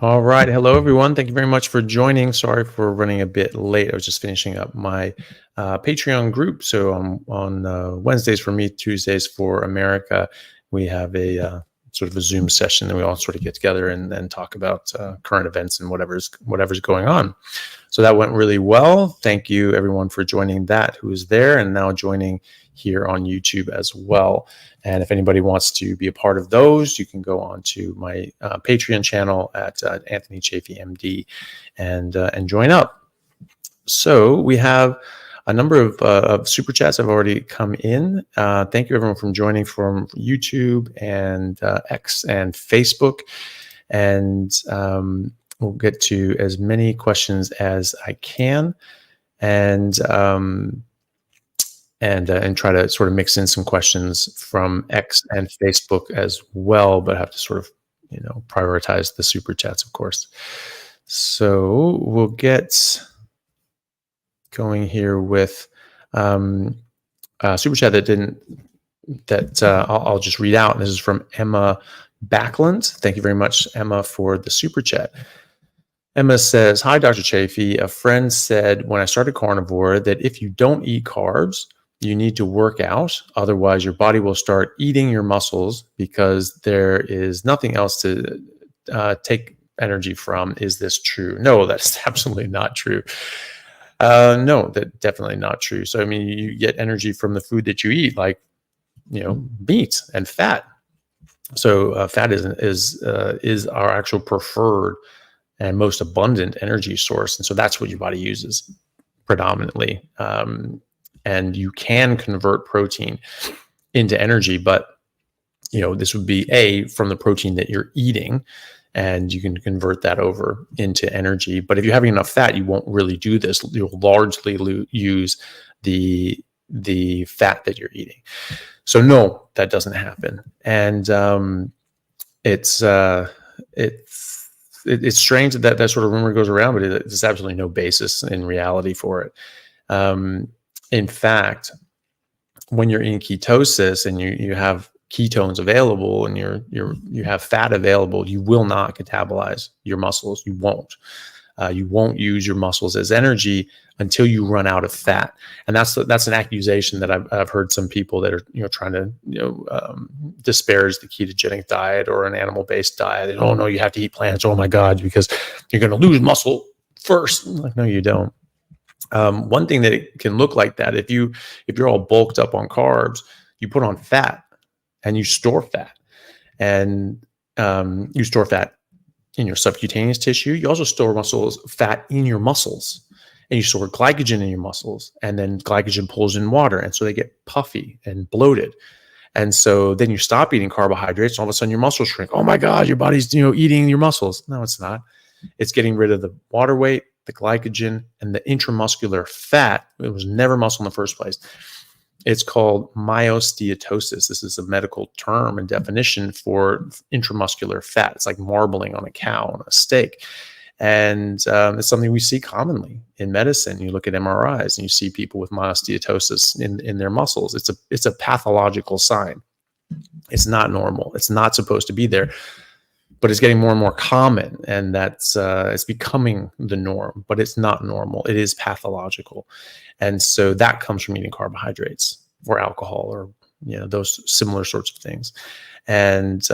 All right. Hello, everyone. Thank you very much for joining. Sorry for running a bit late. I was just finishing up my Patreon group. So on Wednesdays for me, Tuesdays for America, we have a sort of a Zoom session, and we all sort of get together and then talk about current events and whatever's going on. So that went really well. Thank you, everyone, for joining that who is there and now joining here on YouTube as well. And if anybody wants to be a part of those, you can go on to my Patreon channel at Anthony Chaffee MD and join up. So we have a number of super chats have already come in. Thank you, everyone, from joining from YouTube and X and Facebook. And we'll get to as many questions as I can, and try to sort of mix in some questions from X and Facebook as well, but have to sort of, prioritize the super chats, of course. So we'll get going here with super chat I'll just read out. This is from Emma Backlund. Thank you very much, Emma, for the super chat. Emma says, "Hi, Dr. Chaffee. A friend said when I started Carnivore that if you don't eat carbs, you need to work out. Otherwise, your body will start eating your muscles because there is nothing else to take energy from. Is this true?" No, that's absolutely not true. No, that's definitely not true. So, I mean, you get energy from the food that you eat, like, meat and fat. So fat is our actual preferred and most abundant energy source. And so that's what your body uses predominantly. And you can convert protein into energy, but, this would be from the protein that you're eating, and you can convert that over into energy. But if you're having enough fat, you won't really do this. You'll largely use the fat that you're eating. So no, that doesn't happen. And it's strange that sort of rumor goes around, but there's absolutely no basis in reality for it. In fact, when you're in ketosis and you have ketones available and you have fat available, you will not catabolize your muscles. You won't. You won't use your muscles as energy until you run out of fat. And that's an accusation that I've heard some people that are trying to disparage the ketogenic diet or an animal-based diet. Oh no, you have to eat plants. Oh my God, because you're going to lose muscle first. Like, no, you don't. One thing that it can look like that, if you're all bulked up on carbs, you put on fat and you store fat, and you store fat in your subcutaneous tissue. You also store fat in your muscles, and you store glycogen in your muscles, and then glycogen pulls in water, and so they get puffy and bloated. And so then you stop eating carbohydrates, and all of a sudden your muscles shrink. Oh my God, your body's eating your muscles. No, it's not. It's getting rid of the water weight, the glycogen, and the intramuscular fat. It was never muscle in the first place. It's called myosteatosis. This is a medical term and definition for intramuscular fat. It's like marbling on a cow, on a steak. And it's something we see commonly in medicine. You look at MRIs and you see people with myosteatosis in their muscles. It's a pathological sign. It's not normal. It's not supposed to be there, but it's getting more and more common, and that's it's becoming the norm, but it's not normal. It is pathological. And so that comes from eating carbohydrates or alcohol or those similar sorts of things. And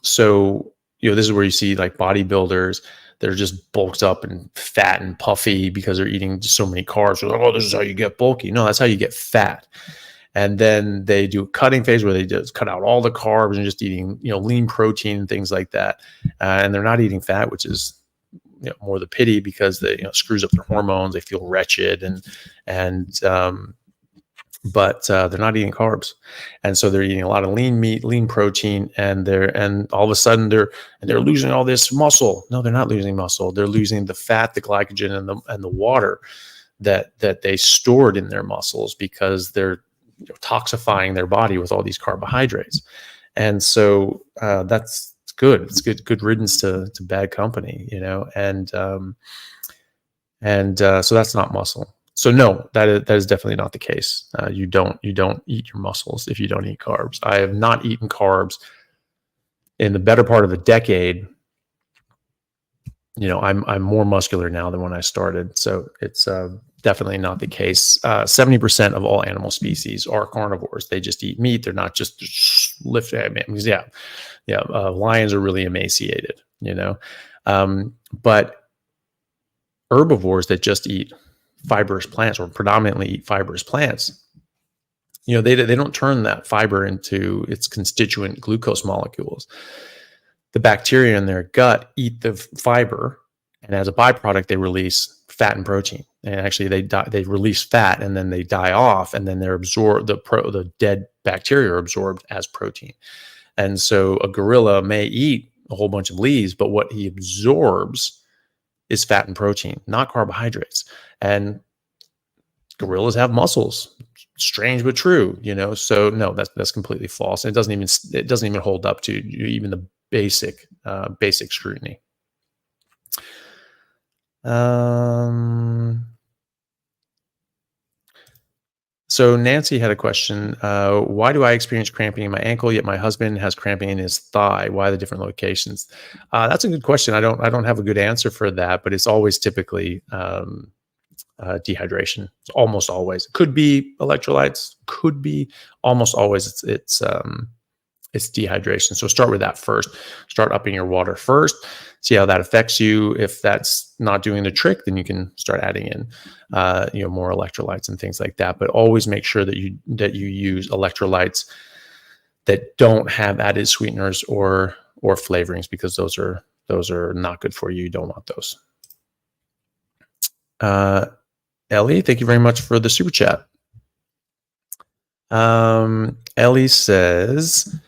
so this is where you see like bodybuilders that are just bulked up and fat and puffy because they're eating so many carbs. They're like, oh, this is how you get bulky. No, that's how you get fat. And then they do a cutting phase where they just cut out all the carbs and just eating, lean protein and things like that. And they're not eating fat, which is more the pity, because they screws up their hormones. They feel wretched, but they're not eating carbs, and so they're eating a lot of lean meat, lean protein, and all of a sudden they're losing all this muscle. No, they're not losing muscle. They're losing the fat, the glycogen, and the water that they stored in their muscles, because they're toxifying their body with all these carbohydrates. And so that's good. It's good riddance to bad company, and so that's not muscle. So no, that is definitely not the case. You don't eat your muscles if you don't eat carbs. I have not eaten carbs in the better part of a decade I'm more muscular now than when I started. So it's definitely not the case. 70% of all animal species are carnivores. They just eat meat. They're not just lifting. Lions are really emaciated, but herbivores that just eat fibrous plants or predominantly eat fibrous plants, they don't turn that fiber into its constituent glucose molecules. The bacteria in their gut eat the fiber, and as a byproduct, they release fat and protein. And actually, they release fat, and then they die off, and then they're absorbed. The dead bacteria are absorbed as protein. And so, a gorilla may eat a whole bunch of leaves, but what he absorbs is fat and protein, not carbohydrates. And gorillas have muscles. Strange but true, So no, that's completely false. And it doesn't even hold up to even the basic scrutiny. So Nancy had a question. Why do I experience cramping in my ankle, yet my husband has cramping in his thigh? Why the different locations? That's a good question. I don't have a good answer for that, but it's always typically dehydration. It's almost always. It could be electrolytes. Could be. Almost always it's dehydration. So start with that first. Start upping your water first. See how that affects you. If that's not doing the trick, then you can start adding in, more electrolytes and things like that. But always make sure that you use electrolytes that don't have added sweeteners or flavorings, because those are not good for you. You don't want those. Ellie, thank you very much for the super chat. Ellie says,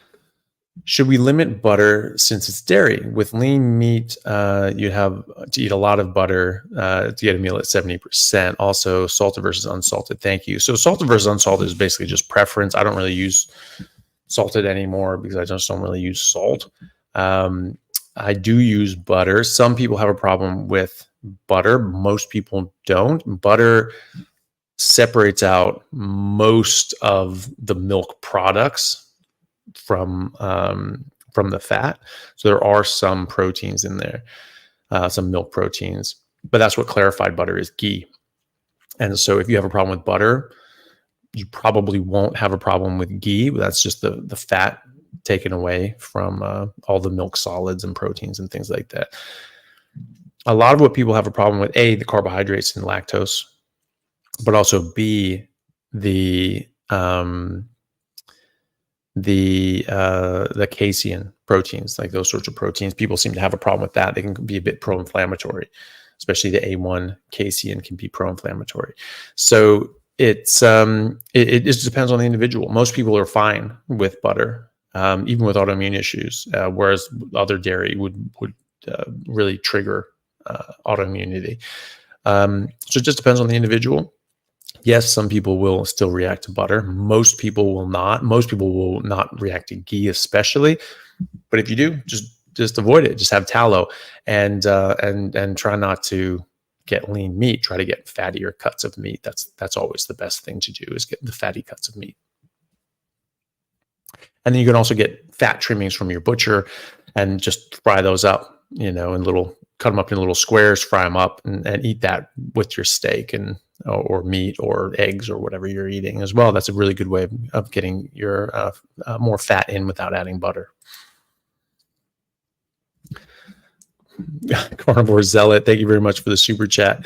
should we limit butter since it's dairy? With lean meat, you'd have to eat a lot of butter to get a meal at 70%. Also, salted versus unsalted. Thank you. So salted versus unsalted is basically just preference. I don't really use salted anymore because I just don't really use salt. I do use butter. Some people have a problem with butter. Most people don't. Butter separates out most of the milk products from the fat. So there are some proteins in there, some milk proteins, but that's what clarified butter is, ghee. And so if you have a problem with butter, you probably won't have a problem with ghee. That's just the fat taken away from all the milk solids and proteins and things like that. A lot of what people have a problem with, A, the carbohydrates and lactose, but also B, the casein proteins, like those sorts of proteins. People seem to have a problem with that. They can be a bit pro-inflammatory, especially the A1 casein can be pro-inflammatory. So it just depends on the individual. Most people are fine with butter, even with autoimmune issues, whereas other dairy would really trigger autoimmunity. So it just depends on the individual. Yes, some people will still react to butter. Most people will not. Most people will not react to ghee, especially. But if you do, just avoid it. Just have tallow, and try not to get lean meat. Try to get fattier cuts of meat. That's always the best thing to do, is get the fatty cuts of meat. And then you can also get fat trimmings from your butcher and just fry those up, cut them up in little squares, fry them up, and eat that with your steak or meat or eggs or whatever you're eating as well. That's a really good way of getting your more fat in without adding butter. Carnivore Zealot, thank you very much for the super chat.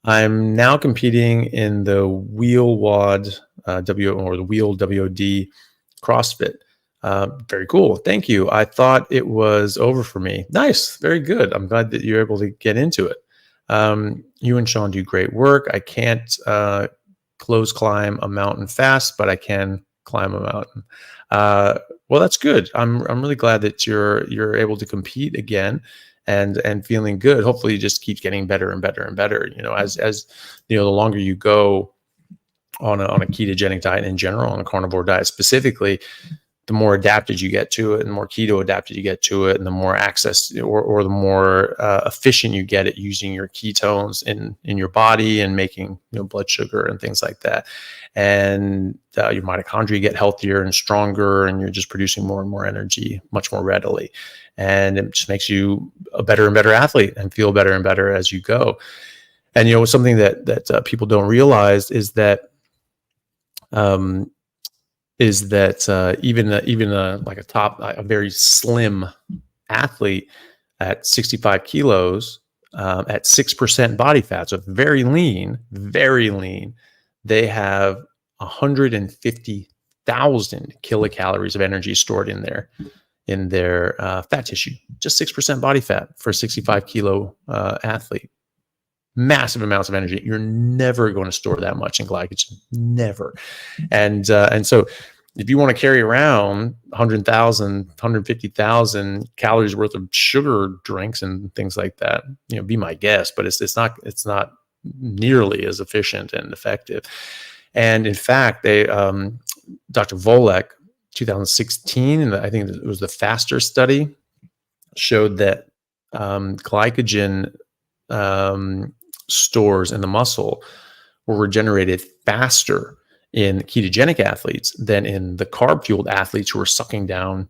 I'm now competing in the wheel WOD the wheel WOD CrossFit. Very cool. Thank you. I thought it was over for me. Nice. Very good. I'm glad that you're able to get into it. You and Sean do great work. I can't close climb a mountain fast, but I can climb a mountain. Well, that's good. I'm really glad that you're able to compete again and feeling good. Hopefully it just keeps getting better and better and better. As the longer you go on a ketogenic diet in general, on a carnivore diet specifically, the more adapted you get to it, and the more keto adapted you get to it, and the more access or the more efficient you get at using your ketones in your body and making blood sugar and things like that. And your mitochondria get healthier and stronger, and you're just producing more and more energy much more readily. And it just makes you a better and better athlete and feel better and better as you go. And something that people don't realize is that even like a very slim athlete at 65 kilos at 6% body fat, so very lean, they have 150,000 kilocalories of energy stored in their fat tissue. Just 6% body fat for a 65 kilo athlete. Massive amounts of energy. You're never going to store that much in glycogen, never. And so if you want to carry around 100,000, 150,000 calories worth of sugar drinks and things like that, be my guest, but it's not nearly as efficient and effective. And in fact, Dr. Volek, 2016, and I think it was the FASTER study, showed that glycogen stores in the muscle were regenerated faster in ketogenic athletes than in the carb-fueled athletes who are sucking down,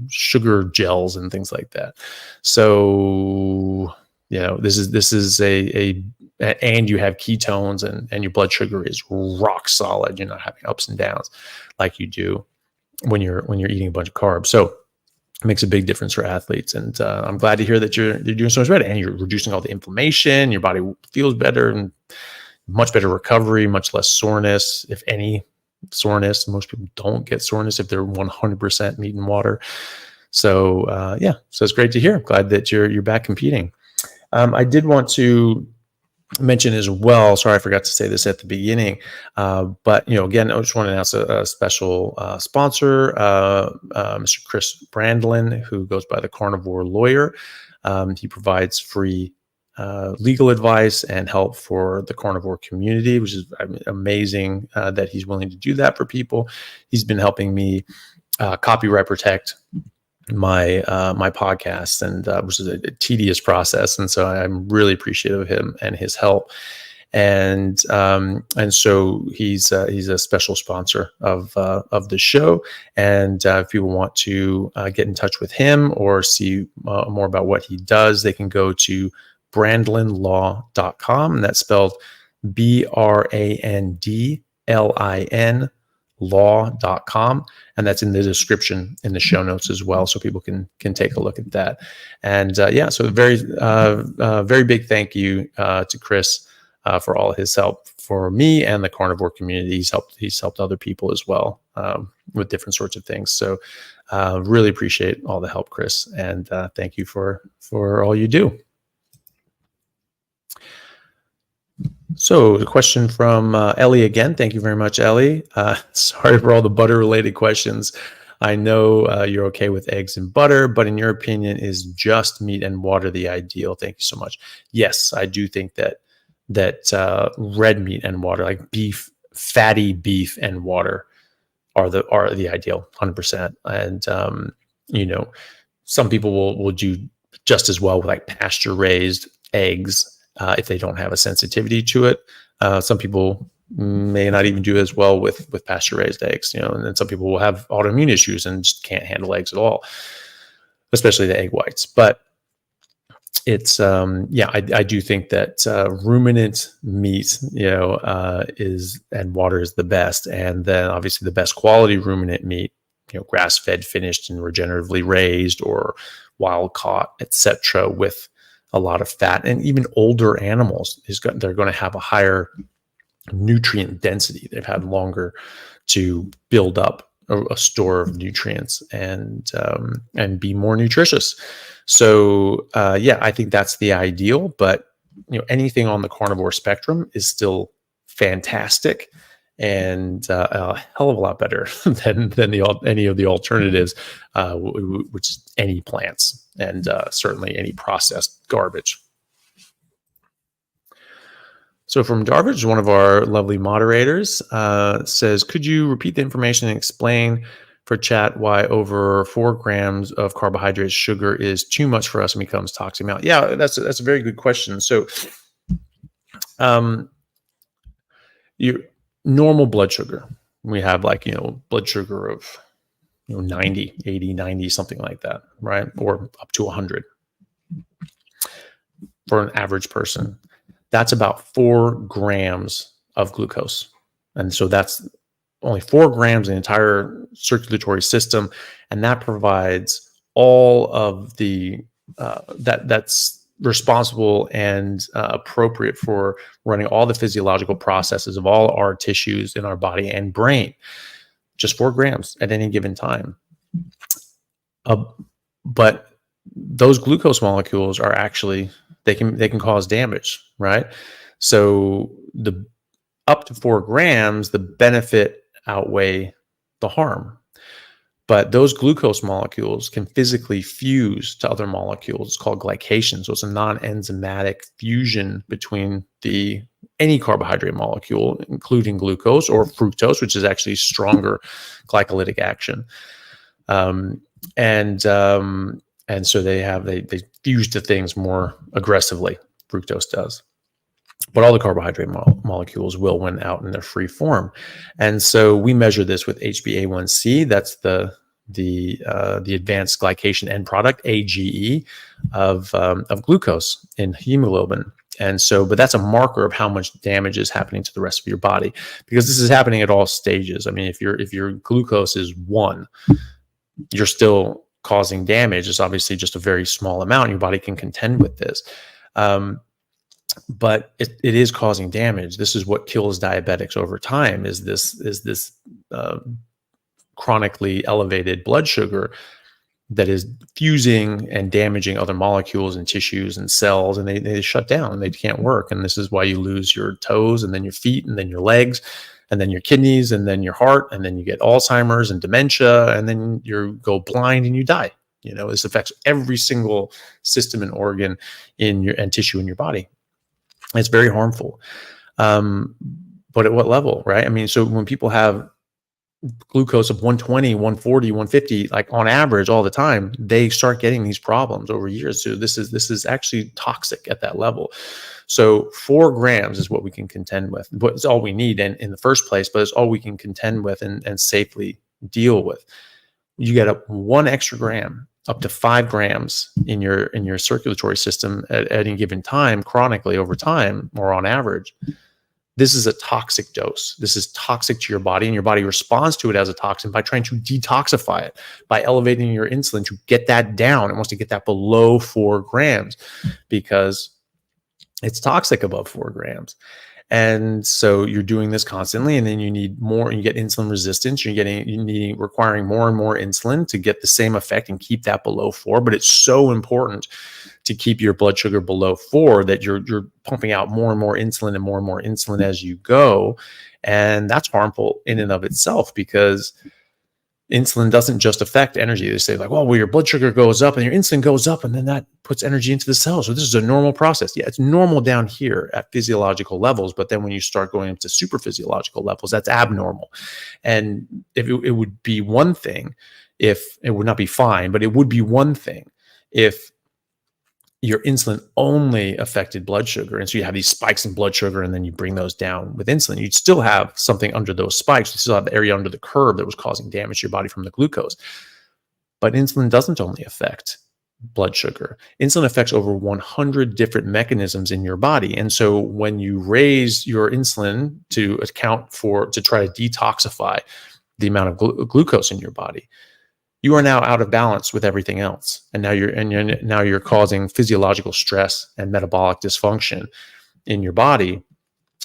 sugar gels and things like that. So, this is and you have ketones and your blood sugar is rock solid. You're not having ups and downs like you do when you're eating a bunch of carbs. So it makes a big difference for athletes. And I'm glad to hear that you're doing so much better, and you're reducing all the inflammation. Your body feels better and much better recovery, much less soreness, if any soreness. Most people don't get soreness if they're 100% meat and water. So so it's great to hear. I'm glad that you're back competing. I did want to mention as well, sorry, I forgot to say this at the beginning, but again, I just want to announce a special sponsor, Mr. Chris Brandlin, who goes by the Carnivore Lawyer. He provides free legal advice and help for the carnivore community, which is amazing that he's willing to do that for people. He's been helping me copyright protect my podcast, and which is a tedious process, and so I'm really appreciative of him and his help. And so he's a special sponsor of the show. And if people want to get in touch with him or see more about what he does, they can go to brandlinlaw.com, and that's spelled BRANDLIN law.com, and that's in the description in the show notes as well, so people can take a look at that. And so very big thank you to Chris for all his help for me and the carnivore community. He's helped other people as well with different sorts of things. So really appreciate all the help, Chris, and thank you for all you do. So the question from Ellie again. Thank you very much, Ellie. Sorry for all the butter-related questions. I know you're okay with eggs and butter, but in your opinion, is just meat and water the ideal? Thank you so much. Yes, I do think that red meat and water, like beef, fatty beef and water, are the ideal, 100%. And some people will do just as well with like pasture-raised eggs. If they don't have a sensitivity to it. Some people may not even do as well with pasture-raised eggs, and then some people will have autoimmune issues and just can't handle eggs at all, especially the egg whites. But it's, I do think that ruminant meat, and water is the best. And then obviously the best quality ruminant meat, grass-fed, finished, and regeneratively raised or wild caught, etc., with a lot of fat. And even older animals, they're going to have a higher nutrient density. They've had longer to build up a store of nutrients and be more nutritious. So I think that's the ideal. But anything on the carnivore spectrum is still fantastic and a hell of a lot better than any of the alternatives, which is any plants and certainly any processed garbage. So from Darvish, one of our lovely moderators, says, could you repeat the information and explain for chat why over 4 grams of carbohydrates sugar is too much for us and becomes toxic amount. Yeah, that's a very good question. So your normal blood sugar, we have like, blood sugar of 90, 80, 90, something like that, right? Or up to 100 for an average person. That's about 4 grams of glucose. And so that's only 4 grams in the entire circulatory system. And that provides all of the, that's responsible and appropriate for running all the physiological processes of all our tissues in our body and brain. Just 4 grams at any given time. But those glucose molecules are actually, they can cause damage, right? So the up to 4 grams, the benefit outweigh the harm. But those glucose molecules can physically fuse to other molecules. It's called glycation. So it's a non-enzymatic fusion between any carbohydrate molecule, including glucose or fructose, which is actually stronger glycolytic action. And so they fuse to things more aggressively. Fructose does. But all the carbohydrate molecules will when out in their free form. And so we measure this with HbA1c. That's the advanced glycation end product, AGE, of glucose in hemoglobin. And so, but that's a marker of how much damage is happening to the rest of your body, because this is happening at all stages. I mean, if your glucose is 1, you're still causing damage. It's obviously just a very small amount. Your body can contend with this. But it is causing damage. This is what kills diabetics over time, is this chronically elevated blood sugar that is fusing and damaging other molecules and tissues and cells, and they shut down and they can't work. And this is why you lose your toes, and then your feet, and then your legs, and then your kidneys, and then your heart, and then you get Alzheimer's and dementia, and then you go blind and you die. This affects every single system and organ and tissue in your body. It's very harmful. But at what level, right? I mean, so when people have glucose of 120, 140, 150, like on average all the time, they start getting these problems over years. So this is actually toxic at that level. So 4 grams is what we can contend with. But it's all we need in the first place, but it's all we can contend with and safely deal with. You get up 1 extra gram, up to 5 grams in your circulatory system at any given time, chronically over time, or on average. This is a toxic dose. This is toxic to your body, and your body responds to it as a toxin by trying to detoxify it, by elevating your insulin to get that down. It wants to get that below 4 grams because it's toxic above 4 grams. And so you're doing this constantly, and then you need more, and you get insulin resistance. You're requiring more and more insulin to get the same effect and keep that below 4. But it's so important to keep your blood sugar below 4 that you're pumping out more and more insulin as you go. And that's harmful in and of itself, because insulin doesn't just affect energy. They say like, well, your blood sugar goes up and your insulin goes up, and then that puts energy into the cells. So this is a normal process. Yeah, it's normal down here at physiological levels, but then when you start going into super physiological levels, that's abnormal. And if it would be one thing, if it would not be fine, but it would be one thing if your insulin only affected blood sugar. And so you have these spikes in blood sugar, and then you bring those down with insulin. You'd still have something under those spikes. You still have the area under the curve that was causing damage to your body from the glucose. But insulin doesn't only affect blood sugar. Insulin affects over 100 different mechanisms in your body. And so when you raise your insulin to try to detoxify the amount of glucose in your body, you are now out of balance with everything else. And now you're causing physiological stress and metabolic dysfunction in your body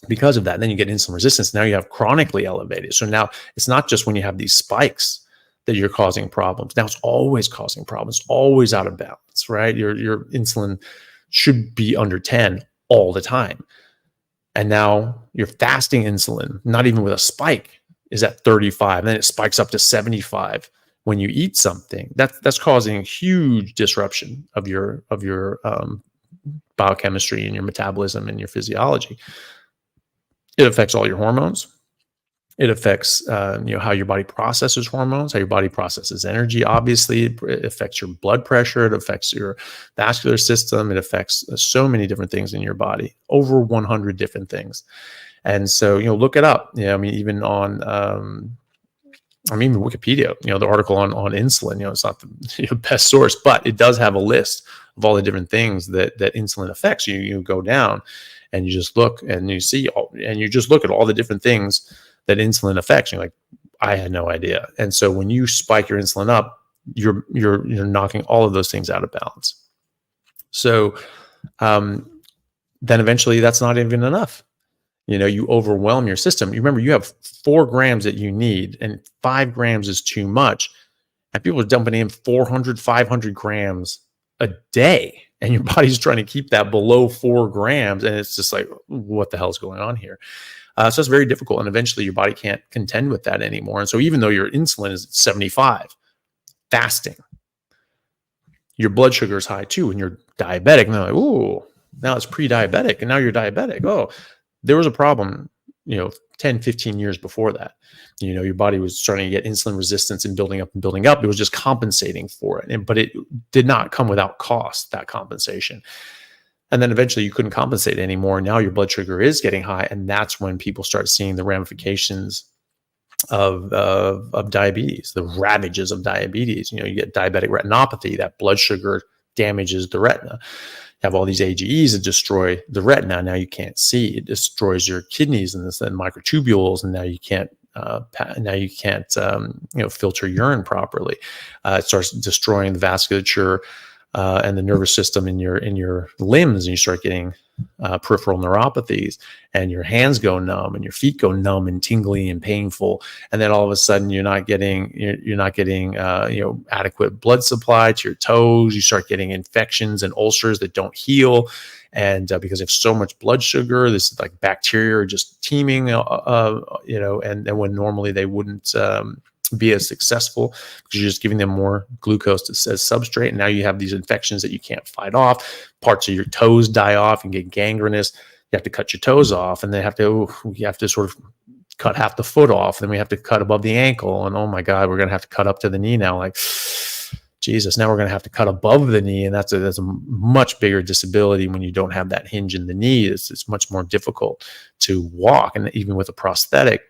because of that. And then you get insulin resistance. Now you have chronically elevated. So now it's not just when you have these spikes that you're causing problems. Now it's always causing problems, always out of balance, right? Your insulin should be under 10 all the time. And now your fasting insulin, not even with a spike, is at 35. And then it spikes up to 75. When you eat something, that's causing huge disruption of your biochemistry and your metabolism and your physiology. It affects all your hormones. It affects, how your body processes hormones, how your body processes energy. Obviously, it affects your blood pressure. It affects your vascular system. It affects so many different things in your body, over 100 different things. And so, look it up. Even on, even Wikipedia, the article on insulin, it's not the best source, but it does have a list of all the different things that insulin affects. You go down and you just look and you see, and you just look at all the different things that insulin affects. You're like, I had no idea. And so when you spike your insulin up, you're knocking all of those things out of balance. So then eventually that's not even enough. You overwhelm your system. You remember, you have 4 grams that you need, and 5 grams is too much. And people are dumping in 400, 500 grams a day, and your body's trying to keep that below 4 grams. And it's just like, what the hell is going on here? So it's very difficult. And eventually your body can't contend with that anymore. And so even though your insulin is 75, fasting, your blood sugar is high too, and you're diabetic. And they're like, ooh, now it's pre-diabetic, and now you're diabetic. Oh, there was a problem, 10, 15 years before that. Your body was starting to get insulin resistance and building up and building up. It was just compensating for it. But it did not come without cost, that compensation. And then eventually you couldn't compensate anymore. Now your blood sugar is getting high. And that's when people start seeing the ramifications of diabetes, the ravages of diabetes. You get diabetic retinopathy, that blood sugar damages the retina. You have all these AGEs that destroy the retina. Now you can't see. It destroys your kidneys and microtubules, and now you can't. Filter urine properly. It starts destroying the vasculature and the nervous system in your limbs, and you start getting peripheral neuropathies, and your hands go numb, and your feet go numb and tingly and painful. And then all of a sudden, you're not getting adequate blood supply to your toes. You start getting infections and ulcers that don't heal, and because you have so much blood sugar, this is like bacteria are just teeming, and when normally they wouldn't be as successful, because you're just giving them more glucose as substrate. And now you have these infections that you can't fight off. Parts of your toes die off and get gangrenous. You have to cut your toes off, and you have to sort of cut half the foot off. Then we have to cut above the ankle, and oh my God, we're going to have to cut up to the knee now. Like, Jesus, now we're going to have to cut above the knee. And that's a much bigger disability when you don't have that hinge in the knee. It's much more difficult to walk, and even with a prosthetic.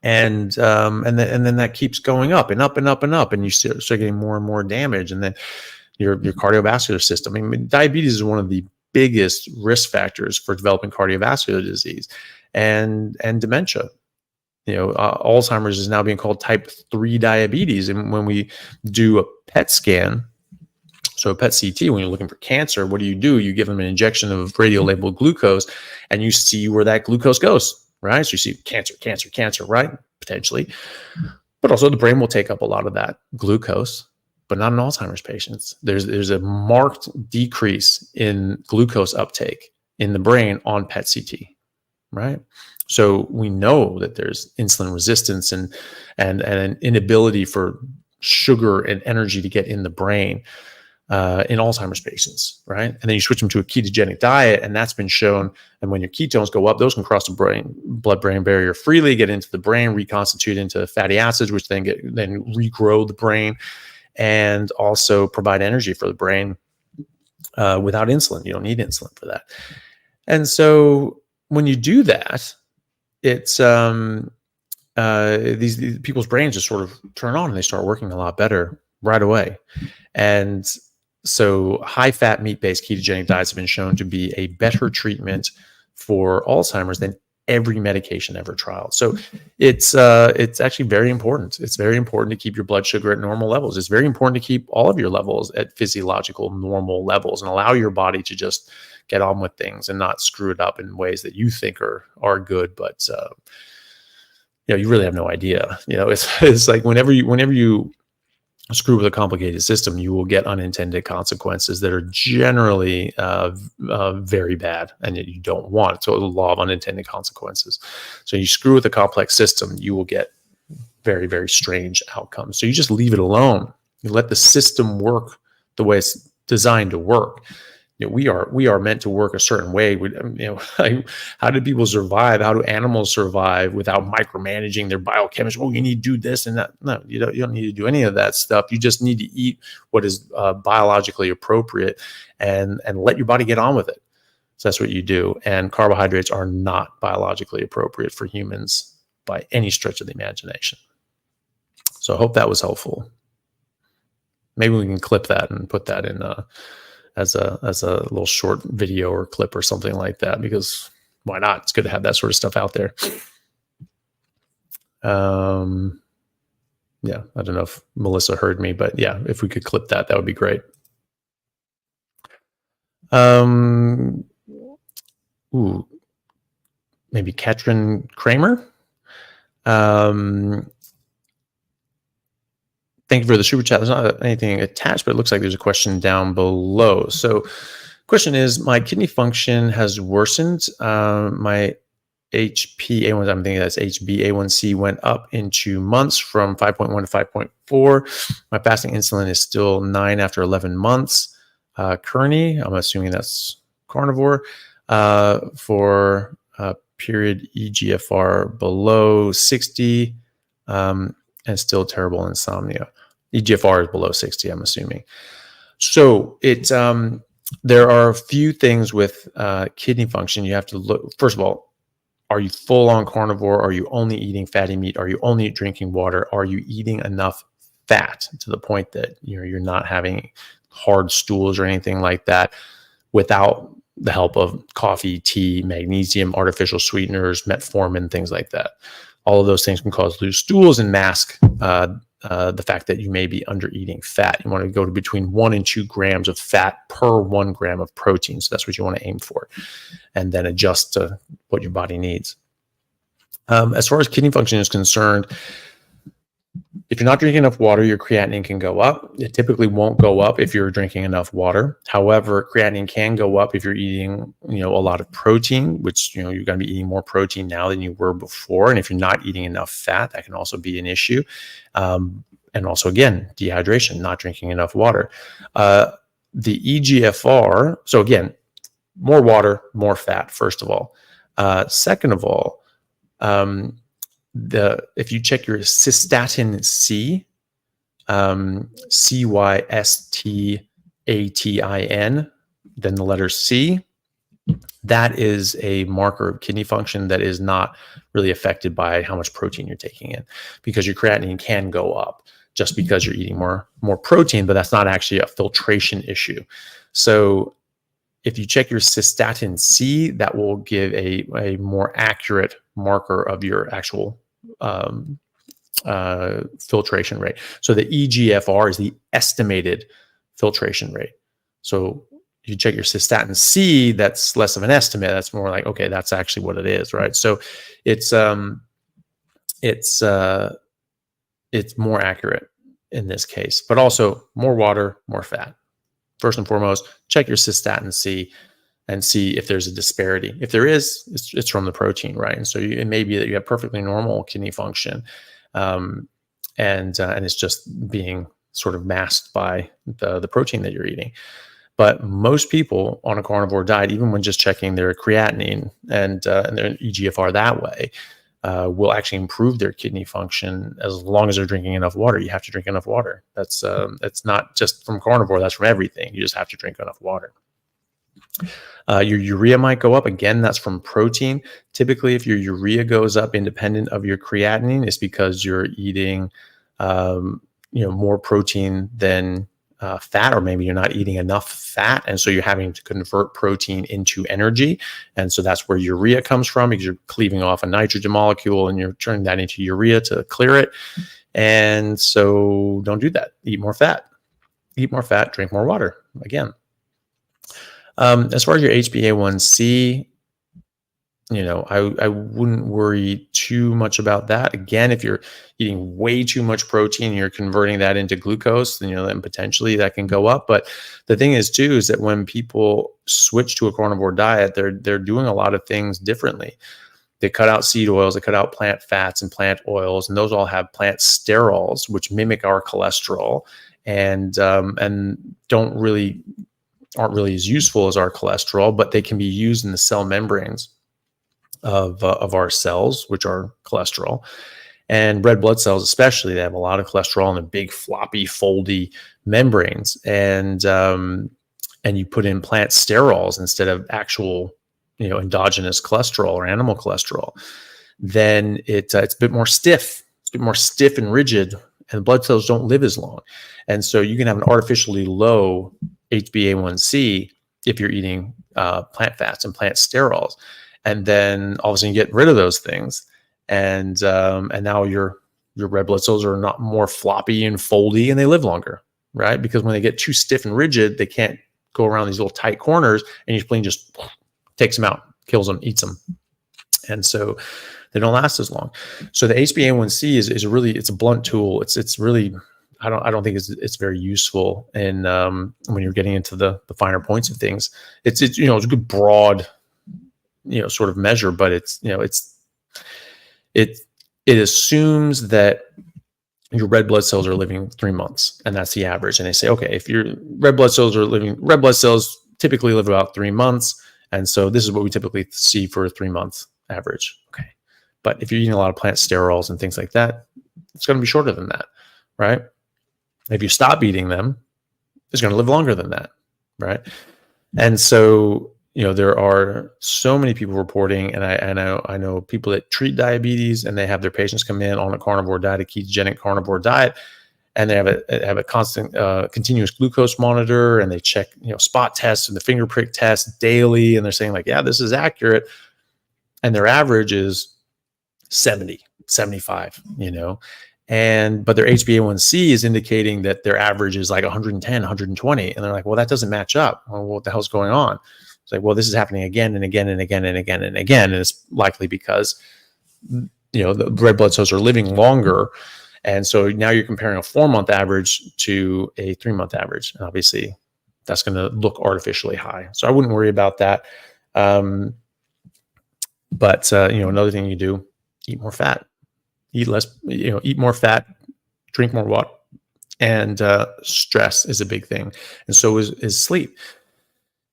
And then that keeps going up and up and up and up, and you start getting more and more damage. And then your cardiovascular system. Diabetes is one of the biggest risk factors for developing cardiovascular disease and dementia. Alzheimer's is now being called type 3 diabetes. And when we do a PET scan, so a PET CT, when you're looking for cancer, what do? You give them an injection of radio-labeled glucose, and you see where that glucose goes, right? So you see cancer, right? Potentially. But also the brain will take up a lot of that glucose, but not in Alzheimer's patients. There's a marked decrease in glucose uptake in the brain on PET CT, right? So we know that there's insulin resistance and an inability for sugar and energy to get in the brain in Alzheimer's patients, right? And then you switch them to a ketogenic diet, and that's been shown. And when your ketones go up, those can cross the blood-brain barrier freely, get into the brain, reconstitute into fatty acids, which then regrow the brain, and also provide energy for the brain without insulin. You don't need insulin for that. And so when you do that, it's these people's brains just sort of turn on, and they start working a lot better right away. And so high-fat, meat-based ketogenic diets have been shown to be a better treatment for Alzheimer's than every medication ever trialed. So it's actually very important. It's very important to keep your blood sugar at normal levels. It's very important to keep all of your levels at physiological normal levels, and allow your body to just get on with things and not screw it up in ways that you think are good, but you really have no idea. It's like whenever you screw with a complicated system, you will get unintended consequences that are generally very bad, and that you don't want. So the law of unintended consequences. So you screw with a complex system, you will get very, very strange outcomes. So you just leave it alone. You let the system work the way it's designed to work. we are meant to work a certain way. How do people survive? How do animals survive without micromanaging their biochemistry? Oh, you need to do this and that. No, you don't need to do any of that stuff. You just need to eat what is biologically appropriate and let your body get on with it. So that's what you do. And carbohydrates are not biologically appropriate for humans by any stretch of the imagination. So I hope that was helpful. Maybe we can clip that and put that in as a little short video or clip or something like that, because why not? It's good to have that sort of stuff out there. Yeah, I don't know if Melissa heard me, but yeah, if we could clip that, that would be great. Maybe Katrin Kramer. Thank you for the super chat. There's not anything attached, but it looks like there's a question down below. So question is, my kidney function has worsened. My HbA1c, I'm thinking that's HbA1c, went up in 2 months from 5.1 to 5.4. My fasting insulin is still 9 after 11 months. Kearney, I'm assuming that's carnivore, for period EGFR below 60, and still terrible insomnia. EGFR is below 60, I'm assuming. So it's there are a few things with kidney function. You have to look, first of all, are you full on carnivore? Are you only eating fatty meat? Are you only drinking water? Are you eating enough fat to the point that you're not having hard stools or anything like that without the help of coffee, tea, magnesium, artificial sweeteners, metformin, things like that? All of those things can cause loose stools and mask the fact that you may be under eating fat. You want to go to between 1 and 2 grams of fat per 1 gram of protein. So that's what you want to aim for, and then adjust to what your body needs. As far as kidney function is concerned, if you're not drinking enough water, your creatinine can go up. It typically won't go up if you're drinking enough water. However, creatinine can go up if you're eating, a lot of protein, which, you're going to be eating more protein now than you were before. And if you're not eating enough fat, that can also be an issue. And also, again, dehydration, not drinking enough water. The EGFR, so again, more water, more fat, first of all. Second of all, if you check your cystatin C, cystatin, then the letter C, that is a marker of kidney function that is not really affected by how much protein you're taking in, because your creatinine can go up just because you're eating more protein, but that's not actually a filtration issue. So if you check your cystatin C, that will give a more accurate marker of your actual filtration rate. So the EGFR is the estimated filtration rate. So you check your cystatin C, that's less of an estimate. That's more like, okay, that's actually what it is, right? So it's more accurate in this case, but also more water, more fat. First and foremost, check your cystatin C and see if there's a disparity. If there is, it's from the protein, right? And so it may be that you have perfectly normal kidney function, and it's just being sort of masked by the protein that you're eating. But most people on a carnivore diet, even when just checking their creatinine and their EGFR that way, will actually improve their kidney function as long as they're drinking enough water. You have to drink enough water. That's not just from carnivore, that's from everything. You just have to drink enough water. Your urea might go up. Again, that's from protein. Typically, if your urea goes up independent of your creatinine, it's because you're eating more protein than fat, or maybe you're not eating enough fat, and so you're having to convert protein into energy. And so that's where urea comes from, because you're cleaving off a nitrogen molecule and you're turning that into urea to clear it. And so don't do that. Eat more fat. Eat more fat, drink more water. Again. As far as your HbA1c, I wouldn't worry too much about that. Again, if you're eating way too much protein and you're converting that into glucose, then then potentially that can go up. But the thing is too, is that when people switch to a carnivore diet, they're doing a lot of things differently. They cut out seed oils, they cut out plant fats and plant oils, and those all have plant sterols, which mimic our cholesterol and don't really aren't really as useful as our cholesterol, but they can be used in the cell membranes of our cells, which are cholesterol. And red blood cells, especially, they have a lot of cholesterol in the big, floppy, foldy membranes. And you put in plant sterols instead of actual, endogenous cholesterol or animal cholesterol, then it's a bit more stiff. It's a bit more stiff and rigid, and the blood cells don't live as long. And so you can have an artificially low HbA1c if you're eating plant fats and plant sterols. And then all of a sudden you get rid of those things. And now your red blood cells are not more floppy and foldy, and they live longer, right? Because when they get too stiff and rigid, they can't go around these little tight corners, and your spleen just takes them out, kills them, eats them. And so they don't last as long. So the HbA1c is really, it's a blunt tool. It's really, I don't think it's very useful. And when you're getting into the finer points of things, it's it's a good broad, sort of measure, but it assumes that your red blood cells are living 3 months, and that's the average. And they say, okay, if your red blood cells typically live about 3 months. And so this is what we typically see for a 3-month average. Okay. But if you're eating a lot of plant sterols and things like that, it's going to be shorter than that, right? If you stop eating them, it's going to live longer than that, right? And so, there are so many people reporting, and I know people that treat diabetes, and they have their patients come in on a carnivore diet, a ketogenic carnivore diet, and they have a constant, continuous glucose monitor, and they check, spot tests and the finger prick test daily, and they're saying like, yeah, this is accurate, and their average is 70, 75, but their HbA1c is indicating that their average is like 110, 120, and they're like, well, that doesn't match up. Well, what the hell's going on? It's like, well, this is happening again and again and again and again and again. And it's likely because, the red blood cells are living longer. And so now you're comparing a 4-month average to a 3-month average. And obviously that's going to look artificially high. So I wouldn't worry about that. But another thing you do, eat more fat, eat less, eat more fat, drink more water. And stress is a big thing. And so is sleep.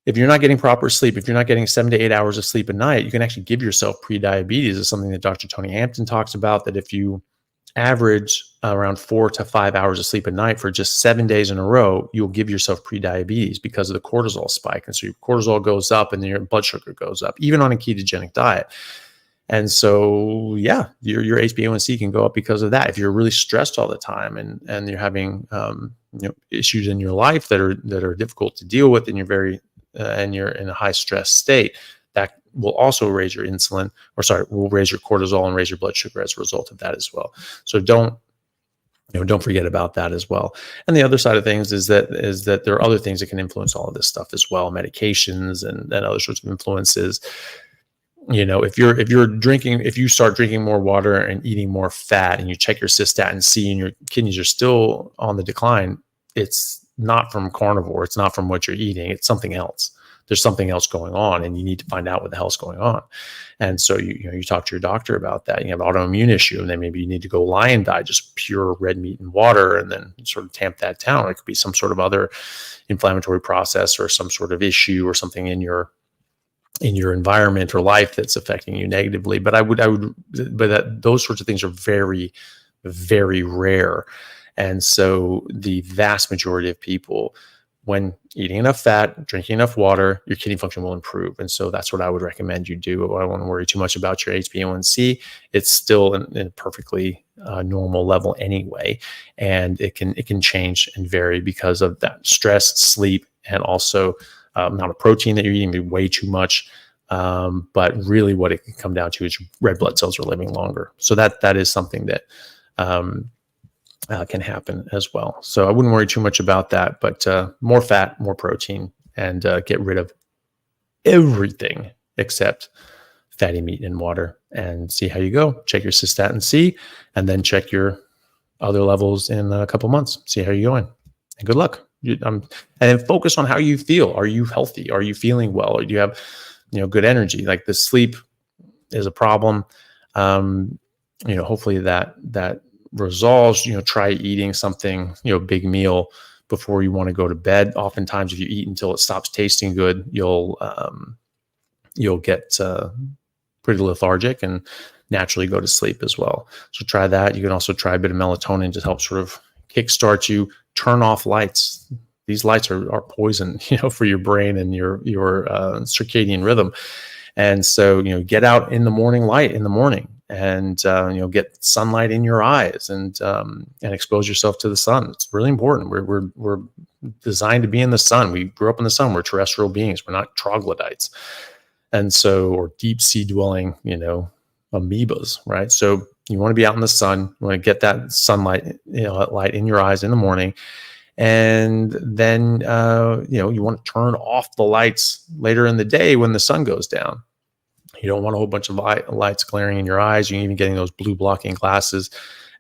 If you're not getting proper sleep, if you're not getting 7 to 8 hours of sleep a night, you can actually give yourself pre-diabetes. It's something that Dr. Tony Hampton talks about, that if you average around 4 to 5 hours of sleep a night for just 7 days in a row, you'll give yourself pre-diabetes because of the cortisol spike. And so your cortisol goes up and your blood sugar goes up, even on a ketogenic diet. And so, yeah, your HbA1c can go up because of that. If you're really stressed all the time and you're having issues in your life that are difficult to deal with, and you're in a high stress state, that will also raise your insulin, will raise your cortisol and raise your blood sugar as a result of that as well. So don't forget about that as well. And the other side of things is that there are other things that can influence all of this stuff as well, medications and other sorts of influences. If you start drinking more water and eating more fat, and you check your cystatin C and your kidneys are still on the decline, it's not from carnivore. It's not from what you're eating. It's something else. There's something else going on, and you need to find out what the hell's going on. And so you talk to your doctor about that. You have an autoimmune issue, and then maybe you need to go lion diet, just pure red meat and water, and then sort of tamp that down. Or it could be some sort of other inflammatory process or some sort of issue or something in your environment or life that's affecting you negatively. But those sorts of things are very, very rare. And so the vast majority of people, when eating enough fat, drinking enough water, your kidney function will improve. And so that's what I would recommend you do. I don't want to worry too much about your HbA1c. It's still in a perfectly normal level anyway. And it can change and vary because of that stress, sleep, and also amount of protein that you're eating, maybe way too much. But really what it can come down to is red blood cells are living longer. So that is something that can happen as well. So I wouldn't worry too much about that, but more fat, more protein, and get rid of everything except fatty meat and water, and see how you go. Check your cystatin C, and then check your other levels in a couple months. See how you're going, and good luck. And then focus on how you feel. Are you healthy? Are you feeling well? Or do you have, good energy? Like the sleep is a problem. Hopefully that resolves. Try eating something, big meal before you want to go to bed. Oftentimes, if you eat until it stops tasting good, you'll get pretty lethargic and naturally go to sleep as well. So try that. You can also try a bit of melatonin to help sort of kickstart you. Turn off lights. These lights are poison, for your brain and your circadian rhythm. And so, get out in the morning light in the morning, and get sunlight in your eyes, and expose yourself to the sun. It's really important. We're designed to be in the sun. We grew up in the sun. We're terrestrial beings. We're not troglodytes, and so, or deep sea dwelling, amoebas, right? So you want to be out in the sun. You want to get that sunlight, light in your eyes in the morning. And then, you want to turn off the lights later in the day when the sun goes down. You don't want a whole bunch of lights glaring in your eyes. You're even getting those blue blocking glasses.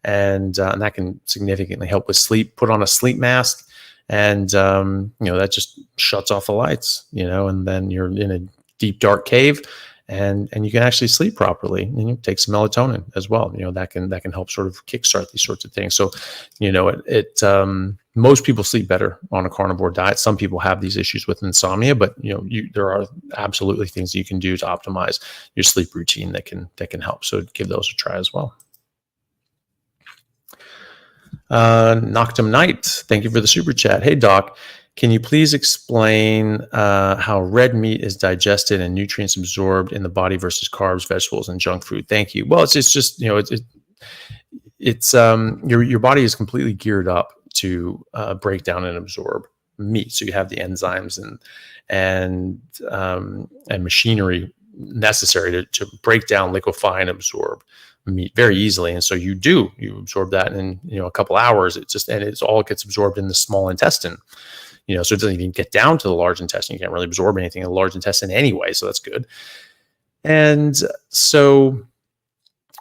And that can significantly help with sleep. Put on a sleep mask, and, that just shuts off the lights, and then you're in a deep, dark cave, and you can actually sleep properly. And take some melatonin as well. That can help sort of kickstart these sorts of things. So, most people sleep better on a carnivore diet. Some people have these issues with insomnia, but there are absolutely things you can do to optimize your sleep routine that can help. So give those a try as well. Noctum Knight, thank you for the super chat. Hey doc, can you please explain how red meat is digested and nutrients absorbed in the body versus carbs, vegetables, and junk food? Thank you. Well, it's just your body is completely geared up to break down and absorb meat. So you have the enzymes and machinery necessary to break down, liquefy, and absorb meat very easily. And so you absorb that in a couple hours. It all gets absorbed in the small intestine. So it doesn't even get down to the large intestine. You can't really absorb anything in the large intestine anyway, so that's good. And so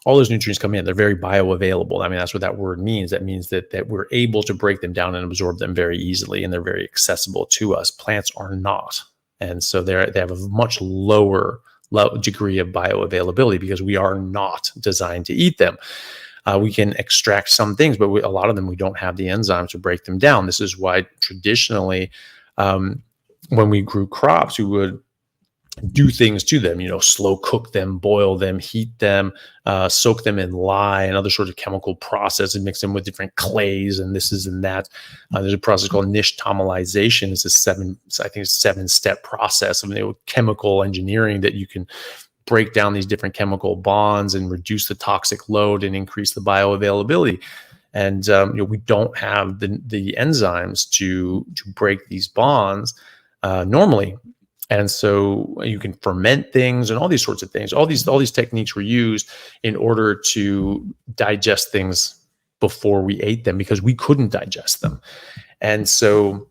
all those nutrients come in. They're very bioavailable. I mean, that's what that word means. That means that we're able to break them down and absorb them very easily, and they're very accessible to us. Plants are not. And so they have a much lower degree of bioavailability because we are not designed to eat them. We can extract some things, but a lot of them, we don't have the enzymes to break them down. This is why traditionally, when we grew crops, we would do things to them, slow cook them, boil them, heat them, soak them in lye and other sorts of chemical process, and mix them with different clays and this is and that. There's a process called nixtamalization. It's a 7-step process of chemical engineering that you can break down these different chemical bonds and reduce the toxic load and increase the bioavailability. And we don't have the enzymes to break these bonds normally. And so you can ferment things and all these sorts of things. All these techniques were used in order to digest things before we ate them because we couldn't digest them. And so,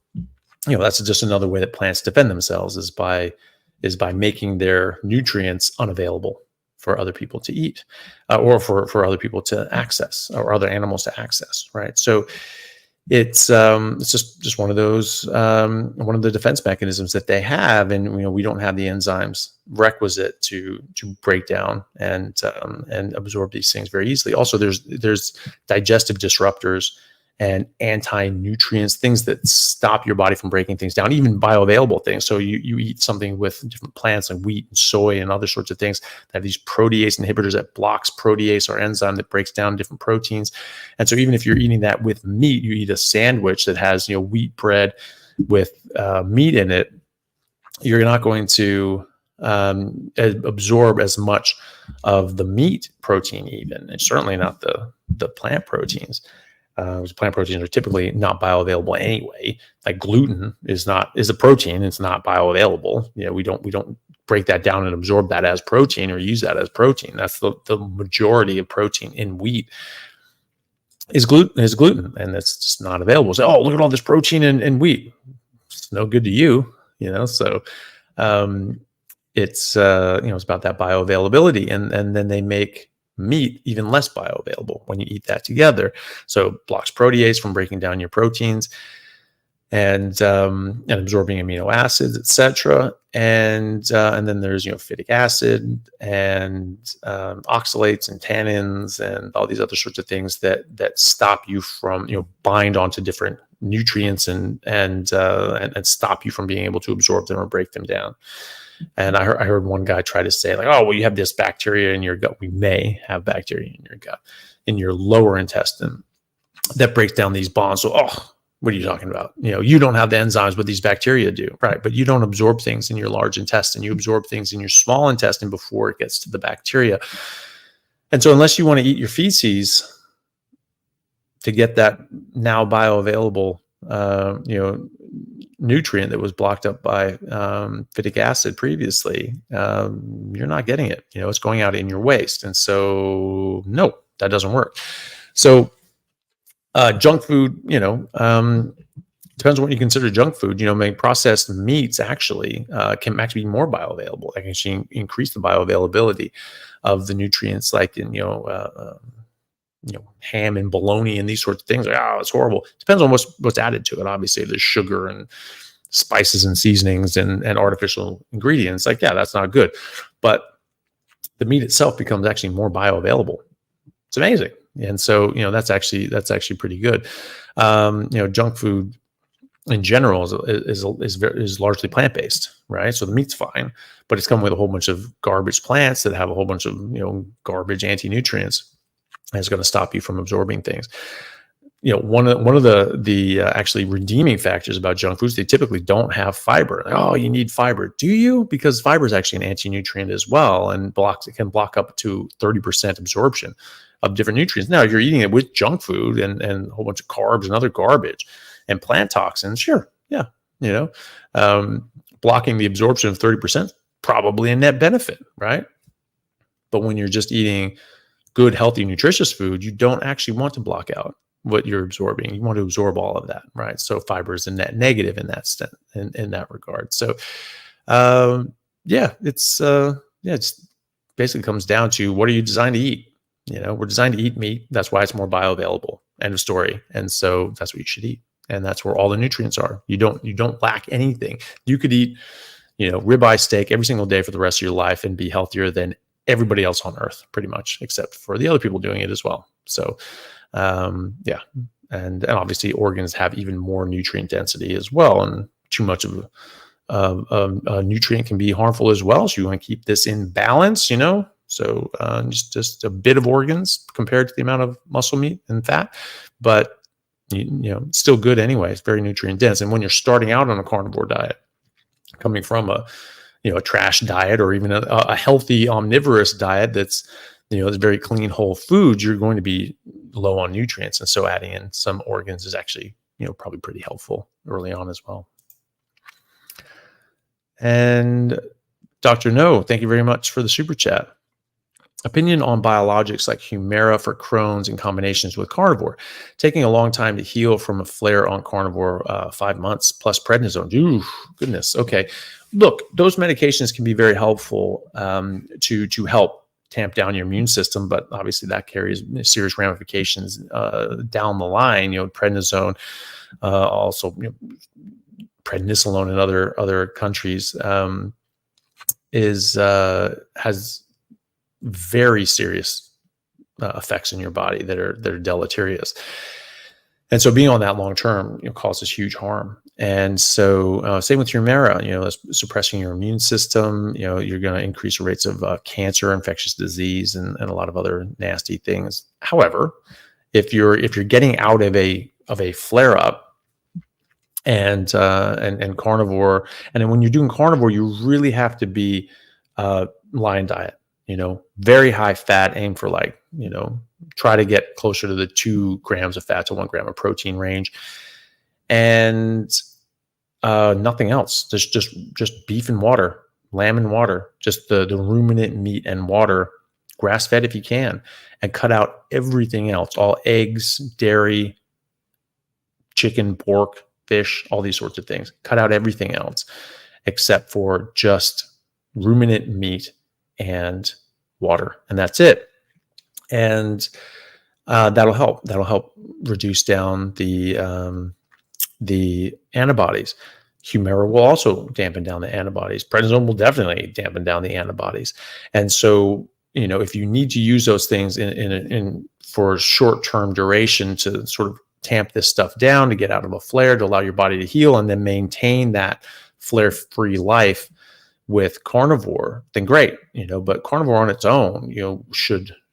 that's just another way that plants defend themselves is by making their nutrients unavailable for other people to eat, or for other people to access, or other animals to access, right? So it's just one of those one of the defense mechanisms that they have, and we don't have the enzymes requisite to break down and absorb these things very easily. Also, there's digestive disruptors and anti-nutrients, things that stop your body from breaking things down, even bioavailable things. So you eat something with different plants like wheat and soy and other sorts of things that have these protease inhibitors that blocks protease or enzyme that breaks down different proteins. And so even if you're eating that with meat, you eat a sandwich that has wheat bread with meat in it, you're not going to absorb as much of the meat protein even, and certainly not the plant proteins. Plant proteins are typically not bioavailable anyway. Like gluten is a protein. It's not bioavailable. We don't break that down and absorb that as protein or use that as protein. That's the majority of protein in wheat is gluten, and that's just not available. So, look at all this protein in wheat. It's no good to you, So, it's about that bioavailability, and then they make meat even less bioavailable when you eat that together. So blocks protease from breaking down your proteins and absorbing amino acids, etc. And then there's phytic acid and oxalates and tannins and all these other sorts of things that stop you from bind onto different nutrients and stop you from being able to absorb them or break them down. And I heard one guy try to say like, oh, well, you have this bacteria in your gut. We may have bacteria in your gut, in your lower intestine, that breaks down these bonds. So, oh, what are you talking about? You don't have the enzymes, but these bacteria do, right? But you don't absorb things in your large intestine. You absorb things in your small intestine before it gets to the bacteria. And so unless you want to eat your feces to get that now bioavailable, nutrient that was blocked up by phytic acid previously, you're not getting it. It's going out in your waste. And so, no, that doesn't work. So junk food, depends on what you consider junk food. Processed meats actually can actually be more bioavailable. They can actually increase the bioavailability of the nutrients, like in ham and bologna and these sorts of things. Like, oh, it's horrible. Depends on what's added to it. Obviously, there's sugar and spices and seasonings and artificial ingredients. Like, yeah, that's not good. But the meat itself becomes actually more bioavailable. It's amazing. And so, that's actually pretty good. Junk food in general is largely plant-based, right? So the meat's fine, but it's come with a whole bunch of garbage plants that have a whole bunch of, garbage anti-nutrients. And it's going to stop you from absorbing things. One of the actually redeeming factors about junk foods, they typically don't have fiber. Oh, you need fiber. Do you? Because fiber is actually an anti-nutrient as well, and it can block up to 30% absorption of different nutrients. Now, if you're eating it with junk food and a whole bunch of carbs and other garbage and plant toxins, sure, yeah, blocking the absorption of 30%, probably a net benefit, right? But when you're just eating good, healthy, nutritious food, you don't actually want to block out what you're absorbing. You want to absorb all of that, right? So fiber is a net negative in that in that regard. So, it's basically comes down to, what are you designed to eat? We're designed to eat meat. That's why it's more bioavailable. End of story. And so that's what you should eat. And that's where all the nutrients are. You don't lack anything. You could eat, ribeye steak every single day for the rest of your life and be healthier than everybody else on earth, pretty much, except for the other people doing it as well. So, and obviously organs have even more nutrient density as well, and too much of a nutrient can be harmful as well. So you want to keep this in balance, So just a bit of organs compared to the amount of muscle meat and fat, but it's still good anyway. It's very nutrient dense. And when you're starting out on a carnivore diet, coming from a trash diet, or even a healthy omnivorous diet that's, it's very clean, whole foods, you're going to be low on nutrients. And so adding in some organs is actually, probably pretty helpful early on as well. And Dr. No, thank you very much for the super chat. Opinion on biologics like Humira for Crohn's in combinations with carnivore. Taking a long time to heal from a flare on carnivore, 5 months plus prednisone. Ooh, goodness. Okay. Look, those medications can be very helpful to help tamp down your immune system, but obviously that carries serious ramifications down the line. Prednisone, also prednisolone in other countries has very serious effects in your body that are deleterious. And so being on that long term, causes huge harm. And so same with Humira, suppressing your immune system, you're going to increase the rates of cancer, infectious disease, and a lot of other nasty things. However, if you're getting out of a flare up and carnivore, and then when you're doing carnivore, you really have to be line diet. Very high fat, aim for try to get closer to the 2 grams of fat to 1 gram of protein range, and nothing else. Just beef and water, lamb and water, just the ruminant meat and water, grass fed if you can, and cut out everything else, all eggs, dairy, chicken, pork, fish, all these sorts of things. Cut out everything else except for just ruminant meat and water, and that's it. And that'll help reduce down the antibodies. Humira will also dampen down the antibodies. Prednisone will definitely dampen down the antibodies. And so, if you need to use those things in for short-term duration to sort of tamp this stuff down to get out of a flare, to allow your body to heal and then maintain that flare-free life with carnivore, then great, but carnivore on its own,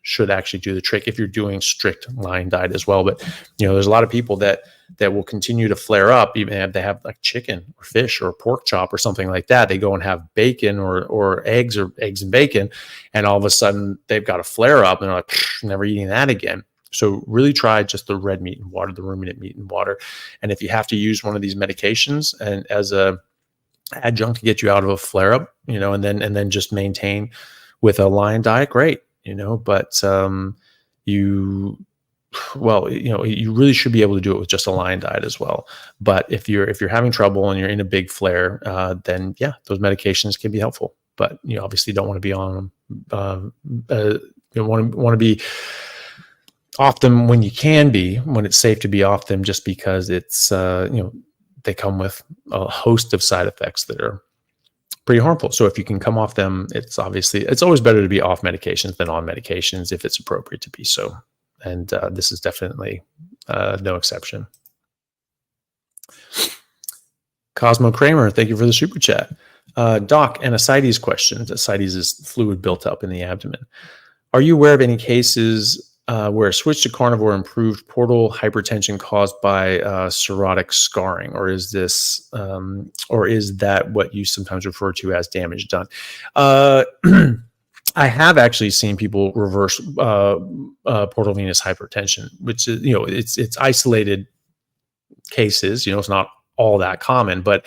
should actually do the trick if you're doing strict line diet as well. But, there's a lot of people that will continue to flare up, even if they have like chicken or fish or pork chop or something like that. They go and have bacon or eggs and bacon, and all of a sudden they've got a flare up and they're like, never eating that again. So really try just the red meat and water, the ruminant meat and water. And if you have to use one of these medications and as a adjunct to get you out of a flare up, and then just maintain with a line diet, great, but you really should be able to do it with just a line diet as well. But if you're having trouble and you're in a big flare, then yeah, those medications can be helpful. But you obviously don't want to be on them. You want to be off them when you can be, when it's safe to be off them, just because it's they come with a host of side effects that are pretty harmful. So if you can come off them, it's always better to be off medications than on medications if it's appropriate to be so. And this is definitely no exception. Cosmo Kramer, thank you for the super chat. Doc, an ascites question. Ascites is fluid built up in the abdomen. Are you aware of any cases where a switch to carnivore improved portal hypertension caused by cirrhotic scarring, or is that what you sometimes refer to as damage done? I have actually seen people reverse portal venous hypertension, which is, it's isolated cases. It's not all that common, but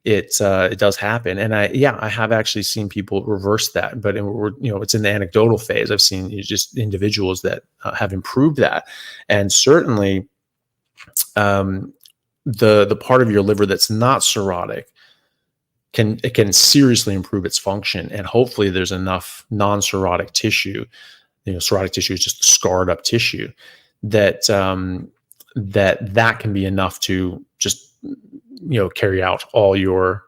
it does happen. And I have actually seen people reverse that, but it's in the anecdotal phase. I've seen just individuals that have improved that. And certainly the part of your liver that's not cirrhotic can seriously improve its function. And hopefully there's enough non-cirrhotic tissue. Cirrhotic tissue is just scarred up tissue that can be enough to just carry out all your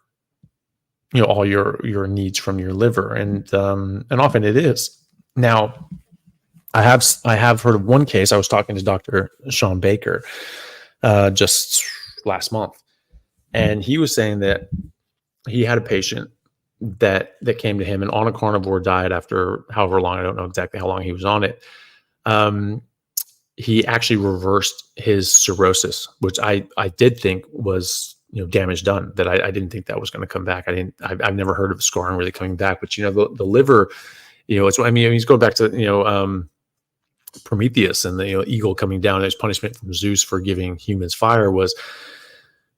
needs from your liver, and often it is. Now, I have heard of one case. I was talking to Dr. Sean Baker just last month, and he was saying that he had a patient that came to him and on a carnivore diet after however long, I don't know exactly how long he was on it. He actually reversed his cirrhosis, which I did think was damage done, that I didn't think that was going to come back. I've never heard of scarring really coming back, but the liver, he's going back to, Prometheus and the eagle coming down as punishment from Zeus for giving humans fire was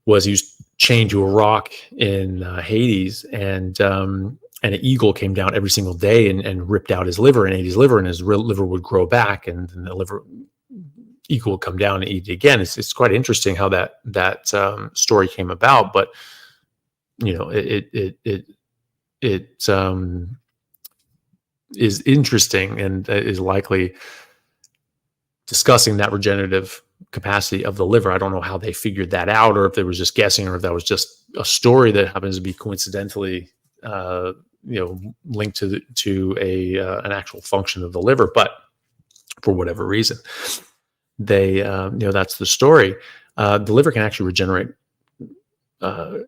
he was chained to a rock in Hades, and an eagle came down every single day and ripped out his liver and ate his liver, and his liver would grow back, and the eagle would come down and eat it again. It's quite interesting how that story came about, but it is interesting and is likely discussing that regenerative capacity of the liver. I don't know how they figured that out, or if they was just guessing, or if that was just a story that happens to be coincidentally linked to an actual function of the liver. But for whatever reason, they that's the story. The liver can actually regenerate to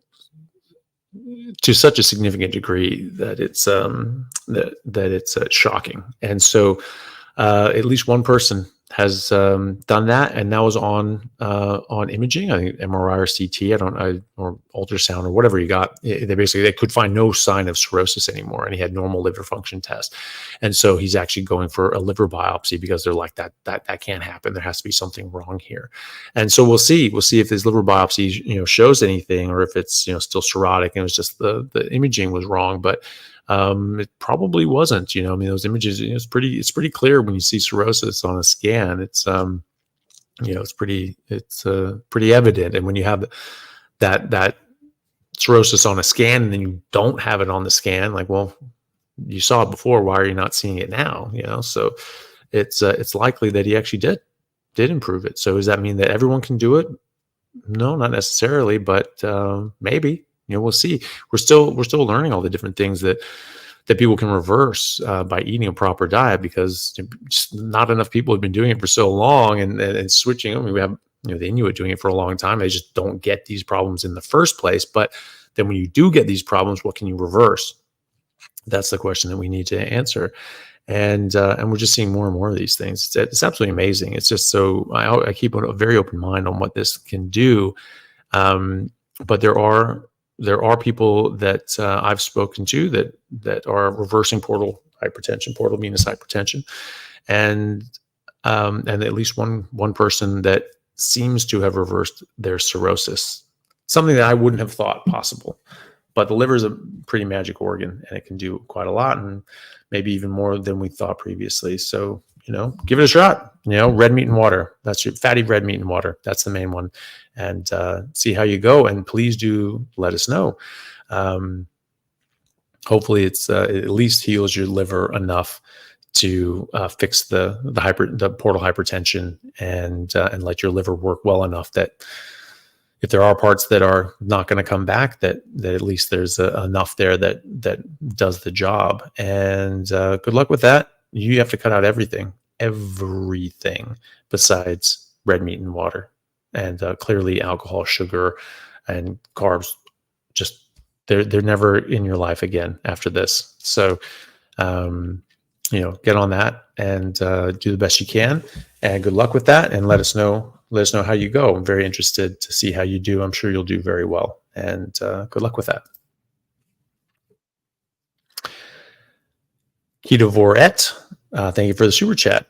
such a significant degree that it's shocking. And so at least one person has done that, and that was on imaging. I think MRI or CT, or ultrasound or whatever you got. They could find no sign of cirrhosis anymore, and he had normal liver function tests. And so he's actually going for a liver biopsy because they're like that can't happen. There has to be something wrong here. And so we'll see if his liver biopsy shows anything, or if it's still cirrhotic and it was just the imaging was wrong. But it probably wasn't. Those images, it's pretty clear when you see cirrhosis on a scan. It's it's pretty evident. And when you have that cirrhosis on a scan and then you don't have it on the scan, like, well, you saw it before, why are you not seeing it now? So it's likely that he actually did improve it. So does that mean that everyone can do it? No, not necessarily, but maybe. We'll see. We're still learning all the different things that people can reverse by eating a proper diet, because just not enough people have been doing it for so long and switching. We have the Inuit doing it for a long time. They just don't get these problems in the first place. But then when you do get these problems, what can you reverse? That's the question that we need to answer. And we're just seeing more and more of these things. It's absolutely amazing. It's just so I keep a very open mind on what this can do. But there are people that I've spoken to that are reversing portal hypertension, portal venous hypertension, and at least one person that seems to have reversed their cirrhosis, something that I wouldn't have thought possible. But the liver is a pretty magic organ, and it can do quite a lot, and maybe even more than we thought previously. So, give it a shot. Red meat and water. That's your fatty red meat and water. That's the main one. And see how you go. And please do let us know. Hopefully, it's at least heals your liver enough to fix the portal hypertension and let your liver work well enough that if there are parts that are not going to come back, that at least there's enough there that does the job. And good luck with that. You have to cut out everything besides red meat and water. And clearly alcohol, sugar, and carbs, just they're never in your life again after this. So, get on that and do the best you can. And good luck with that. And let us know how you go. I'm very interested to see how you do. I'm sure you'll do very well. And good luck with that. Ketovorette, thank you for the super chat.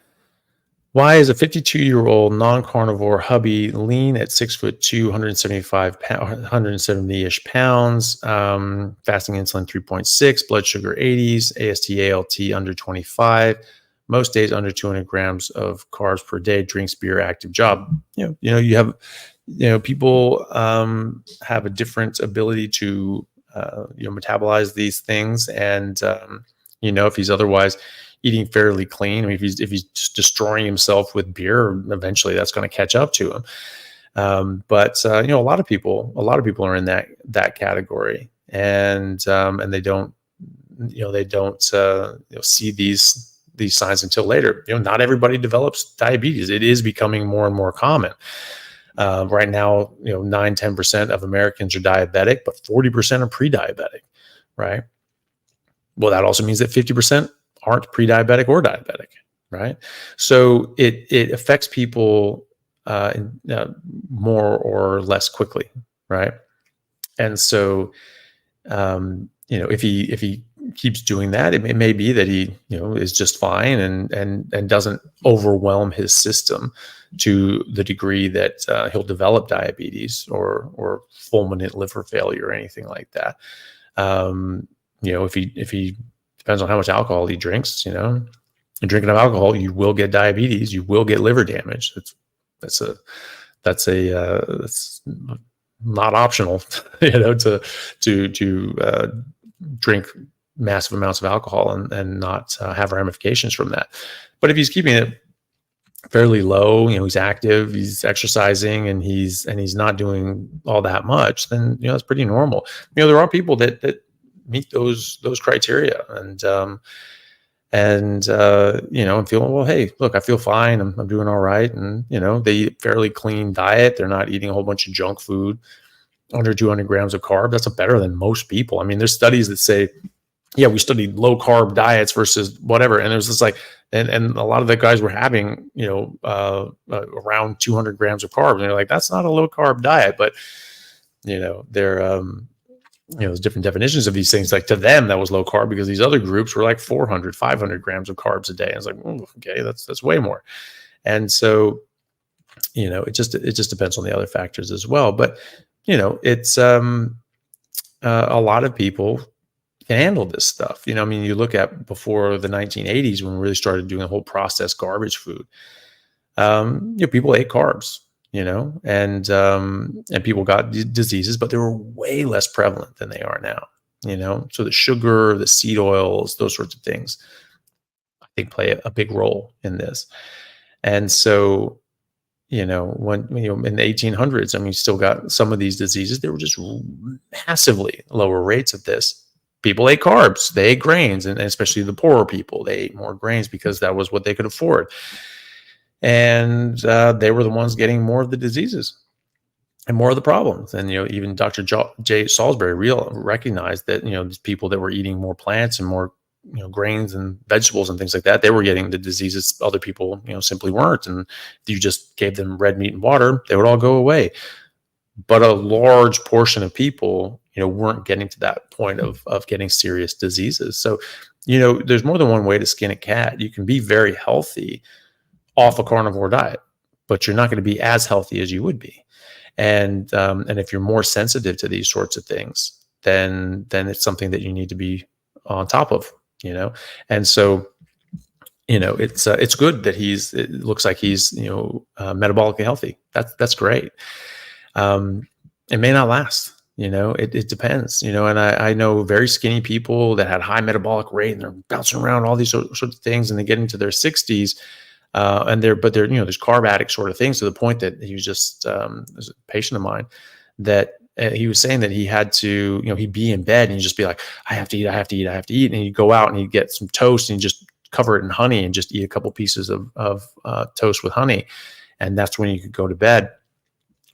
Why is a 52-year-old non-carnivore hubby lean at 6'2", 170-ish pounds, fasting insulin 3.6, blood sugar 80s, AST, ALT under 25, most days under 200 grams of carbs per day, drinks beer, active job. You have people have a different ability to metabolize these things, and if he's otherwise eating fairly clean, if he's just destroying himself with beer, eventually that's going to catch up to him. But a lot of people are in that category, and they don't see these signs until later. Not everybody develops diabetes. It is becoming more and more common. Right now, 9-10% of Americans are diabetic, but 40% are pre-diabetic, right? Well, that also means that 50% aren't pre-diabetic or diabetic, right? So it affects people more or less quickly, right? And so, if he keeps doing that, it may be that he is just fine and doesn't overwhelm his system to the degree that he'll develop diabetes or fulminant liver failure or anything like that. If he depends on how much alcohol he drinks, and drinking enough alcohol, you will get diabetes, you will get liver damage. That's not optional, to drink massive amounts of alcohol and not have ramifications from that. But if he's keeping it fairly low, he's active, he's exercising, and he's not doing all that much, then it's pretty normal. There are people that meet those criteria and feeling, well, hey, look, I feel fine, I'm doing all right, and they eat fairly clean diet. They're not eating a whole bunch of junk food, under 200 grams of carb. That's better than most people. I mean, there's studies that say, yeah, we studied low carb diets versus whatever, and there's this and a lot of the guys were having around 200 grams of carbs, and they're like, that's not a low carb diet. But they're there's different definitions of these things. Like, to them, that was low carb, because these other groups were like 400, 500 grams of carbs a day. And it's like, okay, that's way more. And so, it just depends on the other factors as well. But, it's a lot of people can handle this stuff. You look at before the 1980s, when we really started doing the whole processed garbage food, people ate carbs. And people got diseases, but they were way less prevalent than they are now, so the sugar, the seed oils, those sorts of things, I think play a big role in this. And so, when in the 1800s, you still got some of these diseases. They were just massively lower rates of this. People ate carbs, they ate grains, and especially the poorer people, they ate more grains because that was what they could afford. And they were the ones getting more of the diseases and more of the problems. And, even Dr. J. Salisbury recognized that, these people that were eating more plants and more, grains and vegetables and things like that, they were getting the diseases other people, simply weren't. And if you just gave them red meat and water, they would all go away. But a large portion of people, weren't getting to that point of getting serious diseases. So, there's more than one way to skin a cat. You can be very healthy off a carnivore diet, but you're not going to be as healthy as you would be. And if you're more sensitive to these sorts of things, then it's something that you need to be on top of, And so, it's good that it looks like he's, metabolically healthy. That's great. It may not last, it depends, and I know very skinny people that had high metabolic rate and they're bouncing around all these sorts of things, and they get into their 60s. And they're there's carb addict sort of things, to the point that he was just, there's a patient of mine that he was saying that he had to, he'd be in bed and he'd just be like, I have to eat. And he'd go out and he'd get some toast and he'd just cover it in honey and just eat a couple pieces of toast with honey. And that's when you could go to bed.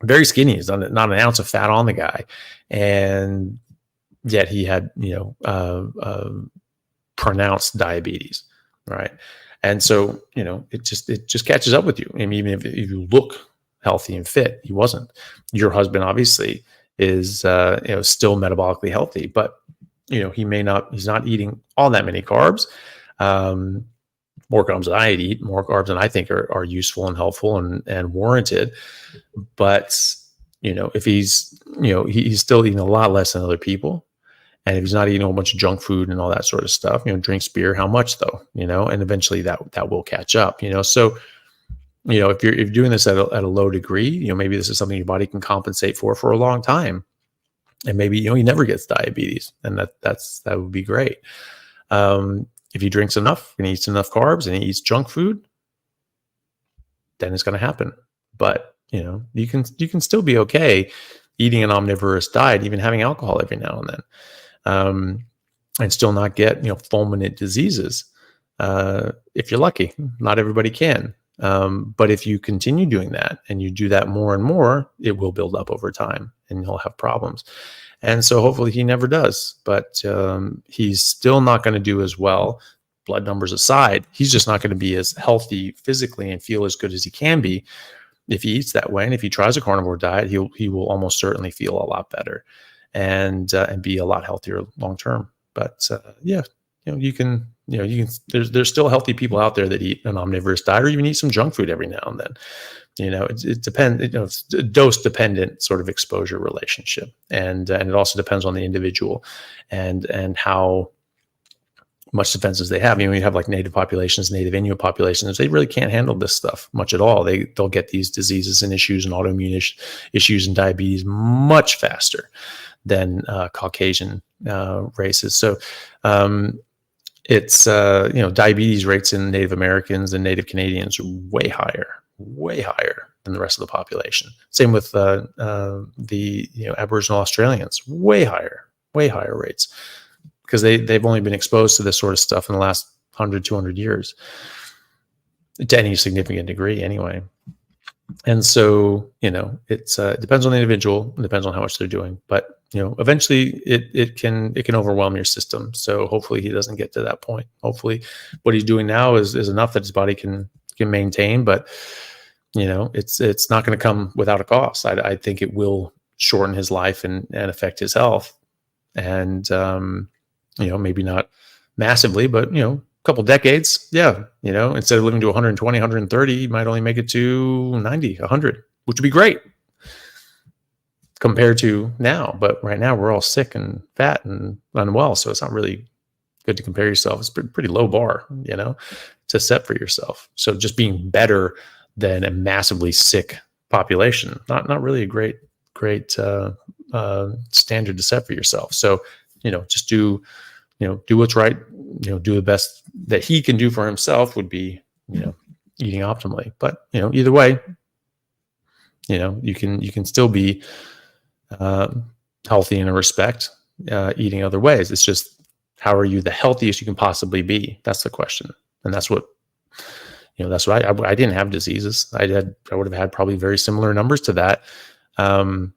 Very skinny, is not an ounce of fat on the guy. And yet he had, pronounced diabetes. Right. And so, it just catches up with you. I mean, even if you look healthy and fit, he wasn't. Your husband obviously is, still metabolically healthy, but, he's not eating all that many carbs. More carbs than I eat, more carbs than I think are useful and helpful and warranted. But, if he's still eating a lot less than other people. And if he's not eating a whole bunch of junk food and all that sort of stuff, drinks beer, how much though, and eventually that will catch up, So, if you're doing this at a low degree, maybe this is something your body can compensate for a long time. And maybe, he never gets diabetes, and that would be great. If he drinks enough and he eats enough carbs and he eats junk food, then it's going to happen. But, you can still be okay eating an omnivorous diet, even having alcohol every now and then. And still not get, fulminant diseases. If you're lucky, not everybody can. But if you continue doing that and you do that more and more, it will build up over time and you'll have problems. And so hopefully he never does, but, he's still not going to do as well, blood numbers aside. He's just not going to be as healthy physically and feel as good as he can be if he eats that way. And if he tries a carnivore diet, he will almost certainly feel a lot better and be a lot healthier long term. But you can there's still healthy people out there that eat an omnivorous diet or even eat some junk food every now and then. It depends. It's a dose dependent sort of exposure relationship, and it also depends on the individual and how much defenses they have. You have like native populations, native Inuit populations, they really can't handle this stuff much at all. They'll get these diseases and issues and autoimmune issues and diabetes much faster than Caucasian races. So it's diabetes rates in Native Americans and Native Canadians are way higher than the rest of the population. Same with the Aboriginal Australians, way higher rates, because they've only been exposed to this sort of stuff in the last 100, 200 years, to any significant degree anyway. And so, it depends on the individual, it depends on how much they're doing, but eventually it can overwhelm your system. So hopefully he doesn't get to that point. Hopefully what he's doing now is enough that his body can maintain, but it's not going to come without a cost. I think it will shorten his life and affect his health. And, maybe not massively, but, a couple decades. Yeah. Instead of living to 120, 130, you might only make it to 90, 100, which would be great compared to now. But right now we're all sick and fat and unwell. So it's not really good to compare yourself. It's a pretty low bar, to set for yourself. So just being better than a massively sick population, not really a great standard to set for yourself. So, just do what's right, do the best that he can do for himself would be, eating optimally. But, either way, you can still be healthy in a respect, eating other ways. It's just, how are you the healthiest you can possibly be? That's the question. And that's what, That's what I didn't have diseases. I would have had probably very similar numbers to that. And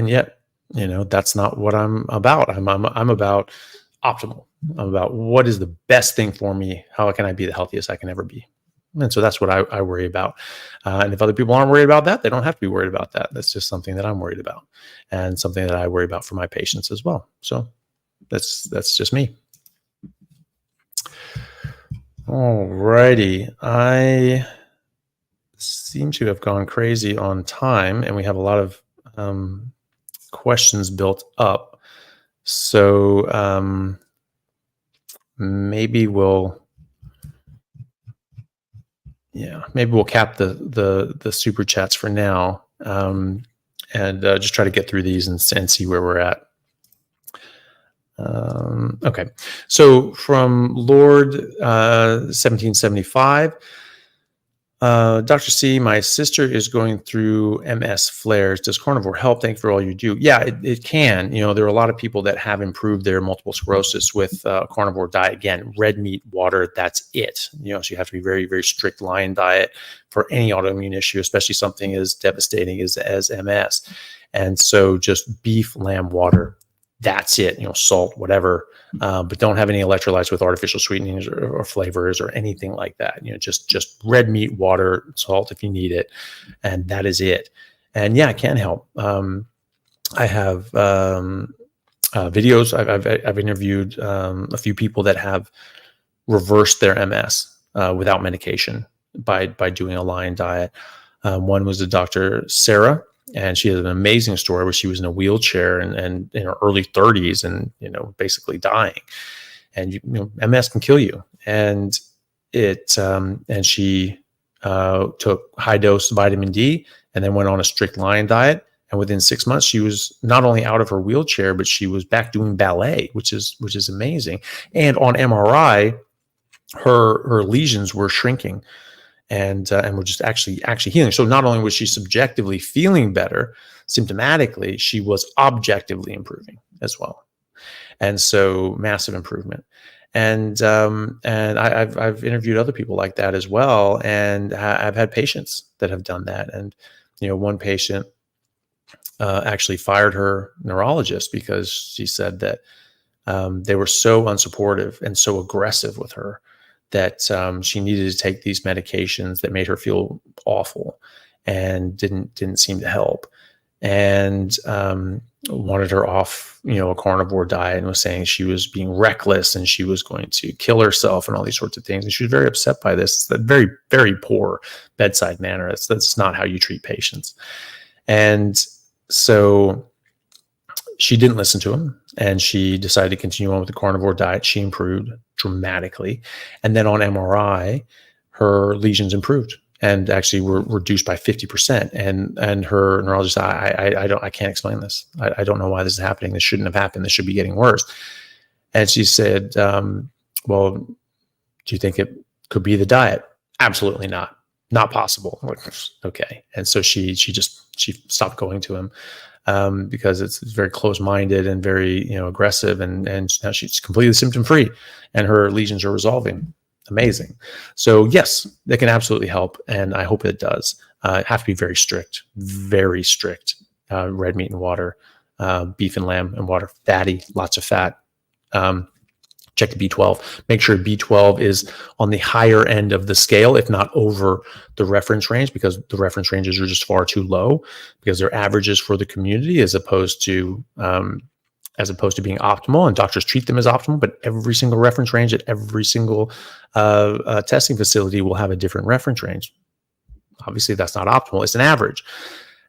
yet, that's not what I'm about. I'm about optimal. I'm about what is the best thing for me. How can I be the healthiest I can ever be? And so that's what I worry about. And if other people aren't worried about that, they don't have to be worried about that. That's just something that I'm worried about, and something that I worry about for my patients as well. So that's just me. All righty. I seem to have gone crazy on time, and we have a lot of questions built up. So maybe we'll cap the super chats for now, and just try to get through these and see where we're at. Okay, so from Lord 1775, Dr. C, my sister is going through MS flares. Does carnivore help? Thank you for all you do. Yeah, it can. There are a lot of people that have improved their multiple sclerosis with carnivore diet. Again, red meat, water, that's it. So you have to be very, very strict lion diet for any autoimmune issue, especially something as devastating as MS. And so just beef, lamb, water, that's it. Salt, whatever, but don't have any electrolytes with artificial sweetenings or flavors or anything like that. Just red meat, water, salt if you need it, and that is it. And yeah, it can help. I have videos. I've interviewed a few people that have reversed their MS without medication by doing a lion diet. One was a Dr. Sarah. And she has an amazing story where she was in a wheelchair and in her early 30s and, basically dying. And, MS can kill you. And and she took high dose vitamin D and then went on a strict lion diet. And within 6 months, she was not only out of her wheelchair, but she was back doing ballet, which is amazing. And on MRI, her lesions were shrinking. And we're just actually healing. So not only was she subjectively feeling better, symptomatically, she was objectively improving as well. And so massive improvement. And I've interviewed other people like that as well. And I've had patients that have done that. And, one patient actually fired her neurologist because she said that they were so unsupportive and so aggressive with her that she needed to take these medications that made her feel awful and didn't seem to help, and wanted her off, a carnivore diet, and was saying she was being reckless and she was going to kill herself and all these sorts of things. And she was very upset by this. It's a very, very poor bedside manner. That's not how you treat patients. And so she didn't listen to him, and she decided to continue on with the carnivore diet. She improved dramatically. And then on MRI, her lesions improved and actually were reduced by 50%. And her neurologist, I can't explain this. I don't know why this is happening. This shouldn't have happened. This should be getting worse. And she said, well, do you think it could be the diet? Absolutely not. Not possible. Okay. And so she stopped going to him. Because it's very close-minded and very, aggressive, and now she's completely symptom-free, and her lesions are resolving. Amazing. So yes, they can absolutely help, and I hope it does. Have to be very strict. Red meat and water, beef and lamb and water, fatty, lots of fat. Check the B12. Make sure B12 is on the higher end of the scale, if not over the reference range, because the reference ranges are just far too low, because they're averages for the community as opposed to being optimal. And doctors treat them as optimal, but every single reference range at every single testing facility will have a different reference range. Obviously, that's not optimal. It's an average,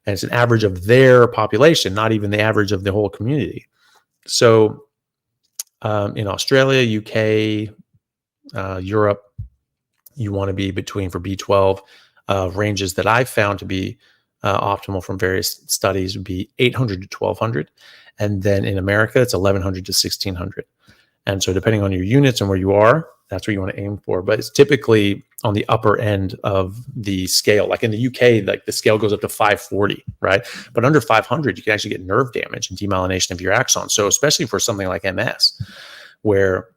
and it's an average of their population, not even the average of the whole community. So in Australia, UK, Europe, you want to be between, for B12, ranges that I've found to be optimal from various studies would be 800 to 1200. And then in America, it's 1100 to 1600. And so depending on your units and where you are, that's what you want to aim for. But it's typically on the upper end of the scale. Like in the UK, like the scale goes up to 540, right? But under 500, you can actually get nerve damage and demyelination of your axon. So especially for something like MS, where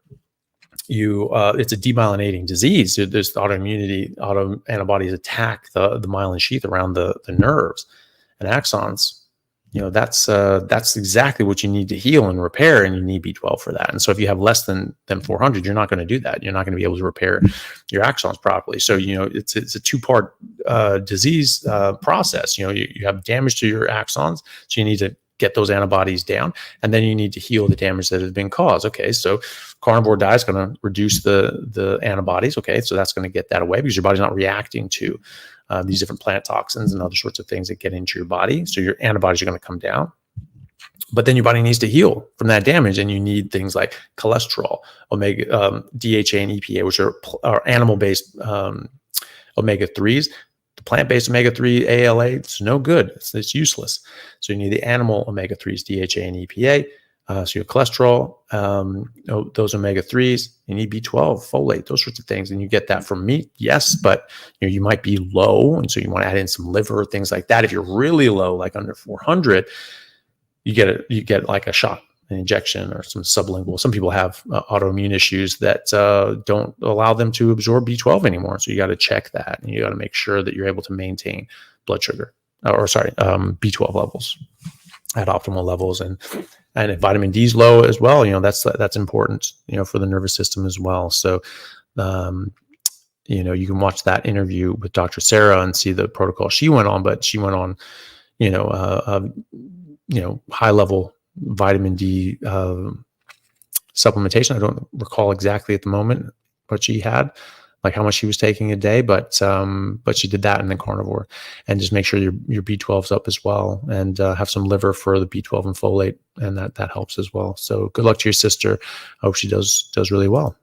it's a demyelinating disease. There's autoantibodies attack the myelin sheath around the nerves and axons. That's exactly what you need to heal and repair, and you need B12 for that. And so if you have less than 400, you're not going to do that. You're not going to be able to repair your axons properly. So it's a two-part disease process. You have damage to your axons, so you need to get those antibodies down, and then you need to heal the damage that has been caused. Okay, so carnivore diet is going to reduce the antibodies. Okay, so that's going to get that away because your body's not reacting to these different plant toxins and other sorts of things that get into your body. So your antibodies are going to come down. But then your body needs to heal from that damage, and you need things like cholesterol, omega, DHA, and EPA, which are animal-based omega-3s. The plant-based omega-3 ALA, it's no good. It's useless. So you need the animal omega-3s, DHA and EPA. So your cholesterol, those omega-3s, you need B12, folate, those sorts of things. And you get that from meat, yes, but you might be low. And so you want to add in some liver, things like that. If you're really low, like under 400, you get like a shot, an injection, or some sublingual. Some people have autoimmune issues that don't allow them to absorb B12 anymore. So you got to check that, and you got to make sure that you're able to maintain blood sugar, B12 levels at optimal levels. And if vitamin D is low as well, that's important, for the nervous system as well. So, you can watch that interview with Dr. Sarah and see the protocol she went on, but she went on, high level vitamin D supplementation. I don't recall exactly at the moment what she had, like how much she was taking a day, but she did that in the carnivore, and just make sure your B12's up as well, and have some liver for the B12 and folate, and that helps as well. So good luck to your sister. I hope she does really well.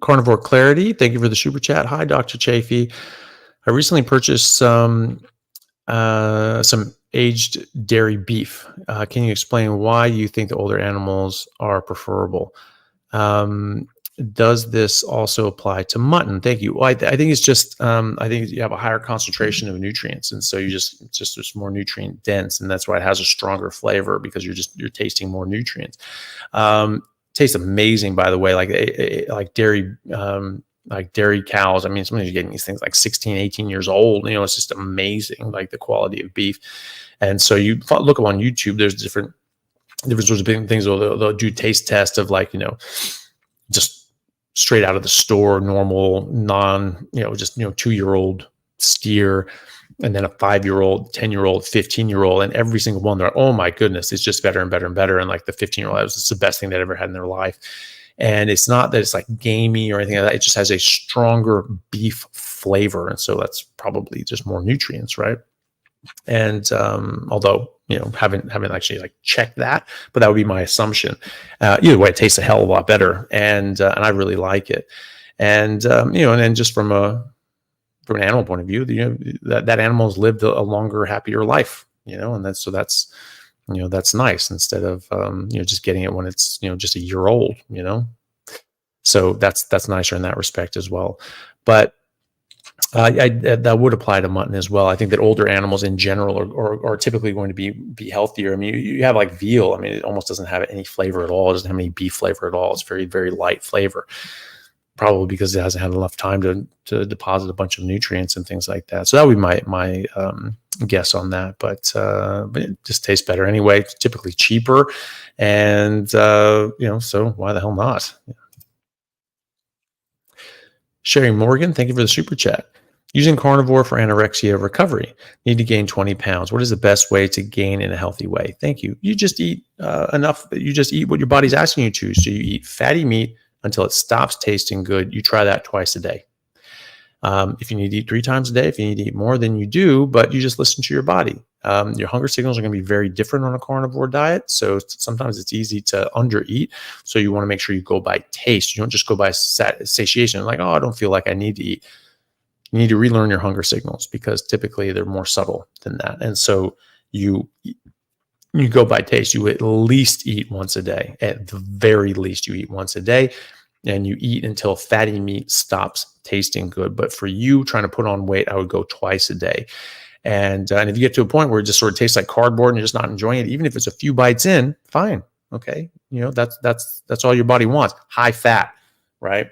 Carnivore Clarity, thank you for the super chat. Hi, Dr. Chaffee. I recently purchased some aged dairy beef. Can you explain why you think the older animals are preferable? Does this also apply to mutton? Thank you. Well, I think it's just, I think you have a higher concentration of nutrients. And so it's more nutrient dense. And that's why it has a stronger flavor, because you're tasting more nutrients. Tastes amazing, by the way, like dairy, like dairy cows. I mean, somebody's getting these things like 16, 18 years old. It's just amazing, like the quality of beef. And so you look up on YouTube, there's different sorts of things. They'll do taste tests of just straight out of the store, normal, just 2-year-old steer, and then a 5-year-old, 10-year-old, 15-year-old, and every single one, they're, oh my goodness, it's just better and better and better. And like the 15-year-old, it's the best thing they've ever had in their life. And it's not that it's like gamey or anything like that. It just has a stronger beef flavor. And so that's probably just more nutrients, right? And although, haven't actually checked that, but that would be my assumption. Either way, it tastes a hell of a lot better. And I really like it. And, and then just from an animal point of view, that animal's lived a longer, happier life, and that's nice, instead of, just getting it when it's, just a year old, so that's nicer in that respect as well. But that would apply to mutton as well. I think that older animals in general are typically going to be healthier. I mean, you have like veal. I mean, it almost doesn't have any flavor at all. It doesn't have any beef flavor at all. It's very, very light flavor, probably because it hasn't had enough time to deposit a bunch of nutrients and things like that. So that would be my guess on that. But it just tastes better anyway. It's typically cheaper, and so why the hell not? Sherry Morgan, thank you for the super chat. Using carnivore for anorexia recovery. Need to gain 20 pounds. What is the best way to gain in a healthy way? Thank you. You just eat enough. You just eat what your body's asking you to. So you eat fatty meat until it stops tasting good. You try that twice a day. If you need to eat 3 times a day, if you need to eat more, then you do, but you just listen to your body. Your hunger signals are going to be very different on a carnivore diet. So sometimes it's easy to undereat. So you want to make sure you go by taste. You don't just go by satiation. Like, oh, I don't feel like I need to eat. You need to relearn your hunger signals, because typically they're more subtle than that. And so you go by taste. You at least eat once a day. At the very least, you eat once a day, and you eat until fatty meat stops tasting good. But for you trying to put on weight, I would go twice a day. And if you get to a point where it just sort of tastes like cardboard and you're just not enjoying it, even if it's a few bites in, fine. Okay. That's all your body wants. High fat, right?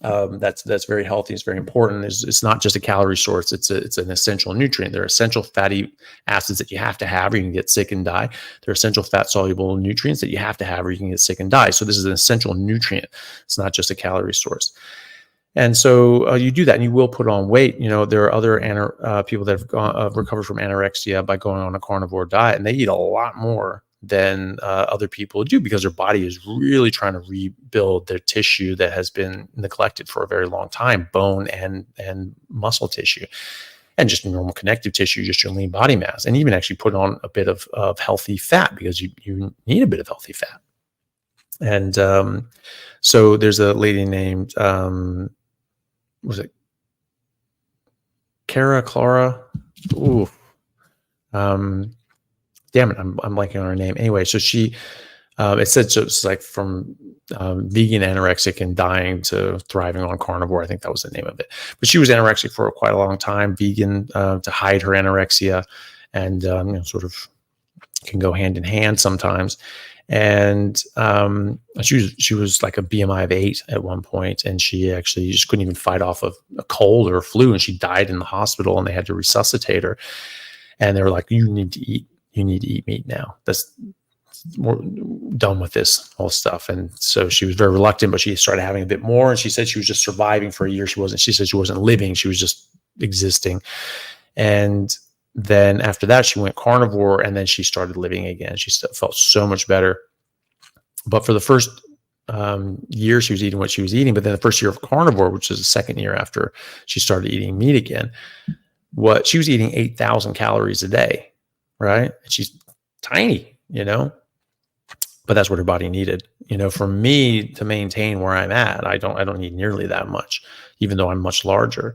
That's very healthy. It's very important. It's not just a calorie source. It's an essential nutrient. There are essential fatty acids that you have to have or you can get sick and die. There are essential fat soluble nutrients that you have to have or you can get sick and die. So this is an essential nutrient. It's not just a calorie source. And so you do that and you will put on weight. There are other people that have recovered from anorexia by going on a carnivore diet, and they eat a lot more than other people do because their body is really trying to rebuild their tissue that has been neglected for a very long time, bone and muscle tissue, and just normal connective tissue, just your lean body mass, and even actually put on a bit of healthy fat because you need a bit of healthy fat. And so there's a lady named, was it Clara? Ooh. Damn it, I'm blanking on her name. Anyway, so she, it said so it's like from vegan, anorexic, and dying to thriving on carnivore. I think that was the name of it. But she was anorexic for quite a long time, vegan to hide her anorexia, and sort of can go hand in hand sometimes. And she was like a BMI of 8 at one point, and she actually just couldn't even fight off a cold or a flu, and she died in the hospital, and they had to resuscitate her. And they were like, "You need to eat. You need to eat meat now. We're done with this whole stuff." And so she was very reluctant, but she started having a bit more. And she said she was just surviving for a year. She said she wasn't living. She was just existing. And then after that, she went carnivore, and then she started living again. She felt so much better. But for the first year, she was eating what she was eating. But then the first year of carnivore, which is the second year after she started eating meat again, she was eating 8,000 calories a day. Right. And she's tiny, but that's what her body needed. For me to maintain where I'm at, I don't need nearly that much, even though I'm much larger,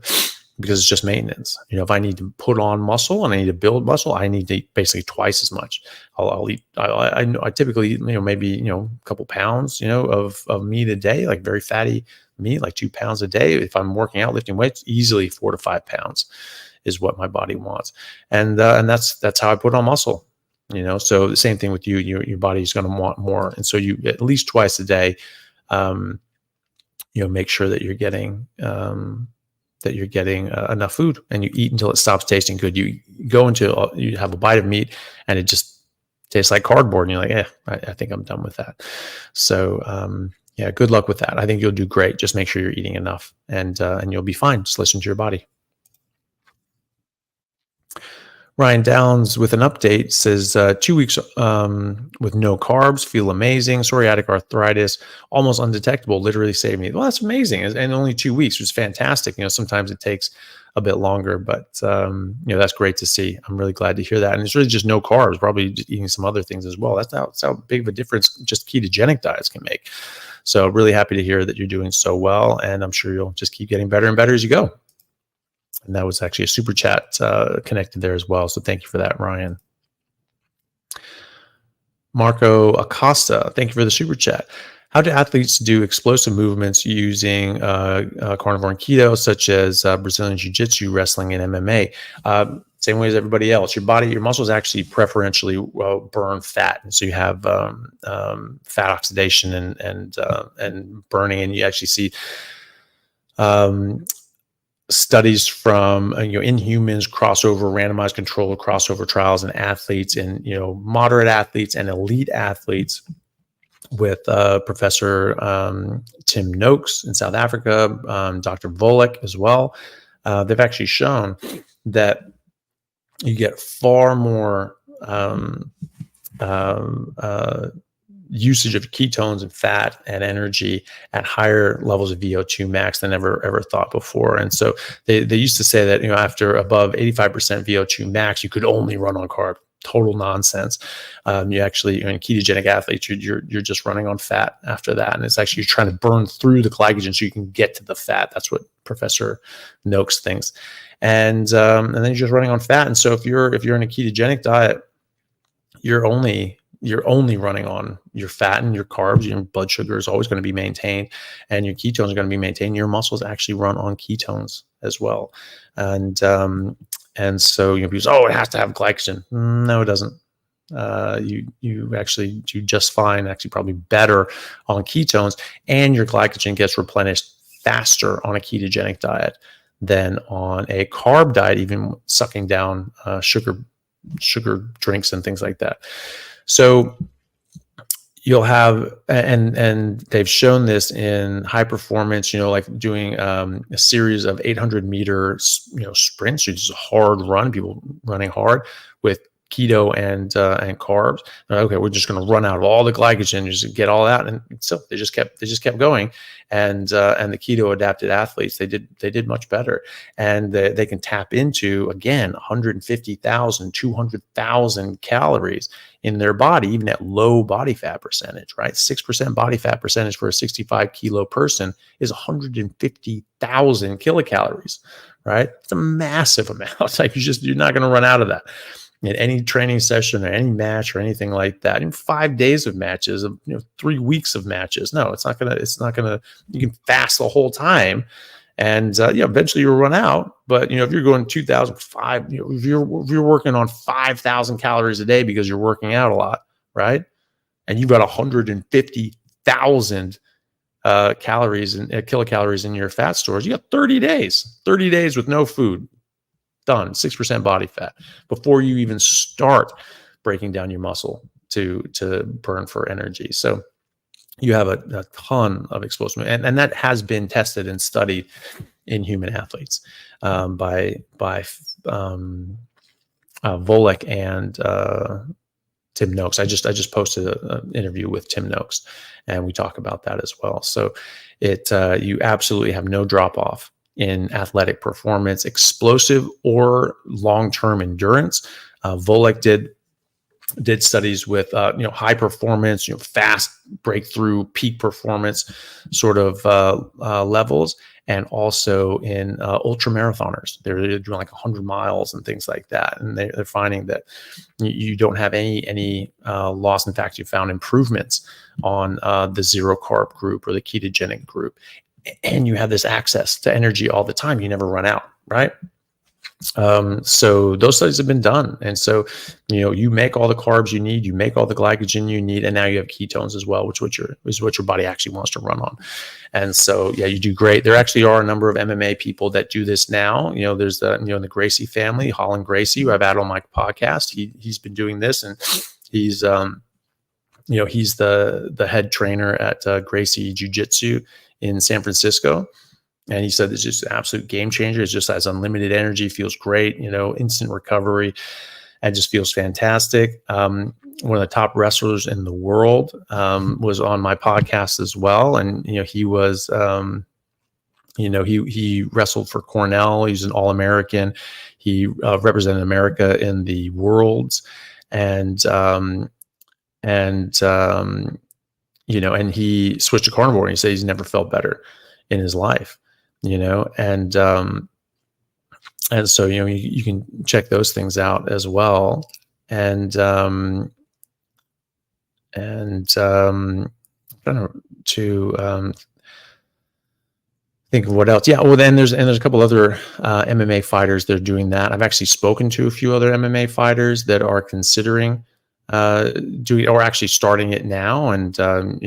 because it's just maintenance. If I need to put on muscle and I need to build muscle, I need to eat basically twice as much. I'll eat, I typically eat, maybe, a couple pounds, of meat a day, like very fatty meat, like 2 pounds a day. If I'm working out, lifting weights, easily 4 to 5 pounds is what my body wants. And that's how I put on muscle, so the same thing with you, your body's going to want more. And so you at least twice a day, make sure that you're getting, enough food, and you eat until it stops tasting good. You have a bite of meat and it just tastes like cardboard. And you're like, I think I'm done with that. So, yeah, good luck with that. I think you'll do great. Just make sure you're eating enough, and you'll be fine. Just listen to your body. Ryan Downs with an update says 2 weeks with no carbs, feel amazing. Psoriatic arthritis, almost undetectable, literally saved me. Well, that's amazing. And only 2 weeks was fantastic. Sometimes it takes a bit longer, but that's great to see. I'm really glad to hear that. And it's really just no carbs, probably just eating some other things as well. That's how big of a difference just ketogenic diets can make. So really happy to hear that you're doing so well. And I'm sure you'll just keep getting better and better as you go. And that was actually a super chat connected there as well. So thank you for that, Ryan. Marco Acosta, thank you for the super chat. How do athletes do explosive movements using carnivore and keto, such as Brazilian Jiu-Jitsu, wrestling, and MMA? Same way as everybody else. Your muscles actually preferentially burn fat, and so you have fat oxidation and burning, and you actually see studies from in humans, randomized controlled crossover trials in athletes, and moderate athletes and elite athletes with Professor Tim Noakes in South Africa, Dr. Volek as well. They've actually shown that you get far more usage of ketones and fat and energy at higher levels of VO2 max than ever thought before. And so they used to say that after above 85% VO2 max, you could only run on carb. Total nonsense. You actually, in ketogenic athletes, you're just running on fat after that, and it's actually you're trying to burn through the glycogen so you can get to the fat. That's what Professor Noakes thinks, and then you're just running on fat. And so if you're in a ketogenic diet, you're only running on your fat and your carbs. Your blood sugar is always going to be maintained, and your ketones are going to be maintained. Your muscles actually run on ketones as well, and And so, people say, oh, it has to have glycogen. No, it doesn't. You actually do just fine, actually probably better on ketones, and your glycogen gets replenished faster on a ketogenic diet than on a carb diet, even sucking down sugar drinks and things like that. So you'll have, and they've shown this in high performance, like doing a series of 800-meter, sprints, which is a hard run, people running hard with keto and carbs. Okay, we're just going to run out of all the glycogen, just get all out, and so they just kept going, and the keto adapted athletes, they did much better, and they can tap into, again, 150,000, 200,000 calories in their body, even at low body fat percentage, right? 6% body fat percentage for a 65 kilo person is 150,000 kilocalories, right? It's a massive amount. Like you're not going to run out of that in any training session or any match or anything like that. In 5 days of matches, 3 weeks of matches. No, it's not gonna, you can fast the whole time. And eventually you'll run out. But if you're going 2,005, if you're working on 5,000 calories a day because you're working out a lot, right? And you've got 150,000 calories and kilocalories in your fat stores, you got 30 days with no food. Done. 6% body fat before you even start breaking down your muscle to burn for energy. So you have a ton of explosive, and that has been tested and studied in human athletes by Volek and Tim Noakes. I just posted an interview with Tim Noakes, and we talk about that as well. So you absolutely have no drop off in athletic performance, explosive or long-term endurance. Volek did studies with high performance, fast breakthrough peak performance sort of levels, and also in ultra marathoners. They're doing like 100 miles and things like that, and they're finding that you don't have any loss. In fact, you found improvements on the zero carb group or the ketogenic group. And you have this access to energy all the time. You never run out, right? So those studies have been done. And so, you make all the carbs you need, you make all the glycogen you need, and now you have ketones as well, which is what your body actually wants to run on. And so, yeah, you do great. There actually are a number of MMA people that do this now. There's the, in the Gracie family, Holland Gracie, who I've had on my podcast. He's been doing this, and he's, he's the head trainer at Gracie Jiu-Jitsu in San Francisco. And he said it's just an absolute game changer. It just has unlimited energy, feels great, instant recovery, and just feels fantastic. One of the top wrestlers in the world was on my podcast as well. And, he was, he wrestled for Cornell. He was an All-American. He represented America in the Worlds. And he switched to carnivore, and he said he's never felt better in his life, and so, you can check those things out as well. And trying to think of what else. Yeah. Well, then there's a couple other MMA fighters that are doing that. I've actually spoken to a few other MMA fighters that are considering doing, or actually starting it now, and can't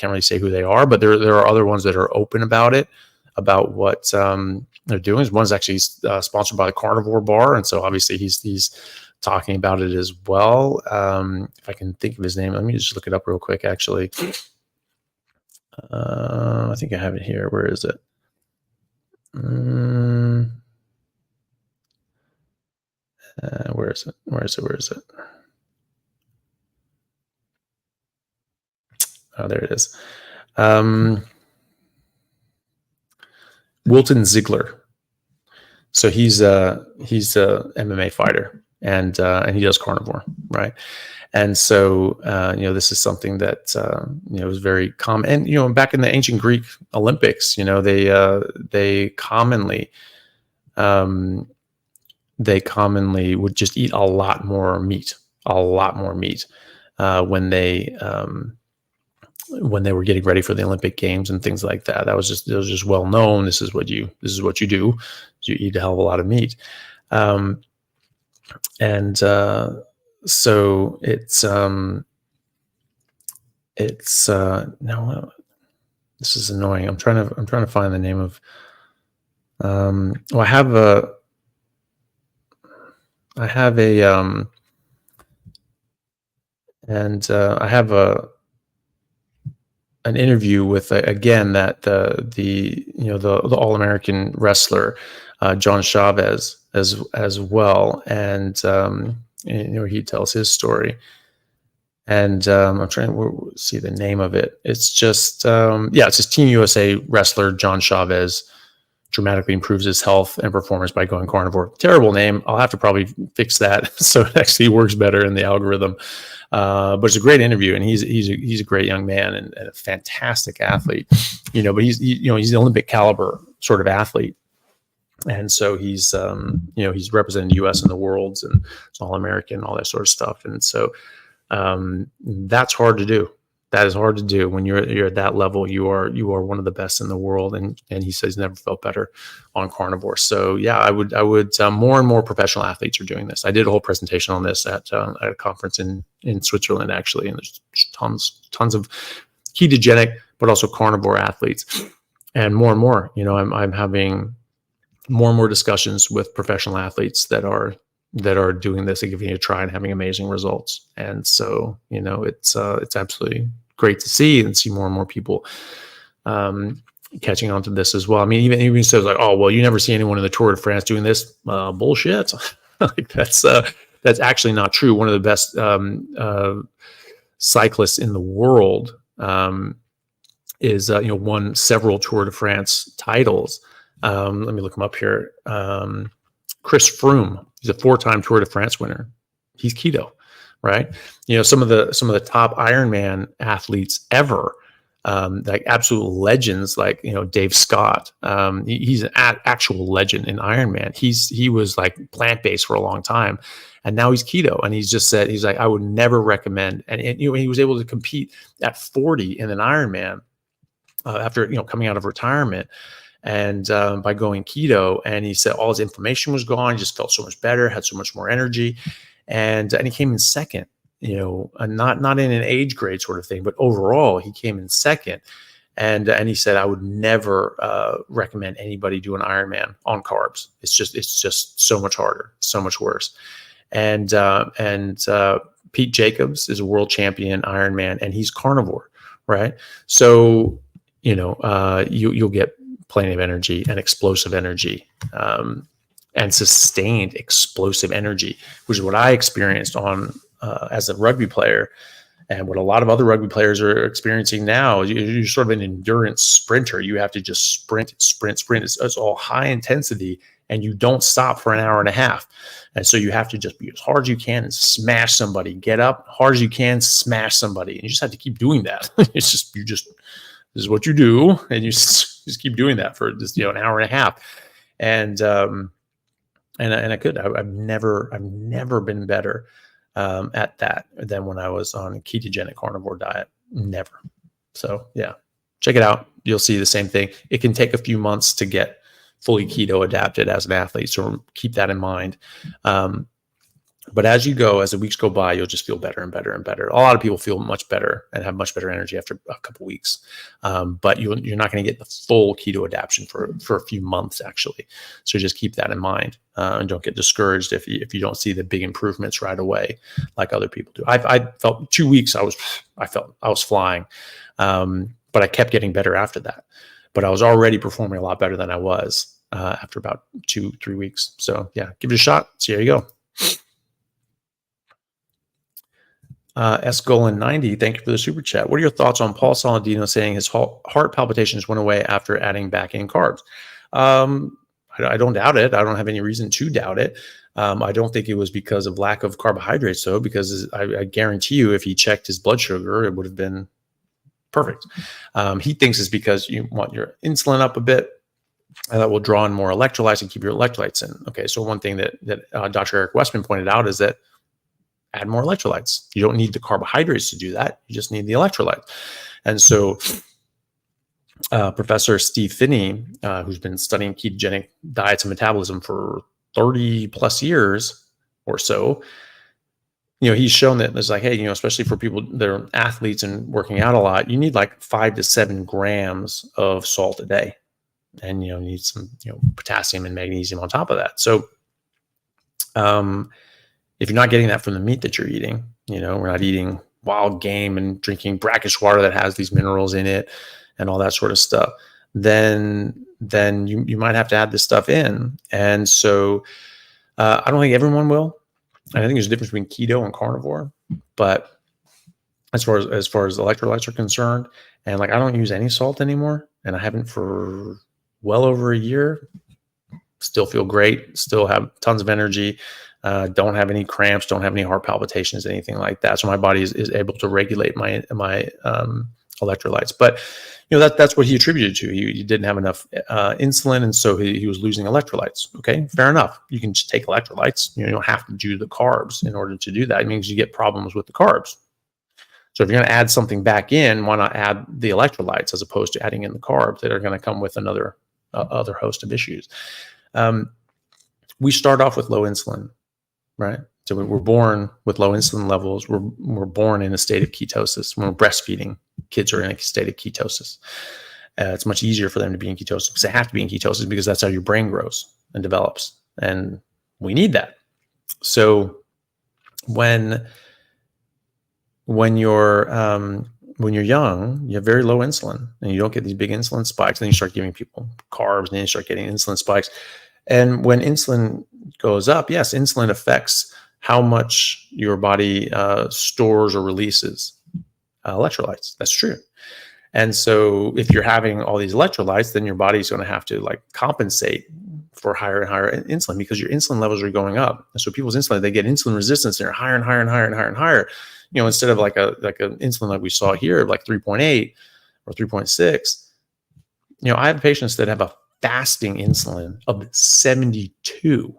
really say who they are, but there are other ones that are open about it, about what they're doing. One's actually sponsored by the Carnivore bar, and so obviously he's talking about it as well. If I can think of his name, let me just look it up real quick. Actually, I think I have it here. Where is it? Where is it? Oh, there it is. Wilton Ziegler. So he's a MMA fighter, and he does carnivore, right? And so this is something that was very common. And back in the ancient Greek Olympics, they commonly would just eat a lot more meat when they were getting ready for the Olympic Games and things like that. It was just well known. This is what you do. you eat a hell of a lot of meat. So no, this is annoying. I'm trying to find the name of, well, I have an interview with again that the All-American wrestler John Chavez as well, and he tells his story, and I'm trying to see the name of it. It's just it's just Team USA wrestler John Chavez dramatically improves his health and performance by going carnivore. Terrible name. I'll have to probably fix that so it actually works better in the algorithm. But it's a great interview, and he's a great young man and a fantastic athlete. But he's the Olympic caliber sort of athlete, and so he's represented the U.S. in the Worlds and it's All-American, all that sort of stuff. And so that's hard to do. That is hard to do when you're at that level. You are one of the best in the world, and he says he's never felt better on carnivore. So yeah, I would more and more professional athletes are doing this. I did a whole presentation on this at a conference in Switzerland actually, and there's tons of ketogenic but also carnivore athletes, and more. I'm having more and more discussions with professional athletes that are doing this and giving it a try and having amazing results. And so, it's absolutely great to see more and more people catching on to this as well. I mean, even says like, oh, well, you never see anyone in the Tour de France doing this. Bullshit. Like that's actually not true. One of the best cyclists in the world is won several Tour de France titles. Let me look him up here. Chris Froome. He's a 4-time Tour de France winner. He's keto, right? Some of the top Ironman athletes ever, like absolute legends, like Dave Scott. He's an actual legend in Ironman. He was like plant-based for a long time, and now he's keto. And he's just said, he's like, I would never recommend. And he was able to compete at 40 in an Ironman after coming out of retirement. And by going keto, and he said all his inflammation was gone. He just felt so much better, had so much more energy, and he came in second. Not in an age grade sort of thing, but overall he came in second. And he said I would never recommend anybody do an Ironman on carbs. It's just so much harder, so much worse. And Pete Jacobs is a world champion Ironman, and he's carnivore, right? So you'll get plenty of energy and explosive energy, and sustained explosive energy, which is what I experienced as a rugby player, and what a lot of other rugby players are experiencing now. You're sort of an endurance sprinter. You have to just sprint. It's all high intensity, and you don't stop for an hour and a half. And so you have to just be as hard as you can and smash somebody. Get up hard as you can, smash somebody, and you just have to keep doing that. This is what you do, and you just keep doing that for just an hour and a half, and I've never been better at that than when I was on a ketogenic carnivore diet. Never. So yeah, check it out. You'll see the same thing. It can take a few months to get fully keto adapted as an athlete, so keep that in mind. But as the weeks go by, you'll just feel better and better and better. A lot of people feel much better and have much better energy after a couple weeks. But you're not going to get the full keto adaptation for a few months, actually. So just keep that in mind, and don't get discouraged if you don't see the big improvements right away, like other people do. I felt 2 weeks, I was flying, but I kept getting better after that. But I was already performing a lot better than I was after about 2-3 weeks. So yeah, give it a shot. See how you go. Esgolin90, thank you for the super chat. What are your thoughts on Paul Saladino saying his heart palpitations went away after adding back in carbs? I don't doubt it. I don't have any reason to doubt it. I don't think it was because of lack of carbohydrates, though, because I guarantee you if he checked his blood sugar, it would have been perfect. He thinks it's because you want your insulin up a bit, and that will draw in more electrolytes and keep your electrolytes in. Okay, so one thing that Dr. Eric Westman pointed out is that add more electrolytes. You don't need the carbohydrates to do that. You just need the electrolytes. And so Professor Steve Phinney, who's been studying ketogenic diets and metabolism for 30 plus years or so, he's shown that it's like, hey, especially for people that are athletes and working out a lot, you need like 5 to 7 grams of salt a day, and you need some potassium and magnesium on top of that. So if you're not getting that from the meat that you're eating, we're not eating wild game and drinking brackish water that has these minerals in it and all that sort of stuff, then you might have to add this stuff in. And so I don't think everyone will. And I think there's a difference between keto and carnivore, but as far as electrolytes are concerned, and like I don't use any salt anymore, and I haven't for well over a year. Still feel great. Still have tons of energy. Don't have any cramps. Don't have any heart palpitations, anything like that. So my body is able to regulate my electrolytes. But that's what he attributed to. He didn't have enough insulin, and so he was losing electrolytes. Okay, fair enough. You can just take electrolytes. You don't have to do the carbs in order to do that. It means you get problems with the carbs. So if you're going to add something back in, why not add the electrolytes as opposed to adding in the carbs that are going to come with another other host of issues? We start off with low insulin, right? So we're born with low insulin levels. We're born in a state of ketosis. When we're breastfeeding, kids are in a state of ketosis. It's much easier for them to be in ketosis because they have to be in ketosis because that's how your brain grows and develops. And we need that. So when you're young, you have very low insulin and you don't get these big insulin spikes. Then you start giving people carbs and then you start getting insulin spikes. And when insulin goes up, yes, insulin affects how much your body stores or releases electrolytes. That's true. And so if you're having all these electrolytes, then your body's going to have to like compensate for higher and higher insulin because your insulin levels are going up. And so people's insulin, they get insulin resistance and they're higher and higher and higher and higher and higher. Instead of like an insulin like we saw here, like 3.8 or 3.6, I have patients that have a fasting insulin of 72.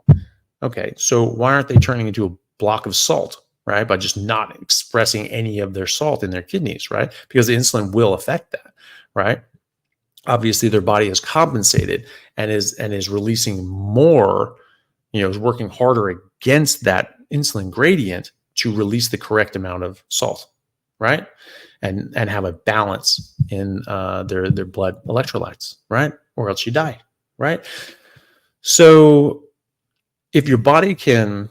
Okay, so why aren't they turning into a block of salt, right? By just not expressing any of their salt in their kidneys, right? Because the insulin will affect that, right? Obviously, their body is compensated and is releasing more, is working harder against that insulin gradient to release the correct amount of salt, right? And have a balance in their blood electrolytes, right? Or else you die, right? So if your body can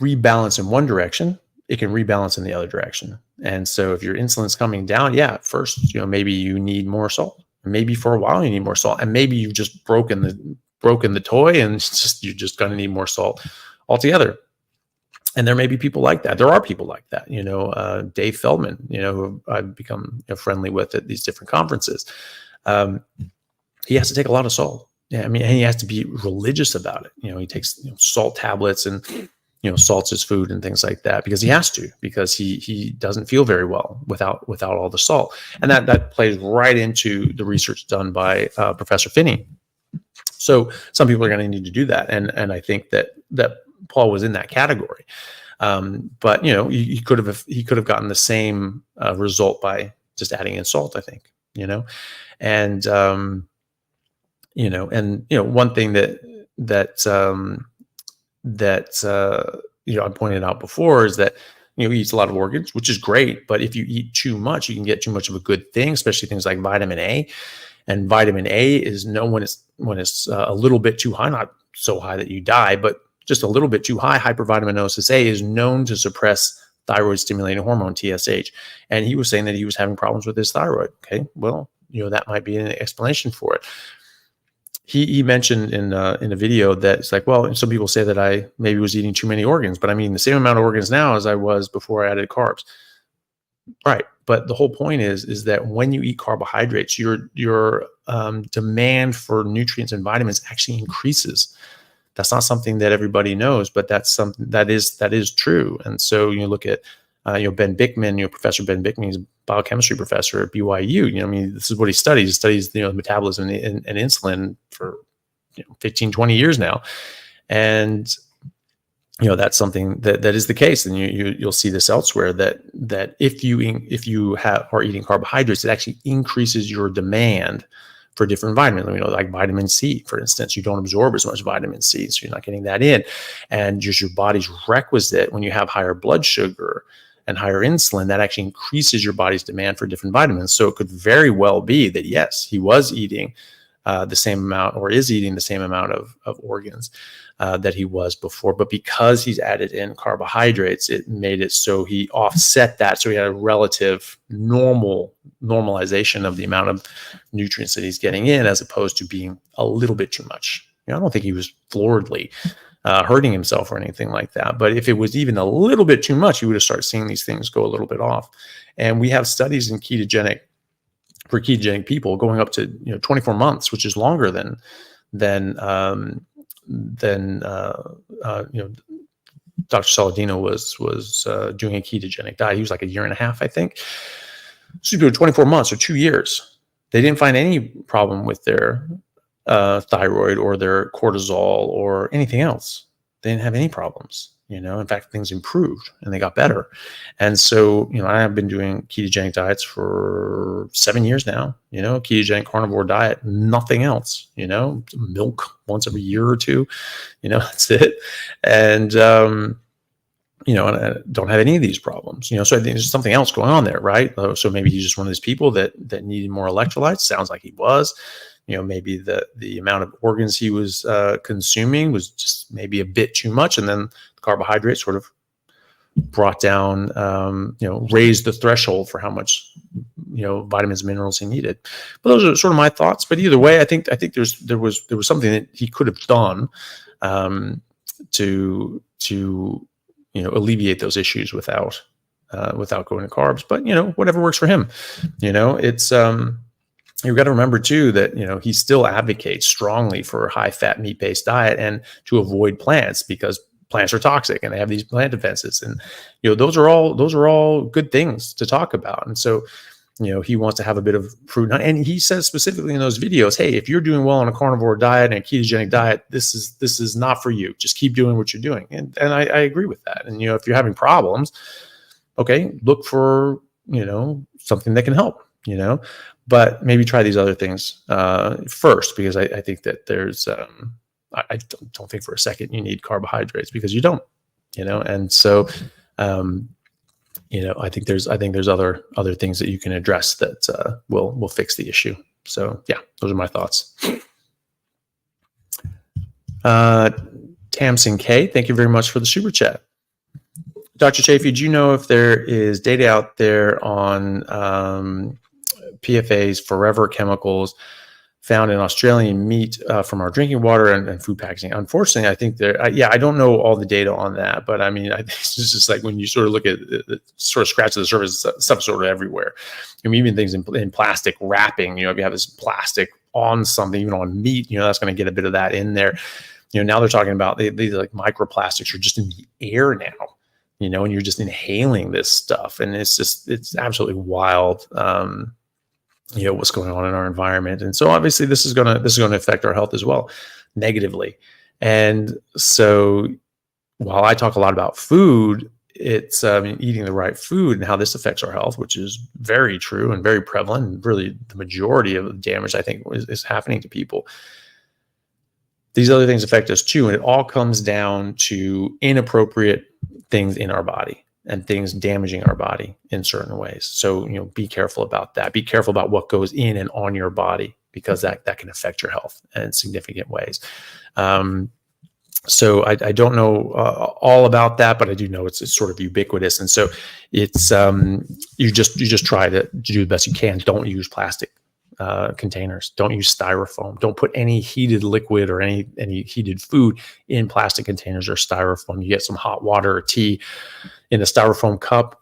rebalance in one direction, it can rebalance in the other direction. And so if your insulin's coming down, yeah, at first, maybe you need more salt. Maybe for a while you need more salt. And maybe you've just broken the toy and you're just going to need more salt altogether. And there may be people like that. There are people like that, Dave Feldman, who I've become friendly with at these different conferences. He has to take a lot of salt. Yeah, and he has to be religious about it. He takes salt tablets and salts his food and things like that because he has to, because he doesn't feel very well without all the salt. And that plays right into the research done by Professor Phinney. So some people are going to need to do that, and I think that Paul was in that category. But he could have gotten the same result by just adding in salt, I think. And one thing that I pointed out before is that he eats a lot of organs, which is great. But if you eat too much, you can get too much of a good thing, especially things like vitamin A. And vitamin A is known when it's a little bit too high, not so high that you die, but just a little bit too high. Hypervitaminosis A is known to suppress thyroid stimulating hormone, TSH. And he was saying that he was having problems with his thyroid. Okay, well, that might be an explanation for it. He mentioned in a video that it's like, well, some people say that I maybe was eating too many organs, but I'm eating the same amount of organs now as I was before I added carbs. Right. But the whole point is that when you eat carbohydrates, your demand for nutrients and vitamins actually increases. That's not something that everybody knows, but that's something that is true. And so you look at Ben Bickman, Professor Ben Bickman, he's a biochemistry professor at BYU. This is what he studies. He studies metabolism and insulin for 15, 20 years now. And that's something that is the case, and you'll see this elsewhere, that if you are eating carbohydrates, it actually increases your demand for different vitamins. Like vitamin C, for instance, you don't absorb as much vitamin C, so you're not getting that in, and just your body's requisite when you have higher blood sugar and higher insulin, that actually increases your body's demand for different vitamins. So it could very well be that yes, he was eating the same amount, or is eating the same amount of organs that he was before, but because he's added in carbohydrates, it made it so he offset that. So he had a relative normalization of the amount of nutrients that he's getting in, as opposed to being a little bit too much. I don't think he was floridly hurting himself or anything like that. But if it was even a little bit too much, you would have started seeing these things go a little bit off. And we have studies in ketogenic people going up to 24 months, which is longer than Dr. Saladino was doing a ketogenic diet. He was like a year and a half, I think. So you do 24 months or 2 years. They didn't find any problem with their thyroid or their cortisol or anything else. They didn't have any problems. In fact, things improved and they got better. And so, I have been doing ketogenic diets for 7 years now, ketogenic carnivore diet, nothing else, milk once every year or two, that's it. And, and I don't have any of these problems, so I think there's something else going on there, right? So maybe he's just one of these people that needed more electrolytes. Sounds like he was. Maybe the amount of organs he was consuming was just maybe a bit too much, and then the carbohydrates sort of brought down, raised the threshold for how much, vitamins and minerals he needed. But those are sort of my thoughts. But either way, I think there was something that he could have done to alleviate those issues without going to carbs. But whatever works for him. It's you've got to remember too that he still advocates strongly for a high-fat meat-based diet and to avoid plants, because plants are toxic and they have these plant defenses, and those are all good things to talk about. And so he wants to have a bit of fruit, and he says specifically in those videos, hey, if you're doing well on a carnivore diet and a ketogenic diet, this is not for you. Just keep doing what you're doing. And I agree with that. And if you're having problems, okay, look for something that can help. But maybe try these other things first, because I think that there's I don't think for a second you need carbohydrates, because you don't, and so I think there's other things that you can address that will fix the issue. So yeah, those are my thoughts. Tamsin K, thank you very much for the super chat. Dr. Chaffee, do you know if there is data out there on PFAs, forever chemicals found in Australian meat from our drinking water and food packaging? Unfortunately, I think I don't know all the data on that, but I mean, I think it's just like when you sort of look at sort of scratch the surface, stuff sort of everywhere. Even things in plastic wrapping, if you have this plastic on something, even on meat, that's going to get a bit of that in there. Now they're talking about these like microplastics are just in the air now, and you're just inhaling this stuff. And it's absolutely wild. What's going on in our environment. And so obviously this is going to affect our health as well, negatively. And so while I talk a lot about food, it's eating the right food and how this affects our health, which is very true and very prevalent. And really the majority of the damage, I think, is happening to people. These other things affect us too. And it all comes down to inappropriate things in our body and things damaging our body in certain ways. So, be careful about that. Be careful about what goes in and on your body, because that can affect your health in significant ways. So I don't know all about that, but I do know it's sort of ubiquitous. And so it's, you just try to do the best you can. Don't use plastic containers. Don't use styrofoam. Don't put any heated liquid or any heated food in plastic containers or styrofoam. You get some hot water or tea in a styrofoam cup,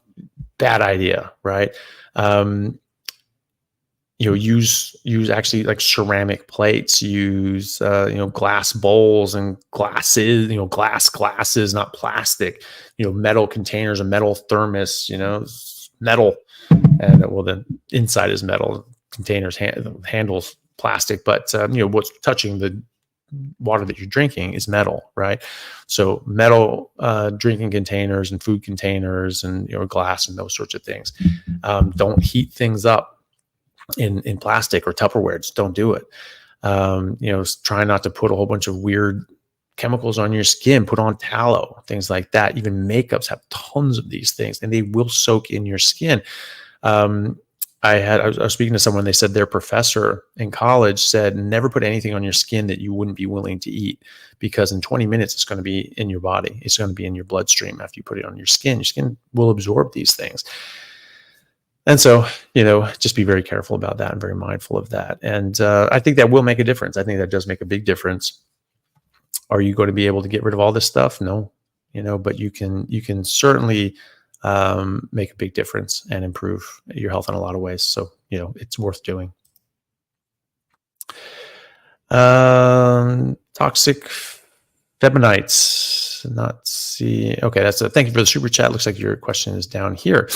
bad idea, right? Use actually like ceramic plates, use glass bowls and glasses, glass glasses, not plastic, metal containers, a metal thermos, metal, and the inside is metal. Containers handles plastic, but what's touching the water that you're drinking is metal, right? So metal drinking containers and food containers and glass and those sorts of things. Don't heat things up in plastic or Tupperware. Just don't do it. Try not to put a whole bunch of weird chemicals on your skin. Put on tallow, things like that. Even makeups have tons of these things, and they will soak in your skin. I was speaking to someone. They said their professor in college said, never put anything on your skin that you wouldn't be willing to eat, because in 20 minutes, it's going to be in your body. It's going to be in your bloodstream after you put it on your skin. Your skin will absorb these things. And so, just be very careful about that and very mindful of that. And I think that will make a difference. I think that does make a big difference. Are you going to be able to get rid of all this stuff? No, but you can certainly make a big difference and improve your health in a lot of ways. So, it's worth doing. Toxic Feminites, not see. Okay, thank you for the super chat. Looks like your question is down here.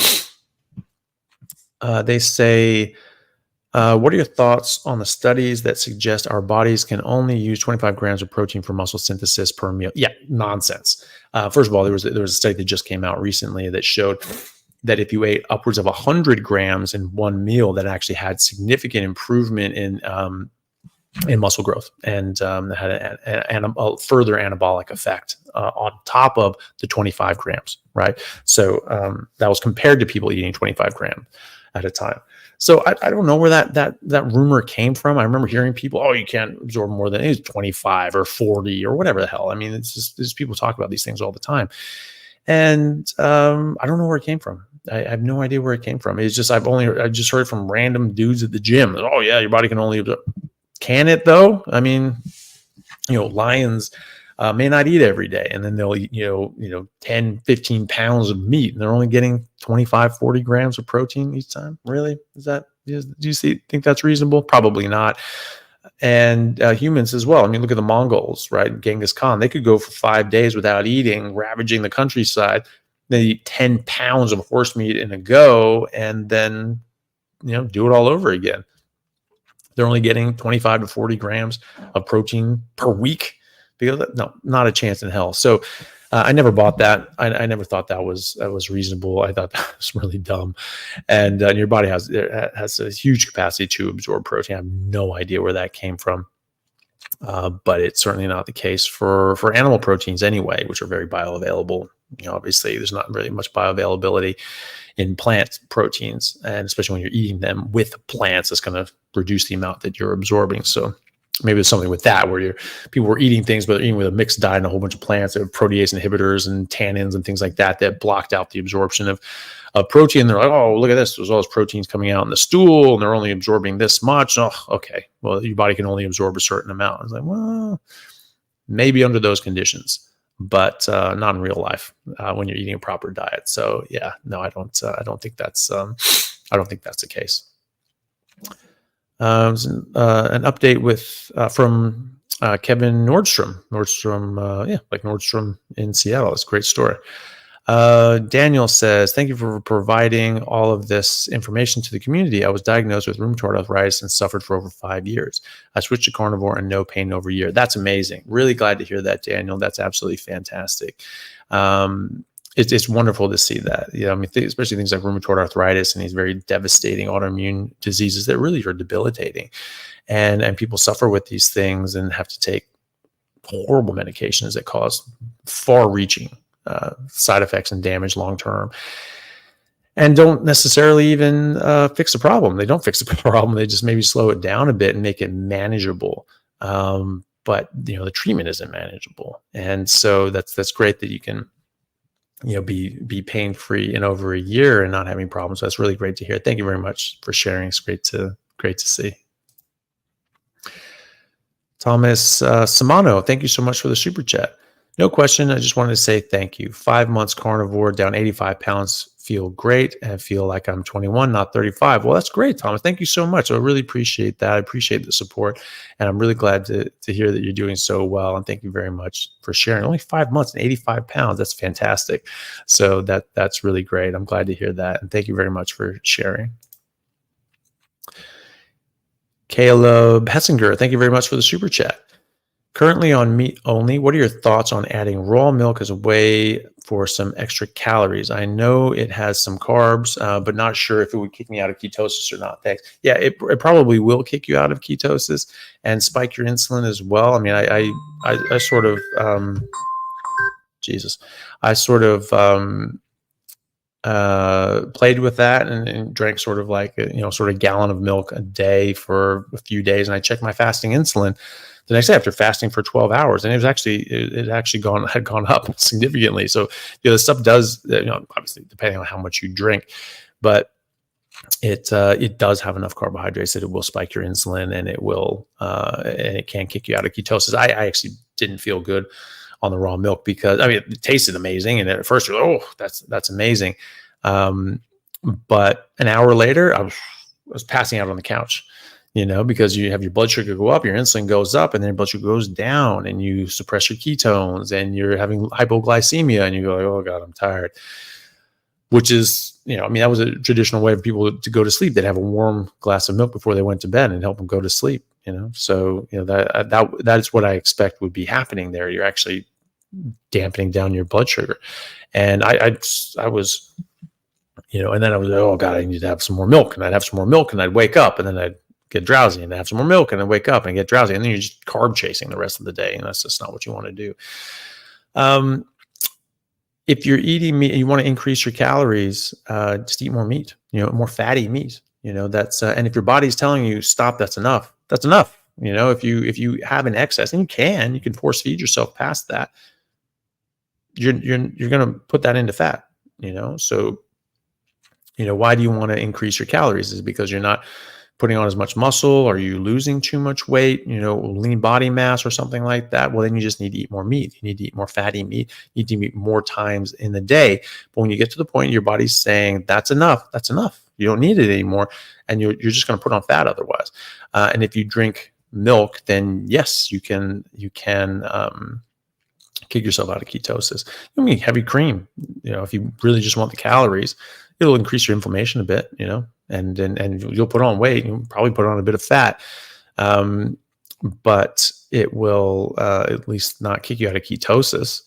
They say, what are your thoughts on the studies that suggest our bodies can only use 25 grams of protein for muscle synthesis per meal? Yeah, nonsense. First of all, there was a study that just came out recently that showed that if you ate upwards of 100 grams in one meal, that actually had significant improvement in muscle growth, and had a further anabolic effect on top of the 25 grams, right? So that was compared to people eating 25 grams at a time. So I don't know where that rumor came from. I remember hearing people, you can't absorb more than 25 or 40 or whatever the hell. I mean, it's just people talk about these things all the time. And I don't know where it came from. I have no idea where it came from. It's just, I just heard from random dudes at the gym. Oh yeah, your body can only absorb. Can it though? I mean, lions may not eat every day, and then they'll eat, 10, 15 pounds of meat, and they're only getting 25, 40 grams of protein each time. Really? Do you think that's reasonable? Probably not. And humans as well. I mean, look at the Mongols, right? Genghis Khan, they could go for 5 days without eating, ravaging the countryside. They eat 10 pounds of horse meat in a go, and then, do it all over again. They're only getting 25 to 40 grams of protein per week. Because no, not a chance in hell. So I never bought that. I never thought that was reasonable. I thought that was really dumb. And your body has a huge capacity to absorb protein. I have no idea where that came from. But it's certainly not the case for animal proteins anyway, which are very bioavailable. Obviously, there's not really much bioavailability in plant proteins, and especially when you're eating them with plants, it's going to reduce the amount that you're absorbing. So maybe there's something with that where people were eating things, but they're eating with a mixed diet and a whole bunch of plants that have protease inhibitors and tannins and things like that blocked out the absorption of protein. They're like, oh, look at this. There's all those proteins coming out in the stool, and they're only absorbing this much. Oh, okay. Well, your body can only absorb a certain amount. It's like, well, maybe under those conditions, but not in real life when you're eating a proper diet. So yeah, no, I don't think that's the case. An update from Kevin Nordstrom, like Nordstrom in Seattle. It's a great story. Daniel says, thank you for providing all of this information to the community. I was diagnosed with rheumatoid arthritis and suffered for over 5 years. I switched to carnivore and no pain over a year. That's amazing. Really glad to hear that, Daniel. That's absolutely fantastic. It's wonderful to see that, especially things like rheumatoid arthritis and these very devastating autoimmune diseases that really are debilitating, and people suffer with these things and have to take horrible medications that cause far-reaching side effects and damage long-term, and don't necessarily even fix the problem. They don't fix the problem. They just maybe slow it down a bit and make it manageable. But the treatment isn't manageable, and so that's great that you can be pain-free in over a year and not having problems. So that's really great to hear. Thank you very much for sharing. It's great to see. Thomas Samano, thank you so much for the super chat. No question. I just wanted to say thank you. 5 months carnivore, down 85 pounds, feel great and feel like I'm 21, not 35. Well, that's great, Thomas. Thank you so much. I really appreciate that. I appreciate the support, and I'm really glad to hear that you're doing so well. And thank you very much for sharing. Only 5 months and 85 pounds. That's fantastic. So that's really great. I'm glad to hear that. And thank you very much for sharing. Caleb Hessinger, thank you very much for the super chat. Currently on meat only. What are your thoughts on adding raw milk as a way for some extra calories? I know it has some carbs, but not sure if it would kick me out of ketosis or not. Thanks. Yeah, it probably will kick you out of ketosis and spike your insulin as well. I mean, I sort of, I sort of played with that and drank sort of like sort of gallon of milk a day for a few days, and I checked my fasting insulin the next day after fasting for 12 hours, and it had gone up significantly. So the stuff does, obviously depending on how much you drink, but it does have enough carbohydrates that it will spike your insulin, and it can kick you out of ketosis. I actually didn't feel good on the raw milk because it tasted amazing, and at first you're like, oh, that's amazing, but an hour later I was passing out on the couch, because you have your blood sugar go up, your insulin goes up, and then your blood sugar goes down, and you suppress your ketones, and you're having hypoglycemia, and you go like, oh God, I'm tired. Which is, that was a traditional way for people to go to sleep. They'd have a warm glass of milk before they went to bed and help them go to sleep. So that is what I expect would be happening there. You're actually dampening down your blood sugar, and I was, and then I was like, oh God, I need to have some more milk, and I'd have some more milk, and I'd wake up, and then I'd get drowsy, and have some more milk, and then wake up and get drowsy, and then you're just carb chasing the rest of the day, and that's just not what you want to do. If you're eating meat and you want to increase your calories, just eat more meat, more fatty meat. That's and if your body's telling you stop, that's enough. That's enough. If you have an excess, and you can force feed yourself past that, you're going to put that into fat. So why do you want to increase your calories? Is it because you're not putting on as much muscle? Are you losing too much weight, lean body mass or something like that? Well, then you just need to eat more meat. You need to eat more fatty meat. You need to eat more times in the day. But when you get to the point your body's saying, that's enough, that's enough, you don't need it anymore, and you're just going to put on fat otherwise. And if you drink milk, then yes, you can kick yourself out of ketosis. Heavy cream, if you really just want the calories, it'll increase your inflammation a bit, and you'll put on weight. You'll probably put on a bit of fat, but it will at least not kick you out of ketosis.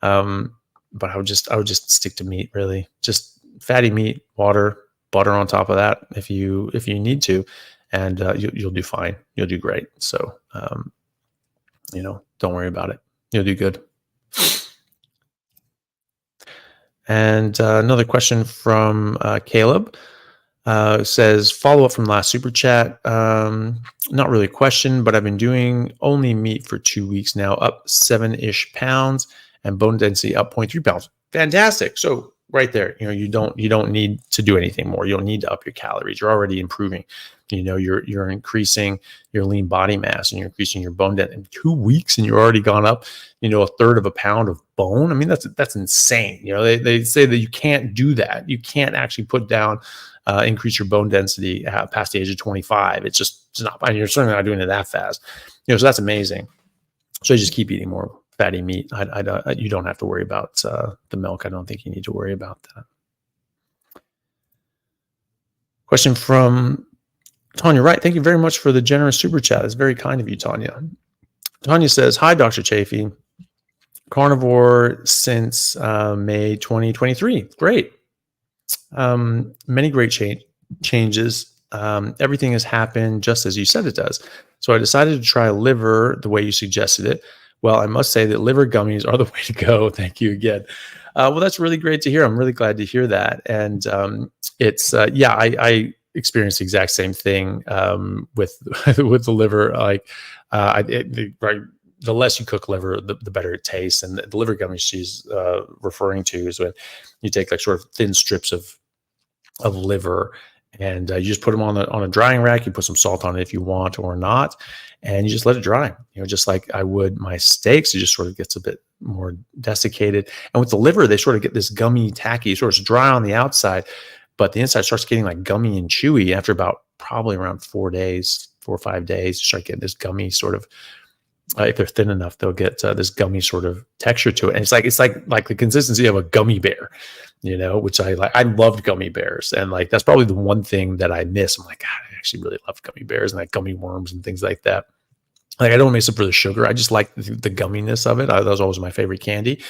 But I would just stick to meat, really. Just fatty meat, water, butter on top of that if you need to, and you'll do fine. You'll do great. So don't worry about it. You'll do good. And another question from Caleb says, follow up from last super chat. Not really a question, but I've been doing only meat for 2 weeks now, up 7-ish pounds, and bone density up 0.3 pounds. Fantastic. So right there, you don't need to do anything more. You don't need to up your calories. You're already improving. You're increasing your lean body mass, and you're increasing your bone density in 2 weeks, and you're already gone up, a third of a pound of bone. I mean, that's insane. They say that you can't do that. You can't actually put down, increase your bone density past the age of 25. It's not, and you're certainly not doing it that fast. So that's amazing. So you just keep eating more fatty meat. You don't have to worry about the milk. I don't think you need to worry about that. Question from Tanya Wright. Thank you very much for the generous super chat. It's very kind of you, Tanya. Tanya says, hi, Dr. Chaffee. Carnivore since May 2023. Great. Many great changes. Everything has happened just as you said it does. So I decided to try liver the way you suggested it. Well, I must say that liver gummies are the way to go. Thank you again. Well, that's really great to hear. I'm really glad to hear that. And I experienced the exact same thing with the liver. The less you cook liver, the better it tastes. And the liver gummies she's referring to is when you take like sort of thin strips of liver, and you just put them on a drying rack. You put some salt on it if you want or not, and you just let it dry. Just like I would my steaks, it just sort of gets a bit more desiccated. And with the liver, they sort of get this gummy, tacky, sort of dry on the outside, but the inside starts getting like gummy and chewy. After about probably around 4 or 5 days, you start getting this gummy sort of. If they're thin enough, they'll get this gummy sort of texture to it, and it's like the consistency of a gummy bear, which I like. I loved gummy bears, and like that's probably the one thing that I miss. I'm like, God, I actually really love gummy bears and like gummy worms and things like that. Like I don't mix it for the sugar. I just like the gumminess of it. That was always my favorite candy.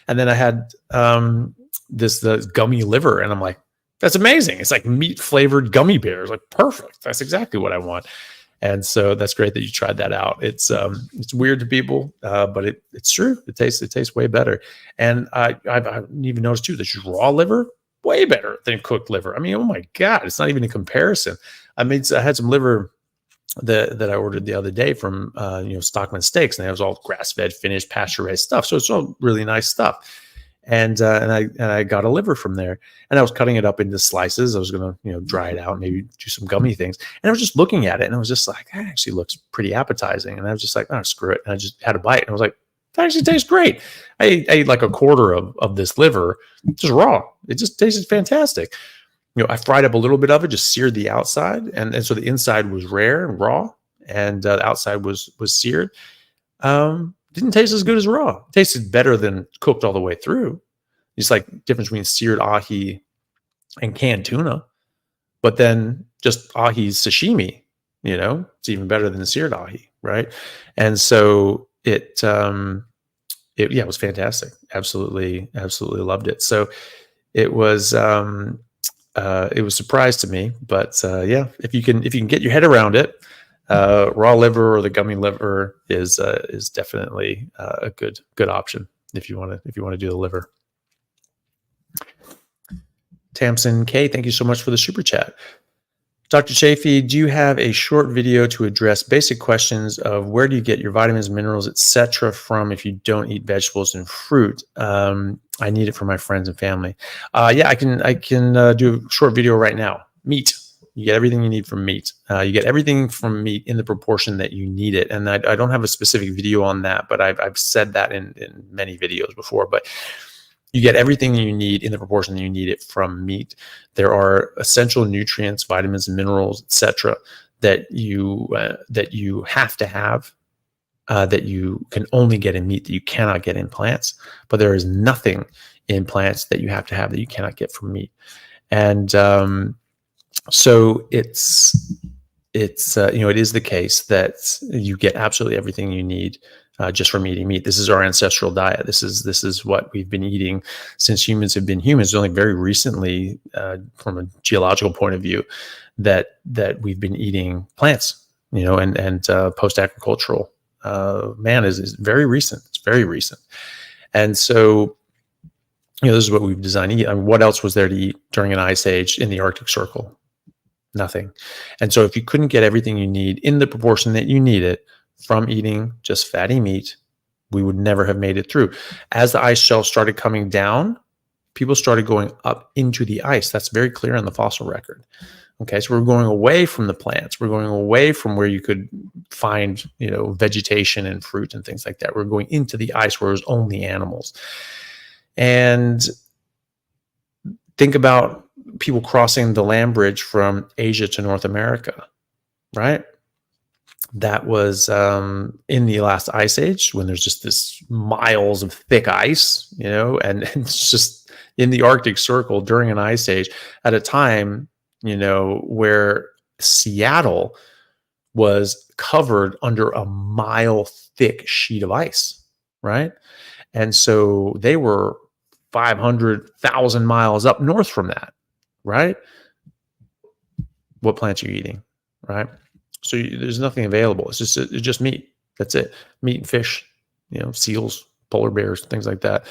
And then I had the gummy liver, and I'm like, that's amazing. It's like meat flavored gummy bears. Like perfect. That's exactly what I want. And so that's great that you tried that out. It's weird to people, but it's true. It tastes way better. And I've even noticed too that raw liver way better than cooked liver. I mean, oh my God, it's not even a comparison. I had some liver that I ordered the other day from Stockman Steaks, and it was all grass-fed, finished, pasture-raised stuff. So it's all really nice stuff. And I got a liver from there, and I was cutting it up into slices. I was going to dry it out, maybe do some gummy things. And I was just looking at it, and I was just like, that actually looks pretty appetizing. And I was just like, oh, screw it. And I just had a bite, and I was like, that actually tastes great. I ate like a quarter of this liver just raw. It just tasted fantastic. I fried up a little bit of it, just seared the outside, and so the inside was rare and raw, and the outside was seared. Didn't taste as good as raw. It tasted better than cooked all the way through. It's like difference between seared ahi and canned tuna, but then just ahi sashimi, it's even better than the seared ahi, right? And so it was fantastic. Absolutely loved it. So it was a surprise to me, but if you can get your head around it, raw liver or the gummy liver is definitely a good option if you want to do the liver. Tamsin K, thank you so much for the super chat. Dr. Chaffee, do you have a short video to address basic questions of where do you get your vitamins, minerals, etc. from if you don't eat vegetables and fruit? I need it for my friends and family. I can do a short video right now. Meat. You get everything you need from meat. You get everything from meat in the proportion that you need it. And I don't have a specific video on that, but I've said that in many videos before. But you get everything you need in the proportion that you need it from meat. There are essential nutrients, vitamins, and minerals, etc., that you have to have, that you can only get in meat, that you cannot get in plants. But there is nothing in plants that you have to have that you cannot get from meat. And so it is the case that you get absolutely everything you need just from eating meat. This is our ancestral diet. This is what we've been eating since humans have been humans. Only very recently, from a geological point of view, that we've been eating plants. And post-agricultural man is very recent. It's very recent, and so this is what we've designed to eat. I mean, what else was there to eat during an ice age in the Arctic Circle? Nothing. And so if you couldn't get everything you need in the proportion that you need it from eating just fatty meat, we would never have made it through. As the ice shelf started coming down, people started going up into the ice. That's very clear on the fossil record. Okay, so we're going away from the plants. We're going away from where you could find, vegetation and fruit and things like that. We're going into the ice where there's only animals. And think about people crossing the land bridge from Asia to North America, right? That was in the last ice age when there's just this miles of thick ice, and it's just in the Arctic Circle during an ice age at a time, where Seattle was covered under a mile thick sheet of ice, right? And so they were 500,000 miles up north from that, right? What plants are you eating, right? So there's nothing available. It's just meat. That's it. Meat and fish, seals, polar bears, things like that.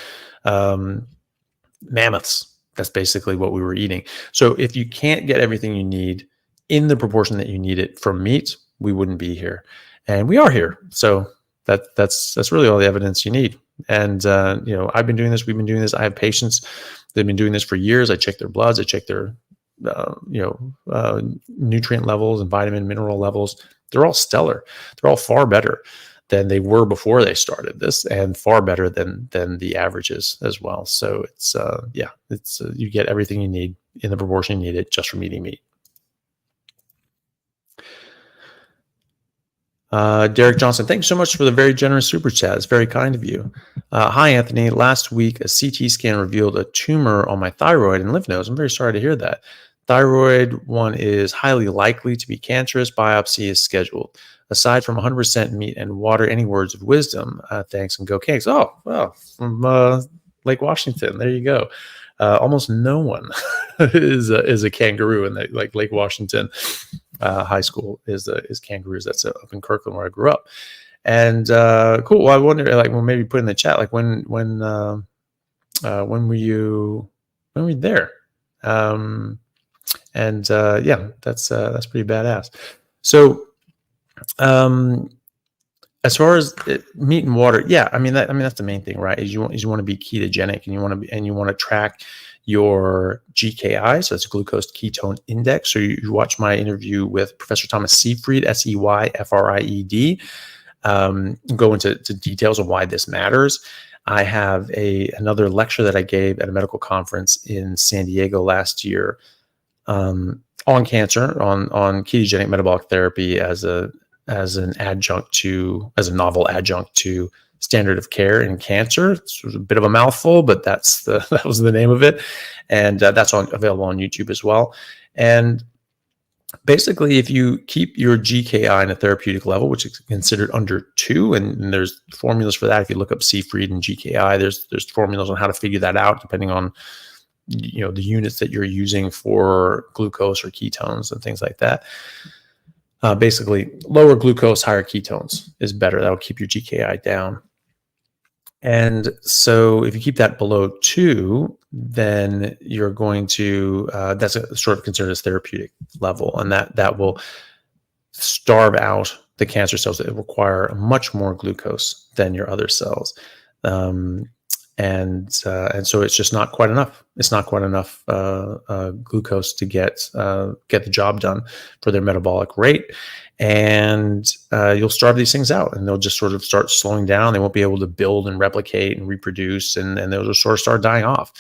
Mammoths. That's basically what we were eating. So if you can't get everything you need in the proportion that you need it from meat, we wouldn't be here. And we are here. So that's really all the evidence you need. And, I've been doing this. We've been doing this. I have patients. They've been doing this for years. I check their bloods. I check their nutrient levels and vitamin mineral levels. They're all stellar. They're all far better than they were before they started this, and far better than the averages as well. So it's you get everything you need in the proportion you need it just from eating meat. Derek Johnson, thank you so much for the very generous super chat. It's very kind of you. Hi, Anthony. Last week, a CT scan revealed a tumor on my thyroid and lymph nodes. I'm very sorry to hear that. Thyroid one is highly likely to be cancerous. Biopsy is scheduled. Aside from 100% meat and water, any words of wisdom? Thanks and go Kings. Oh, well, from Lake Washington. There you go. Almost no one is a kangaroo in like Lake Washington high school is kangaroos. That's up in Kirkland where I grew up. And cool. Well, I wonder, like, well, maybe put in the chat, like when were you there? Yeah, that's pretty badass. So, as far as meat and water, yeah, I mean that's the main thing, right? Is you want to be ketogenic, and you want to track your GKI, so it's glucose ketone index. So you watch my interview with Professor Thomas Seyfried, Seyfried. Go into details on why this matters. I have another lecture that I gave at a medical conference in San Diego last year on cancer, on ketogenic metabolic therapy as a novel adjunct to standard of care in cancer. It's a bit of a mouthful, but that was the name of it, and that's available on YouTube as well. And basically, if you keep your GKI in a therapeutic level, which is considered under 2, and there's formulas for that. If you look up Seyfried and GKI, there's formulas on how to figure that out depending on the units that you're using for glucose or ketones and things like that. Basically, lower glucose, higher ketones is better. That'll keep your GKI down. And so if you keep that below 2, then you're going to, that's a sort of considered as therapeutic level. And that will starve out the cancer cells that require much more glucose than your other cells. And so it's just not quite enough. It's not quite enough glucose to get the job done for their metabolic rate. And you'll starve these things out, and they'll just sort of start slowing down. They won't be able to build and replicate and reproduce, and they'll just sort of start dying off.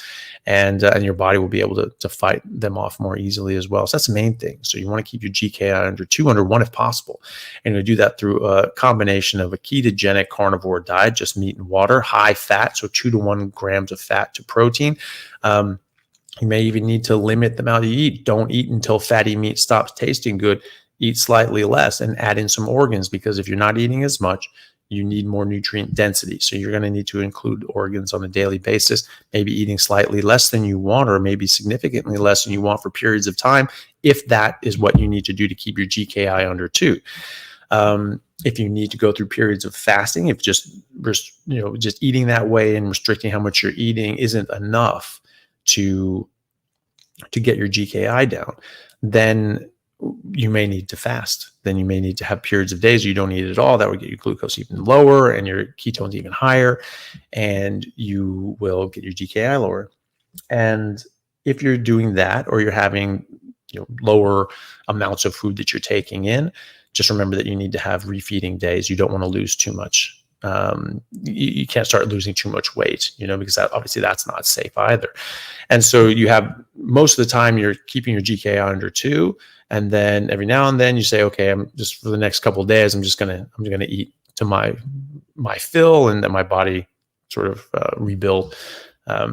And your body will be able to fight them off more easily as well. So that's the main thing. So you want to keep your GKI under 2, under 1 if possible. And you do that through a combination of a ketogenic carnivore diet, just meat and water, high fat, so 2 to 1 grams of fat to protein. You may even need to limit the amount you eat. Don't eat until fatty meat stops tasting good. Eat slightly less and add in some organs, because if you're not eating as much, you need more nutrient density. So you're going to need to include organs on a daily basis, maybe eating slightly less than you want, or maybe significantly less than you want for periods of time, if that is what you need to do to keep your GKI under 2. If you need to go through periods of fasting, if just eating that way and restricting how much you're eating isn't enough to get your GKI down, then you may need to fast. Then you may need to have periods of days you don't eat at all. That will get your glucose even lower and your ketones even higher, and you will get your GKI lower. And if you're doing that, or you're having lower amounts of food that you're taking in, just remember that you need to have refeeding days. You don't want to lose too much. You can't start losing too much weight, because obviously that's not safe either. And so you have, most of the time you're keeping your GKI under 2. And then every now and then you say, okay, I'm just, for the next couple of days, I'm going to eat to my fill, and then my body sort of rebuild a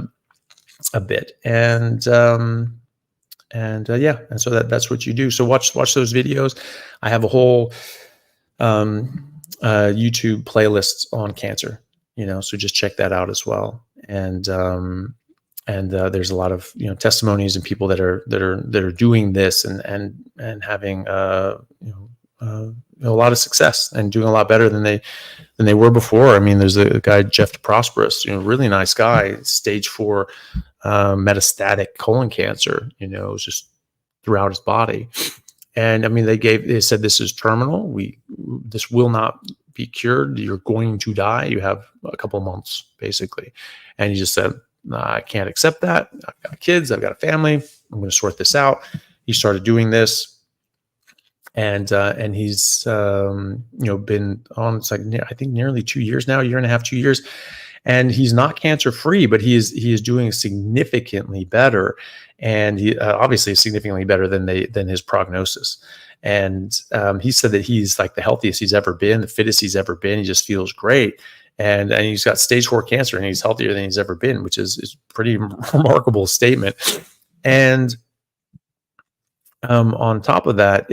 bit. And so that's what you do. So watch those videos. I have a whole YouTube playlists on cancer, so just check that out as well. And there's a lot of testimonies and people that are doing this and having a lot of success and doing a lot better than they were before. I mean, there's a guy, Jeff Prosperous, really nice guy, stage 4 metastatic colon cancer, just throughout his body. And I mean, they said this is terminal. This will not be cured. You're going to die. You have a couple of months, basically. And he just said, I can't accept that. I've got kids. I've got a family. I'm going to sort this out. He started doing this, and he's been on, it's like, I think nearly 2 years now, 1.5 years, 2 years, and he's not cancer free, but he is doing significantly better, and he obviously is significantly better than his prognosis. And he said that he's like the healthiest he's ever been, the fittest he's ever been. He just feels great. And he's got stage 4 cancer, and he's healthier than he's ever been, which is pretty remarkable statement. And On top of that,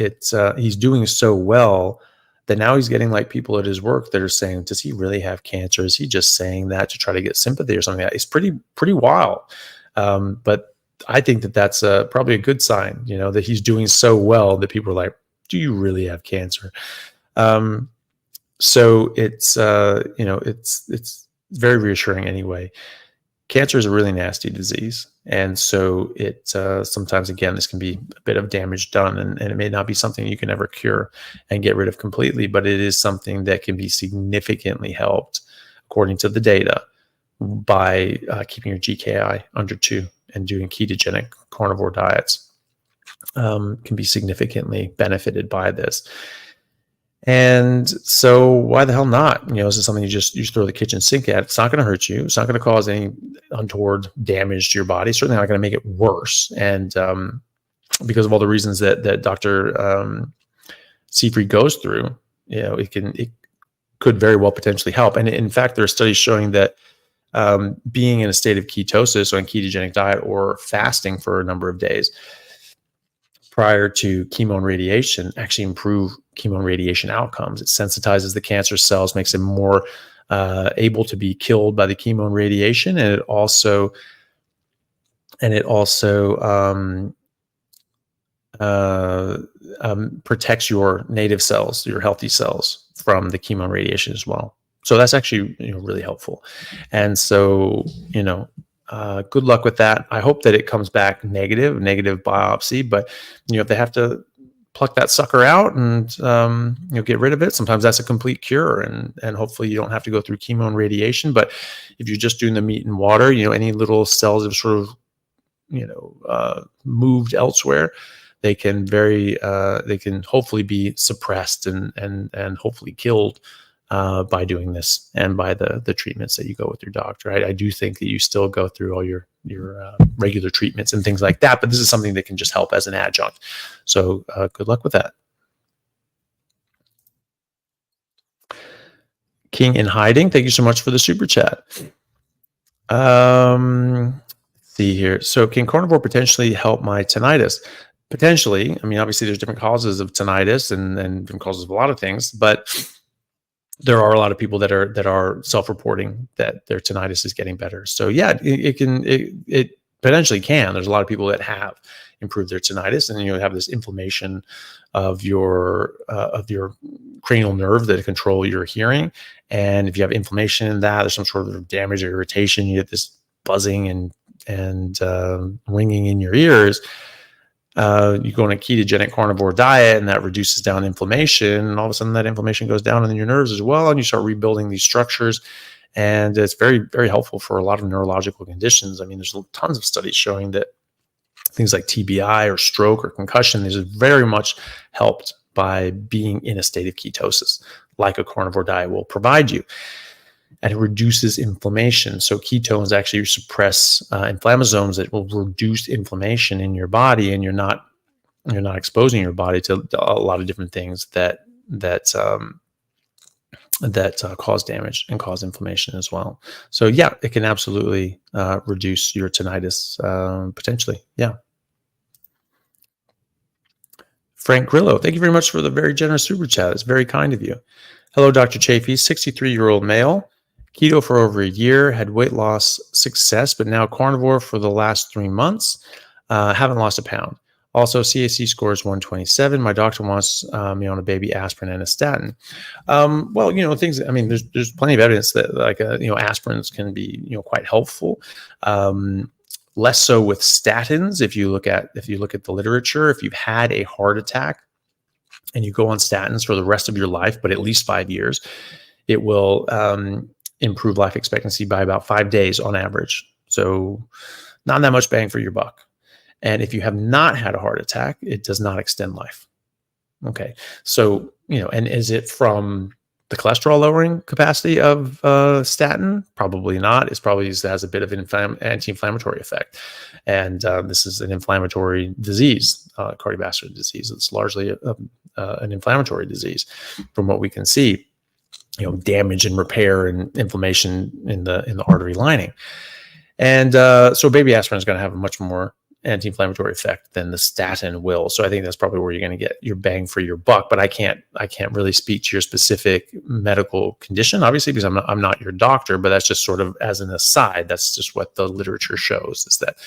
he's doing so well that now he's getting like people at his work that are saying, does he really have cancer? Is he just saying that to try to get sympathy or something like that? It's pretty wild. But I think that that's probably a good sign, that he's doing so well that people are like, do you really have cancer? So it's very reassuring anyway. Cancer is a really nasty disease. And so it sometimes, again, this can be a bit of damage done, and it may not be something you can ever cure and get rid of completely, but it is something that can be significantly helped, according to the data, by keeping your GKI under 2 and doing ketogenic carnivore diets. Can be significantly benefited by this. And so why the hell not? This is something you just throw the kitchen sink at. It's not going to hurt you. It's not going to cause any untoward damage to your body. It's certainly not going to make it worse. And because of all the reasons that Dr. Seafried goes through, it could very well potentially help. And in fact, there are studies showing that being in a state of ketosis or a ketogenic diet or fasting for a number of days prior to chemo and radiation actually improve chemo and radiation outcomes. It sensitizes the cancer cells, makes them more able to be killed by the chemo and radiation, and it also protects your native cells, your healthy cells, from the chemo and radiation as well. So that's actually really helpful. And so good luck with that. I hope that it comes back negative biopsy, but if they have to pluck that sucker out and get rid of it, sometimes that's a complete cure, and hopefully you don't have to go through chemo and radiation. But if you're just doing the meat and water, any little cells have sort of moved elsewhere, they can hopefully be suppressed and hopefully killed by doing this and by the treatments that you go with your doctor. I do think that you still go through all your regular treatments and things like that, but this is something that can just help as an adjunct. So good luck with that. King in Hiding, thank you so much for the super chat. See here. So can carnivore potentially help my tinnitus? Potentially. I mean, obviously there's different causes of tinnitus and different causes of a lot of things, but there are a lot of people that are self-reporting that their tinnitus is getting better. So yeah, it potentially can. There's a lot of people that have improved their tinnitus, and you have this inflammation of your cranial nerve that control your hearing. And if you have inflammation in that, there's some sort of damage or irritation, you get this buzzing and ringing in your ears. You go on a ketogenic carnivore diet, and that reduces down inflammation, and all of a sudden that inflammation goes down in your nerves as well, and you start rebuilding these structures. And it's very, very helpful for a lot of neurological conditions. I mean, there's tons of studies showing that things like TBI or stroke or concussion is very much helped by being in a state of ketosis, like a carnivore diet will provide you. And it reduces inflammation. So ketones actually suppress inflammasomes that will reduce inflammation in your body, and you're not exposing your body to a lot of different things that cause damage and cause inflammation as well. So yeah, it can absolutely reduce your tinnitus potentially. Yeah. Frank Grillo, thank you very much for the very generous super chat. It's very kind of you. Hello, Dr. Chaffee, 63-year-old male. Keto for over a year, had weight loss success, but now carnivore for the last 3 months. Haven't lost a pound. Also, CAC score is 127. My doctor wants me on a baby aspirin and a statin. Well, things. I mean, there's plenty of evidence that aspirins can be quite helpful. Less so with statins. If you look at the literature, if you've had a heart attack and you go on statins for the rest of your life, but at least 5 years, it will improve life expectancy by about 5 days on average. So not that much bang for your buck. And if you have not had a heart attack, it does not extend life. Okay. So, and is it from the cholesterol lowering capacity of statin? Probably not. It has a bit of an anti-inflammatory effect. And this is an inflammatory disease, cardiovascular disease. It's largely an inflammatory disease from what we can see. Damage and repair and inflammation in the artery lining. And so baby aspirin is going to have a much more anti-inflammatory effect than the statin will. So I think that's probably where you're going to get your bang for your buck. But I can't really speak to your specific medical condition, obviously, because I'm not your doctor. But that's just sort of as an aside. That's just what the literature shows, is that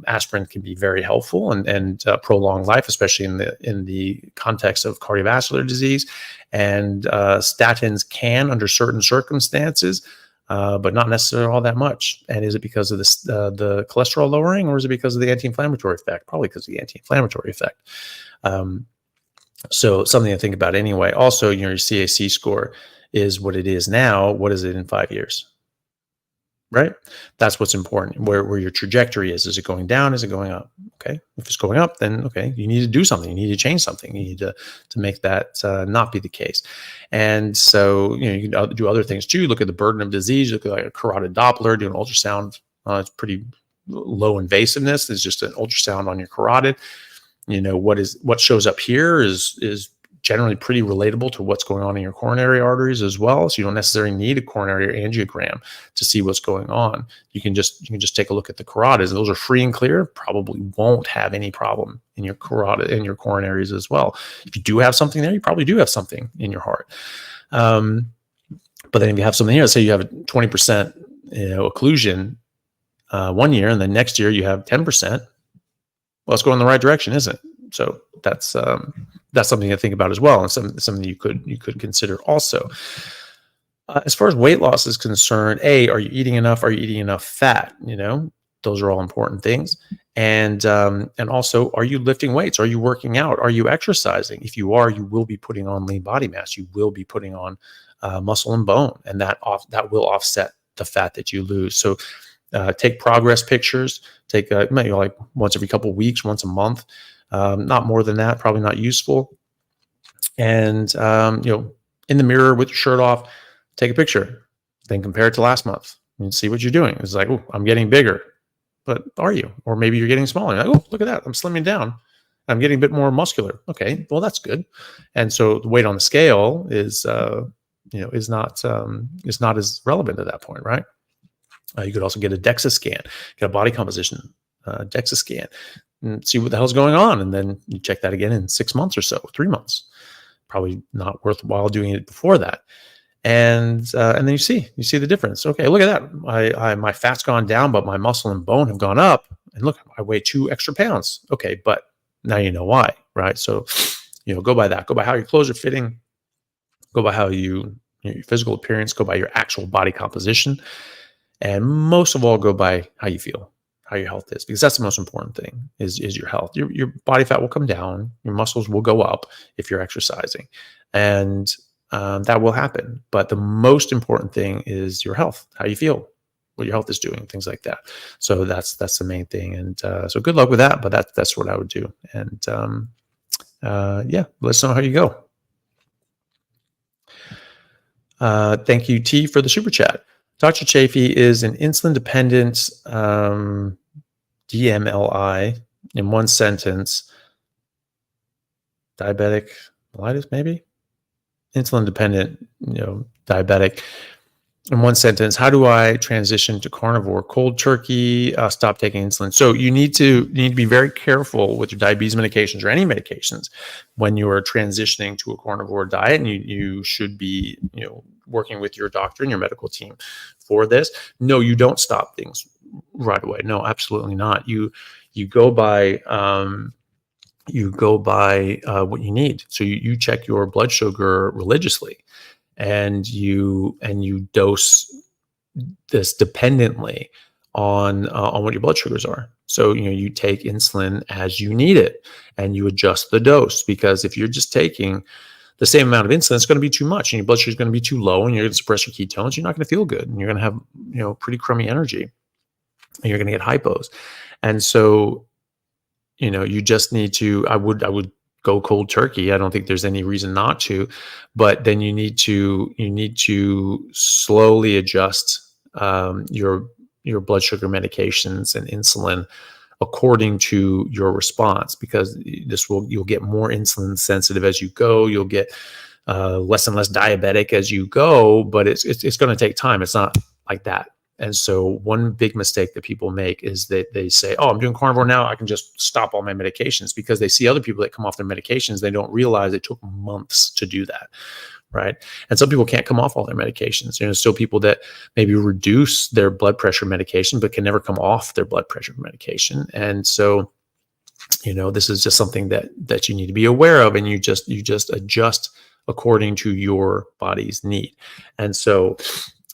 aspirin can be very helpful and prolong life, especially in the context of cardiovascular disease. And statins can, under certain circumstances, but not necessarily all that much. And is it because of the cholesterol lowering, or is it because of the anti-inflammatory effect? Probably because of the anti-inflammatory effect. So something to think about anyway. Also, your CAC score is what it is now. What is it in 5 years? Right? That's what's important. Where your trajectory is. Is it going down? Is it going up? Okay. If it's going up, then okay, you need to do something. You need to change something. You need to make that not be the case. And so, you can do other things too. Look at the burden of disease. Look at like a carotid Doppler, do an ultrasound. It's pretty low invasiveness. It's just an ultrasound on your carotid. What shows up here is generally pretty relatable to what's going on in your coronary arteries as well. So you don't necessarily need a coronary angiogram to see what's going on. You can just take a look at the carotids. Those are free and clear. Probably won't have any problem in your carotid and your coronaries as well. If you do have something there, you probably do have something in your heart. But then if you have something here, say you have a 20% occlusion 1 year, and then next year you have 10%. Well, it's going in the right direction, isn't it? So that's something to think about as well, and something you could consider also. As far as weight loss is concerned, are you eating enough? Are you eating enough fat? Those are all important things. And also, are you lifting weights? Are you working out? Are you exercising? If you are, you will be putting on lean body mass. You will be putting on muscle and bone, and that will offset the fat that you lose. So take progress pictures. Take like once every couple of weeks, once a month. Not more than that, probably not useful. And, in the mirror with your shirt off, take a picture, then compare it to last month and see what you're doing. It's like, oh, I'm getting bigger, but are you? Or maybe you're getting smaller. You're like, oh, look at that. I'm slimming down. I'm getting a bit more muscular. Okay, well, that's good. And so the weight on the scale is not as relevant at that point, right? You could also get a DEXA scan, get a body composition DEXA scan, and see what the hell's going on. And then you check that again in 6 months or so, 3 months. Probably not worthwhile doing it before that. And then you see the difference. Okay, look at that. My fat's gone down, but my muscle and bone have gone up. And look, I weigh 2 extra pounds. Okay, but now you know why, right? So, go by that. Go by how your clothes are fitting. Go by how your physical appearance. Go by your actual body composition. And most of all, go by how you feel, how your health is, because that's the most important thing is your health. Your body fat will come down, your muscles will go up if you're exercising, and that will happen. But the most important thing is your health, how you feel, what your health is doing, things like that. So that's the main thing. And so good luck with that. But that's what I would do. And let us know how you go. Thank you, T, for the super chat. Dr. Chaffee is an insulin-dependent DMLI in one sentence. Diabetic mellitus, maybe? Insulin-dependent, diabetic. In one sentence, how do I transition to carnivore? Cold turkey, stop taking insulin. So you need to be very careful with your diabetes medications or any medications when you are transitioning to a carnivore diet, and you should be, working with your doctor and your medical team for this. No, you don't stop things right away. No, absolutely not. You go by what you need. So you check your blood sugar religiously, and you dose this dependently on what your blood sugars are. So you take insulin as you need it, and you adjust the dose, because if you're just taking the same amount of insulin, it's going to be too much, and your blood sugar is going to be too low, and you're going to suppress your ketones. You're not going to feel good, and you're going to have pretty crummy energy, and you're going to get hypos. And so you just need to. I would go cold turkey. I don't think there's any reason not to, but then you need to slowly adjust your blood sugar medications and insulin according to your response, because you'll get more insulin sensitive as you go. You'll get less and less diabetic as you go, but it's going to take time. It's not like that And so one big mistake that people make is that they say, oh, I'm doing carnivore now, I can just stop all my medications, because they see other people that come off their medications. They don't realize it took months to do that. Right. And some people can't come off all their medications. Still people that maybe reduce their blood pressure medication, but can never come off their blood pressure medication. And so, this is just something that you need to be aware of, and you just adjust according to your body's need. And so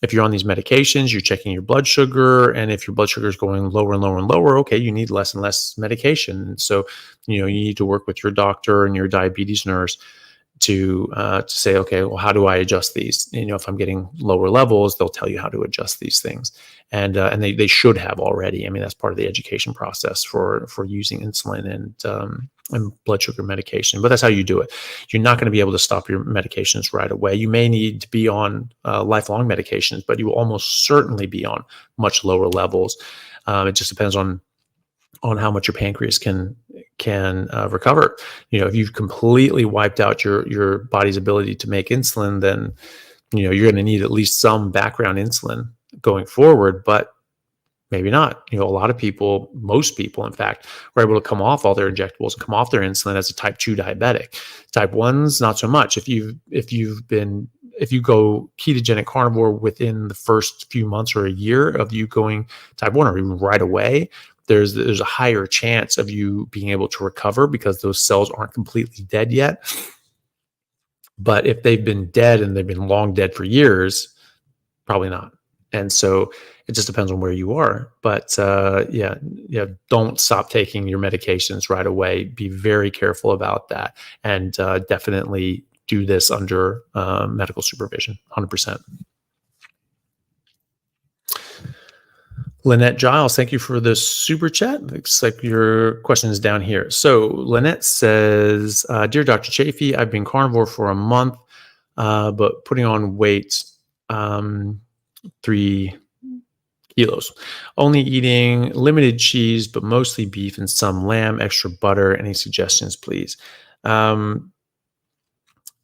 if you're on these medications, you're checking your blood sugar, and if your blood sugar is going lower and lower and lower, okay, you need less and less medication. And so, you need to work with your doctor and your diabetes nurse to say, okay, well, how do I adjust these? If I'm getting lower levels, they'll tell you how to adjust these things, and they should have already. I mean, that's part of the education process for using insulin and blood sugar medication. But that's how you do it. You're not going to be able to stop your medications right away. You may need to be on lifelong medications, but you will almost certainly be on much lower levels. It just depends on how much your pancreas can recover. If you've completely wiped out your body's ability to make insulin, then you're going to need at least some background insulin going forward, but maybe not. A lot of people, most people in fact, are able to come off all their injectables and come off their insulin as a type 2 diabetic. Type 1s, not so much. If you go ketogenic carnivore within the first few months or a year of you going type 1, or even right away, there's a higher chance of you being able to recover, because those cells aren't completely dead yet. But if they've been dead and they've been long dead for years, probably not. And so it just depends on where you are. But don't stop taking your medications right away. Be very careful about that, and definitely do this under medical supervision, 100%. Lynette Giles, thank you for the super chat. Looks like your question is down here. So Lynette says, Dear Dr. Chaffee, I've been carnivore for a month, but putting on weight 3 kilos. Only eating limited cheese, but mostly beef and some lamb, extra butter. Any suggestions, please?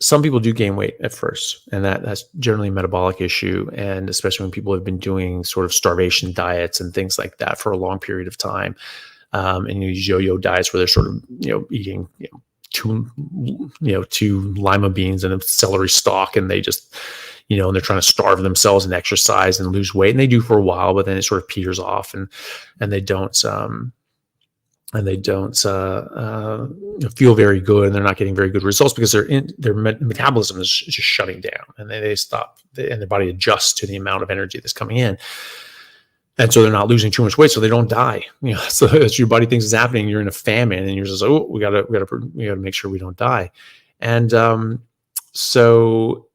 Some people do gain weight at first, and that's generally a metabolic issue. And especially when people have been doing sort of starvation diets and things like that for a long period of time. And these yo-yo diets where they're sort of, eating, 2 lima beans and a celery stalk, and they just, and they're trying to starve themselves and exercise and lose weight. And they do for a while, but then it sort of peters off, and they don't feel very good, and they're not getting very good results because their metabolism is just shutting down, and they stop, and their body adjusts to the amount of energy that's coming in. And so they're not losing too much weight, so they don't die. So as your body thinks is happening, you're in a famine, and you're just like, oh, we gotta make sure we don't die. And so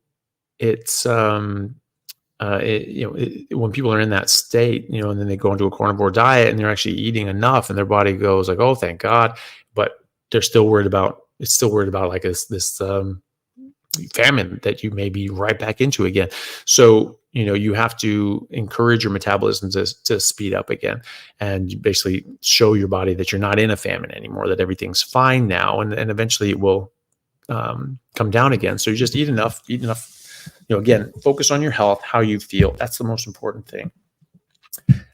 it's when people are in that state, and then they go into a carnivore diet and they're actually eating enough, and their body goes like, oh, thank God, but they're still worried about like this famine that you may be right back into again. So, you have to encourage your metabolism to speed up again, and basically show your body that you're not in a famine anymore, that everything's fine now. And eventually it will come down again. So you just eat enough, again, focus on your health, how you feel. That's the most important thing.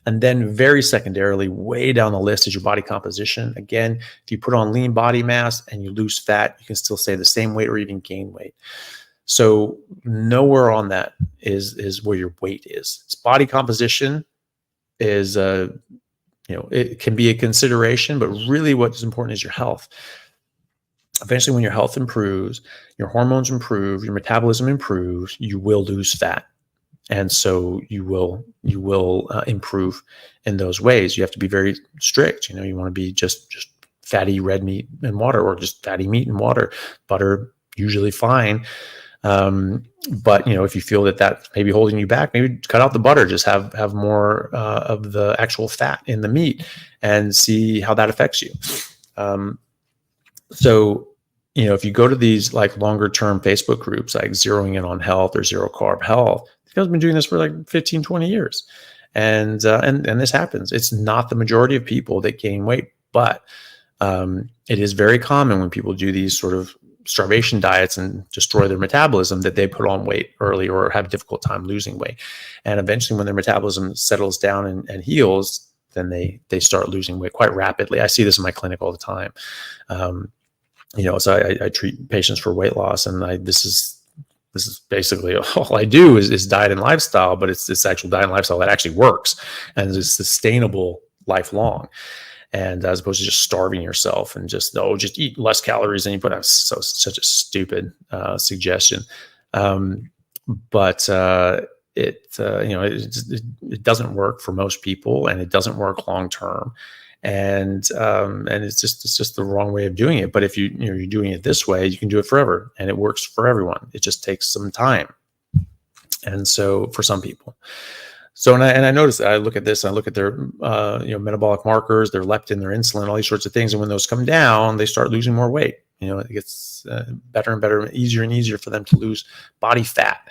And then very secondarily, way down the list is your body composition. Again, if you put on lean body mass and you lose fat, you can still stay the same weight or even gain weight. So nowhere on that is where your weight is. It's body composition is, it can be a consideration, but really what is important is your health. Eventually, when your health improves, your hormones improve, your metabolism improves, you will lose fat. And so you will improve in those ways. You have to be very strict. You want to be just fatty red meat and water, or just fatty meat and water. Butter, usually fine. But if you feel that that's maybe holding you back, maybe cut out the butter, just have more of the actual fat in the meat, and see how that affects you. So, if you go to these like longer term Facebook groups, like Zeroing In on Health or Zero Carb Health, these guys have been doing this for like 15, 20 years. And this happens. It's not the majority of people that gain weight, but it is very common when people do these sort of starvation diets and destroy their metabolism, that they put on weight early or have a difficult time losing weight. And eventually when their metabolism settles down and heals, then they start losing weight quite rapidly. I see this in my clinic all the time. So I treat patients for weight loss, and this is basically all I do is diet and lifestyle, but it's this actual diet and lifestyle that actually works and is sustainable lifelong. And as opposed to just starving yourself and just eat less calories than you put out. Such a stupid suggestion. But it doesn't work for most people, and it doesn't work long term. And it's just the wrong way of doing it. But if you're doing it this way, you can do it forever, and it works for everyone. It just takes some time. And so for some people. So, and I notice that I look at this, and I look at their, metabolic markers, their leptin, their insulin, all these sorts of things. And when those come down, they start losing more weight. It gets better and better, easier and easier for them to lose body fat.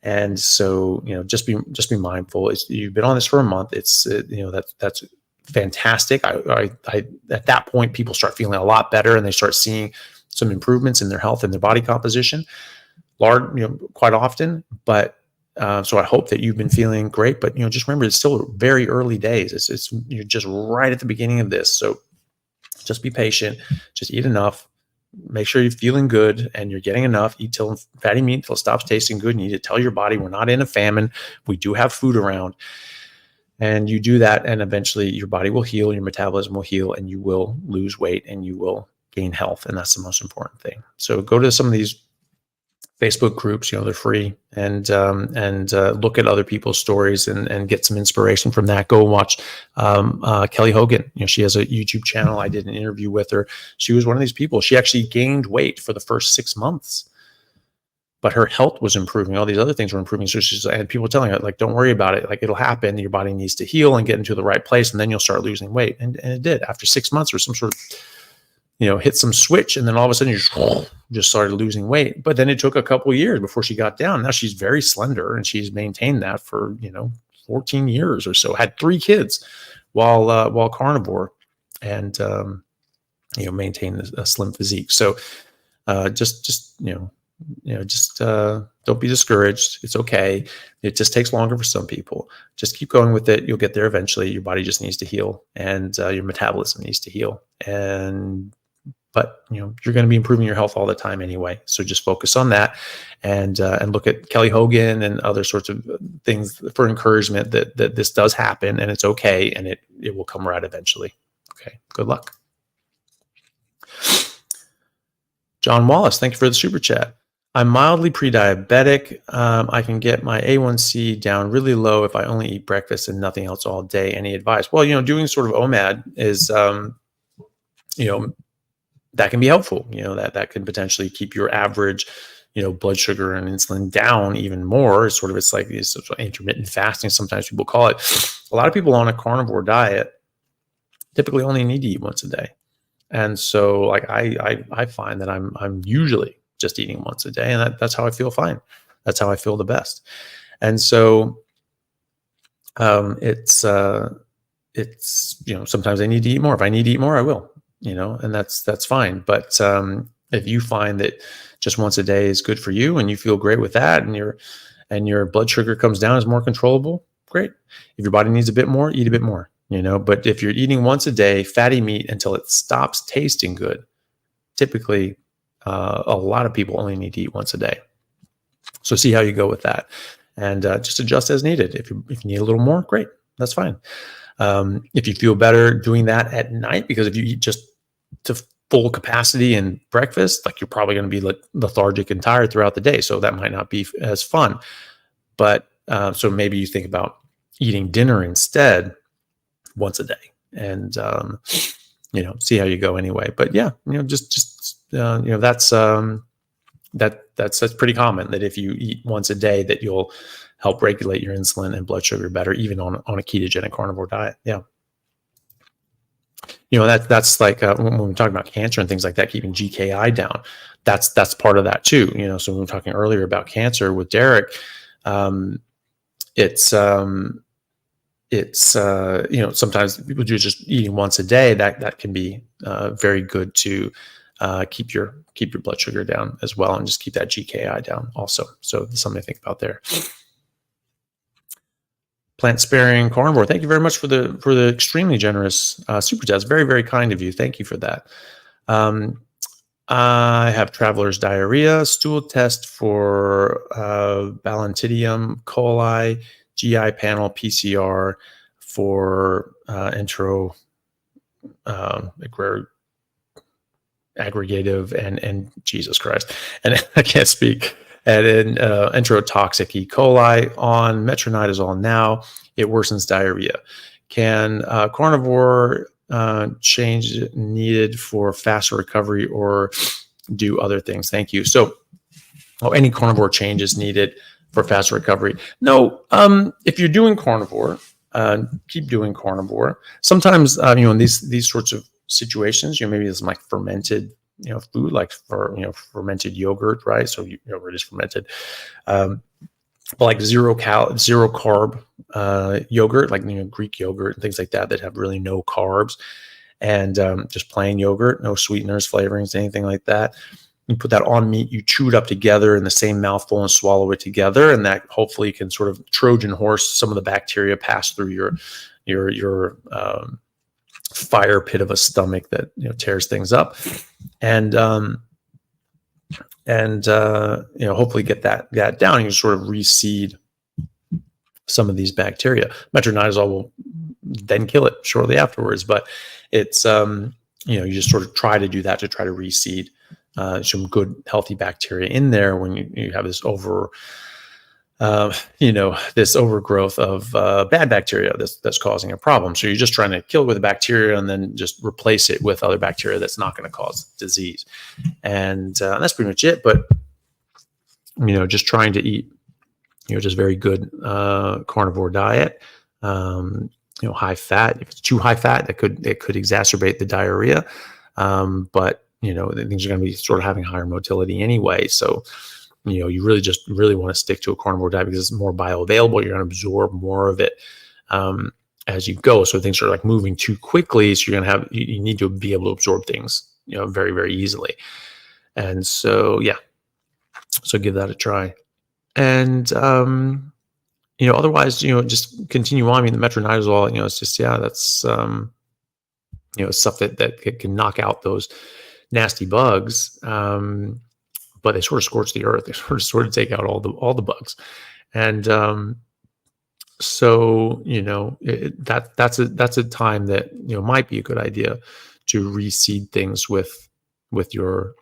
And so, just be mindful. You've been on this for a month. It's, that's fantastic. I at that point, people start feeling a lot better, and they start seeing some improvements in their health and their body composition, quite often. But so I hope that you've been feeling great, but just remember, it's still very early days. It's you're just right at the beginning of this. So just be patient, just eat enough, make sure you're feeling good and you're getting enough. Eat till fatty meat until it stops tasting good. And you need to tell your body we're not in a famine. We do have food around. And you do that, and eventually your body will heal, your metabolism will heal, and you will lose weight and you will gain health. And that's the most important thing. So go to some of these Facebook groups, they're free, and look at other people's stories and get some inspiration from that. Go watch Kelly Hogan. She has a YouTube channel. I did an interview with her. She was one of these people. She actually gained weight for the first 6 months, but her health was improving. All these other things were improving. So she's, and people telling her, don't worry about it. It'll happen. Your body needs to heal and get into the right place, and then you'll start losing weight. And it did. After 6 months, or some sort of hit some switch, and then all of a sudden you just started losing weight. But then it took a couple of years before she got down. Now she's very slender, and she's maintained that for 14 years or so. Had 3 kids while carnivore, and maintained a slim physique. So just don't be discouraged. It's okay. It just takes longer for some people. Just keep going with it. You'll get there eventually. Your body just needs to heal, and your metabolism needs to heal. But you're going to be improving your health all the time anyway. So just focus on that, and look at Kelly Hogan and other sorts of things for encouragement that this does happen, and it's okay, and it will come right eventually. Okay. Good luck. John Wallace, thank you for the super chat. I'm mildly pre-diabetic. I can get my A1C down really low if I only eat breakfast and nothing else all day. Any advice? Well, doing sort of OMAD is, that can be helpful. That can potentially keep your average, blood sugar and insulin down even more. It's like this intermittent fasting, sometimes people call it. A lot of people on a carnivore diet typically only need to eat once a day. And so I find that I'm usually just eating once a day, and that's how I feel fine. That's how I feel the best. And so it's sometimes I need to eat more. If I need to eat more, I will, and that's fine. But if you find that just once a day is good for you and you feel great with that, and your blood sugar comes down, is more controllable, great. If your body needs a bit more, eat a bit more, but if you're eating once a day fatty meat until it stops tasting good, typically a lot of people only need to eat once a day. So see how you go with that, and just adjust as needed. If you need a little more, great, that's fine. If you feel better doing that at night, because if you eat just to full capacity in breakfast, you're probably going to be lethargic and tired throughout the day. So that might not be as fun. But so maybe you think about eating dinner instead once a day, and see how you go anyway. But yeah, that's pretty common, that if you eat once a day, that you'll help regulate your insulin and blood sugar better, even on a ketogenic carnivore diet. Yeah. That's like when we're talking about cancer and things like that, keeping GKI down, that's part of that too. So when we were talking earlier about cancer with Derek, it's sometimes people do just eating once a day, that can be very good to keep your blood sugar down as well, and just keep that GKI down also. So that's something to think about there. Plant sparing carnivore. Thank you very much for the extremely generous super chat. Very, very kind of you. Thank you for that. I have traveler's diarrhea, stool test for Balantidium coli, GI panel PCR for aggregative and Jesus Christ, and I can't speak. And in enterotoxic E. coli on metronidazole now, it worsens diarrhea. Can carnivore change needed for faster recovery or do other things? Thank you. So, any carnivore changes needed for faster recovery? No. If you're doing carnivore, keep doing carnivore. Sometimes, in these sorts of situations, maybe it's like fermented, food, like fermented yogurt, right? So yogurt is fermented, but like zero carb yogurt, like Greek yogurt and things like that have really no carbs, and just plain yogurt, no sweeteners, flavorings, anything like that. You put that on meat, you chew it up together in the same mouthful and swallow it together, and that hopefully can sort of Trojan horse some of the bacteria pass through your fire pit of a stomach that tears things up, and hopefully get that down. You sort of reseed some of these bacteria. Metronidazole will then kill it shortly afterwards, but it's you just sort of try to do that to try to reseed some good healthy bacteria in there when you have this this overgrowth of bad bacteria that's causing a problem. So you're just trying to kill it with the bacteria and then just replace it with other bacteria that's not going to cause disease. And that's pretty much it. But, just trying to eat, just very good carnivore diet, high fat. If it's too high fat, it could exacerbate the diarrhea. But, things are going to be sort of having higher motility anyway. So, you really want to stick to a carnivore diet because it's more bioavailable. You're going to absorb more of it as you go. So things are like moving too quickly. So you're going to you need to be able to absorb things, very, very easily. And so, yeah, so give that a try. And, otherwise, just continue on. I mean, the metronidazole, it's just, that's, stuff that can knock out those nasty bugs. But they sort of scorch the earth. They sort of take out all the bugs, and so that's a time that might be a good idea to reseed things with your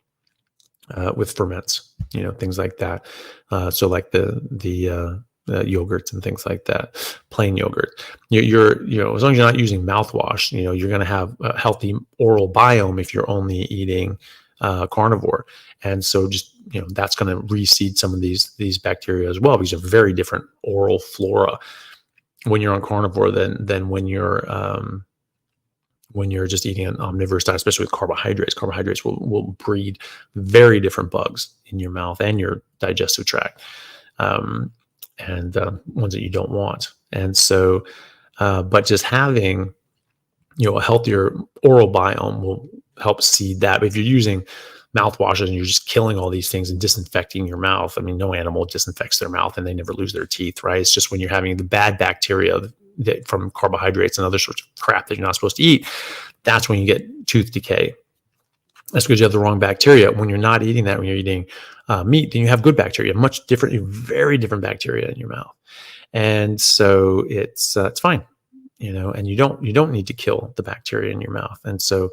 with ferments, things like that. So like the yogurts and things like that, plain yogurt. You're as long as you're not using mouthwash, you're going to have a healthy oral biome if you're only eating carnivore. And so just, that's going to reseed some of these bacteria as well, because you have very different oral flora when you're on carnivore than when you're just eating an omnivorous diet, especially with carbohydrates. Carbohydrates will breed very different bugs in your mouth and your digestive tract, and ones that you don't want. And so, but just having, a healthier oral biome will help seed that. But if you're using mouthwashes and you're just killing all these things and disinfecting your mouth, I mean, no animal disinfects their mouth and they never lose their teeth, right? It's just when you're having the bad bacteria from carbohydrates and other sorts of crap that you're not supposed to eat, that's when you get tooth decay. That's because you have the wrong bacteria. When you're not eating that, when you're eating meat, then you have good bacteria, very different bacteria in your mouth. And so it's fine, and you don't need to kill the bacteria in your mouth. And so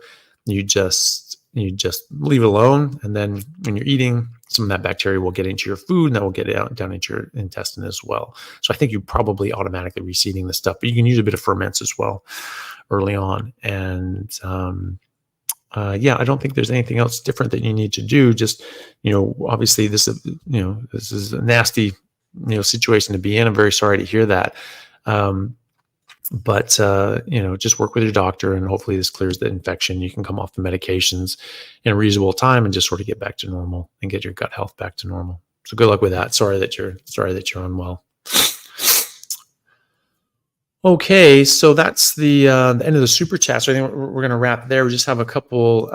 you just leave it alone. And then when you're eating, some of that bacteria will get into your food and that will get down into your intestine as well. So I think you're probably automatically reseeding the stuff, but you can use a bit of ferments as well early on. And, I don't think there's anything else different that you need to do. Just, obviously this is a nasty, situation to be in. I'm very sorry to hear that. But just work with your doctor and hopefully this clears the infection. You can come off the medications in a reasonable time and just sort of get back to normal and get your gut health back to normal. So good luck with that. Sorry that you're unwell. Okay, so that's the end of the super chat. So I think we're going to wrap there. We just have a couple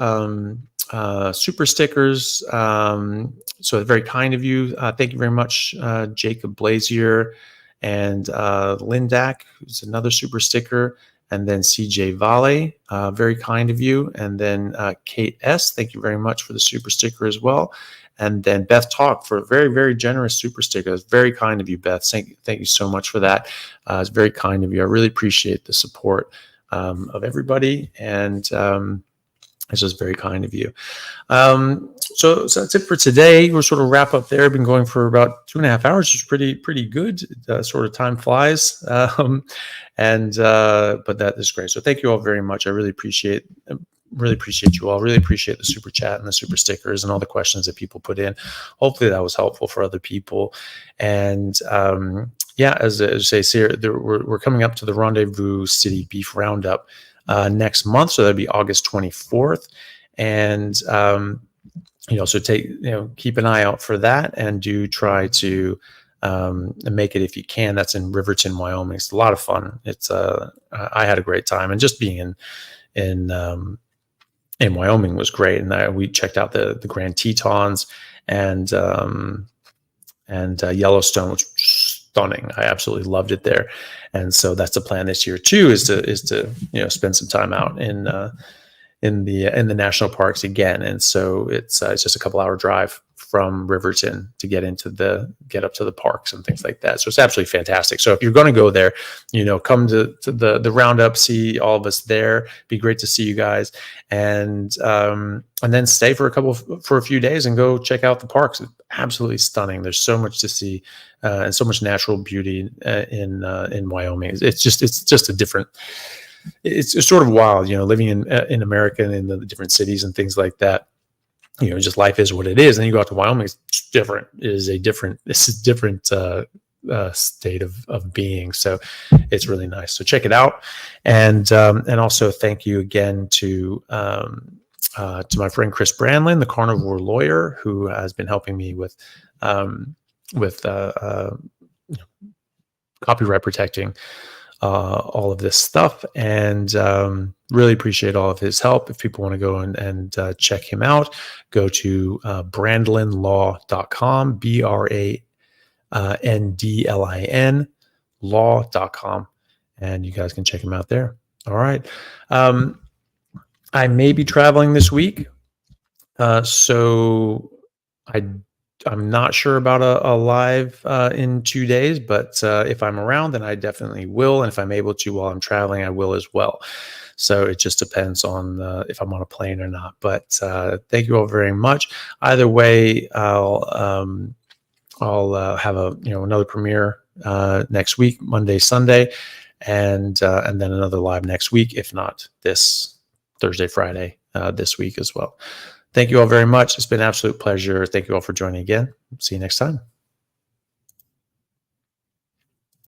super stickers. So very kind of you. Thank you very much, Jacob Blazier and Lindak, who's another super sticker. And then CJ Vale, very kind of you. And then Kate S, thank you very much for the super sticker as well. And then Beth Talk for a very, very generous super sticker. It's very kind of you, Beth. Thank you so much for that. It's very kind of you. I really appreciate the support of everybody. And it's just very kind of you. So that's it for today. We'll sort of wrap up there. Been going for about 2.5 hours, which is pretty good. Sort of time flies. But that is great. So thank you all very much. I really appreciate you all. Really appreciate the super chat and the super stickers and all the questions that people put in. Hopefully that was helpful for other people. And as I say, we're coming up to the Rendezvous City Beef Roundup next month, so that'd be August 24th. And so keep an eye out for that, and do try to make it if you can. That's in Riverton, Wyoming. It's a lot of fun. It's I had a great time, and just being in Wyoming was great. And we checked out the Grand Tetons and Yellowstone, which was stunning. I absolutely loved it there. And so that's the plan this year too, is to spend some time out in the national parks again. And so it's just a couple hour drive from Riverton to get up to the parks and things like that. So it's absolutely fantastic. So if you're going to go there, come to the roundup, see all of us there. Be great to see you guys, and then stay for a few days and go check out the parks. It's absolutely stunning. There's so much to see and so much natural beauty in Wyoming. It's just a different. It's sort of wild, living in America and in the different cities and things like that. Just life is what it is. And you go out to Wyoming, it's different. It's a different state of being. So it's really nice. So check it out. And also thank you again to my friend Chris Brandlin, the carnivore lawyer, who has been helping me with copyright protecting all of this stuff, and really appreciate all of his help. If people want to go and check him out, go to brandlinlaw.com, BRANDLIN law.com, and you guys can check him out there. All right. I may be traveling this week, so I'm not sure about a live in 2 days, but if I'm around, then I definitely will. And if I'm able to while I'm traveling, I will as well. So it just depends on if I'm on a plane or not. But thank you all very much. Either way, I'll have another premiere next week, Monday, Sunday, and then another live next week, if not this Thursday, Friday this week as well. Thank you all very much. It's been an absolute pleasure. Thank you all for joining again. See you next time.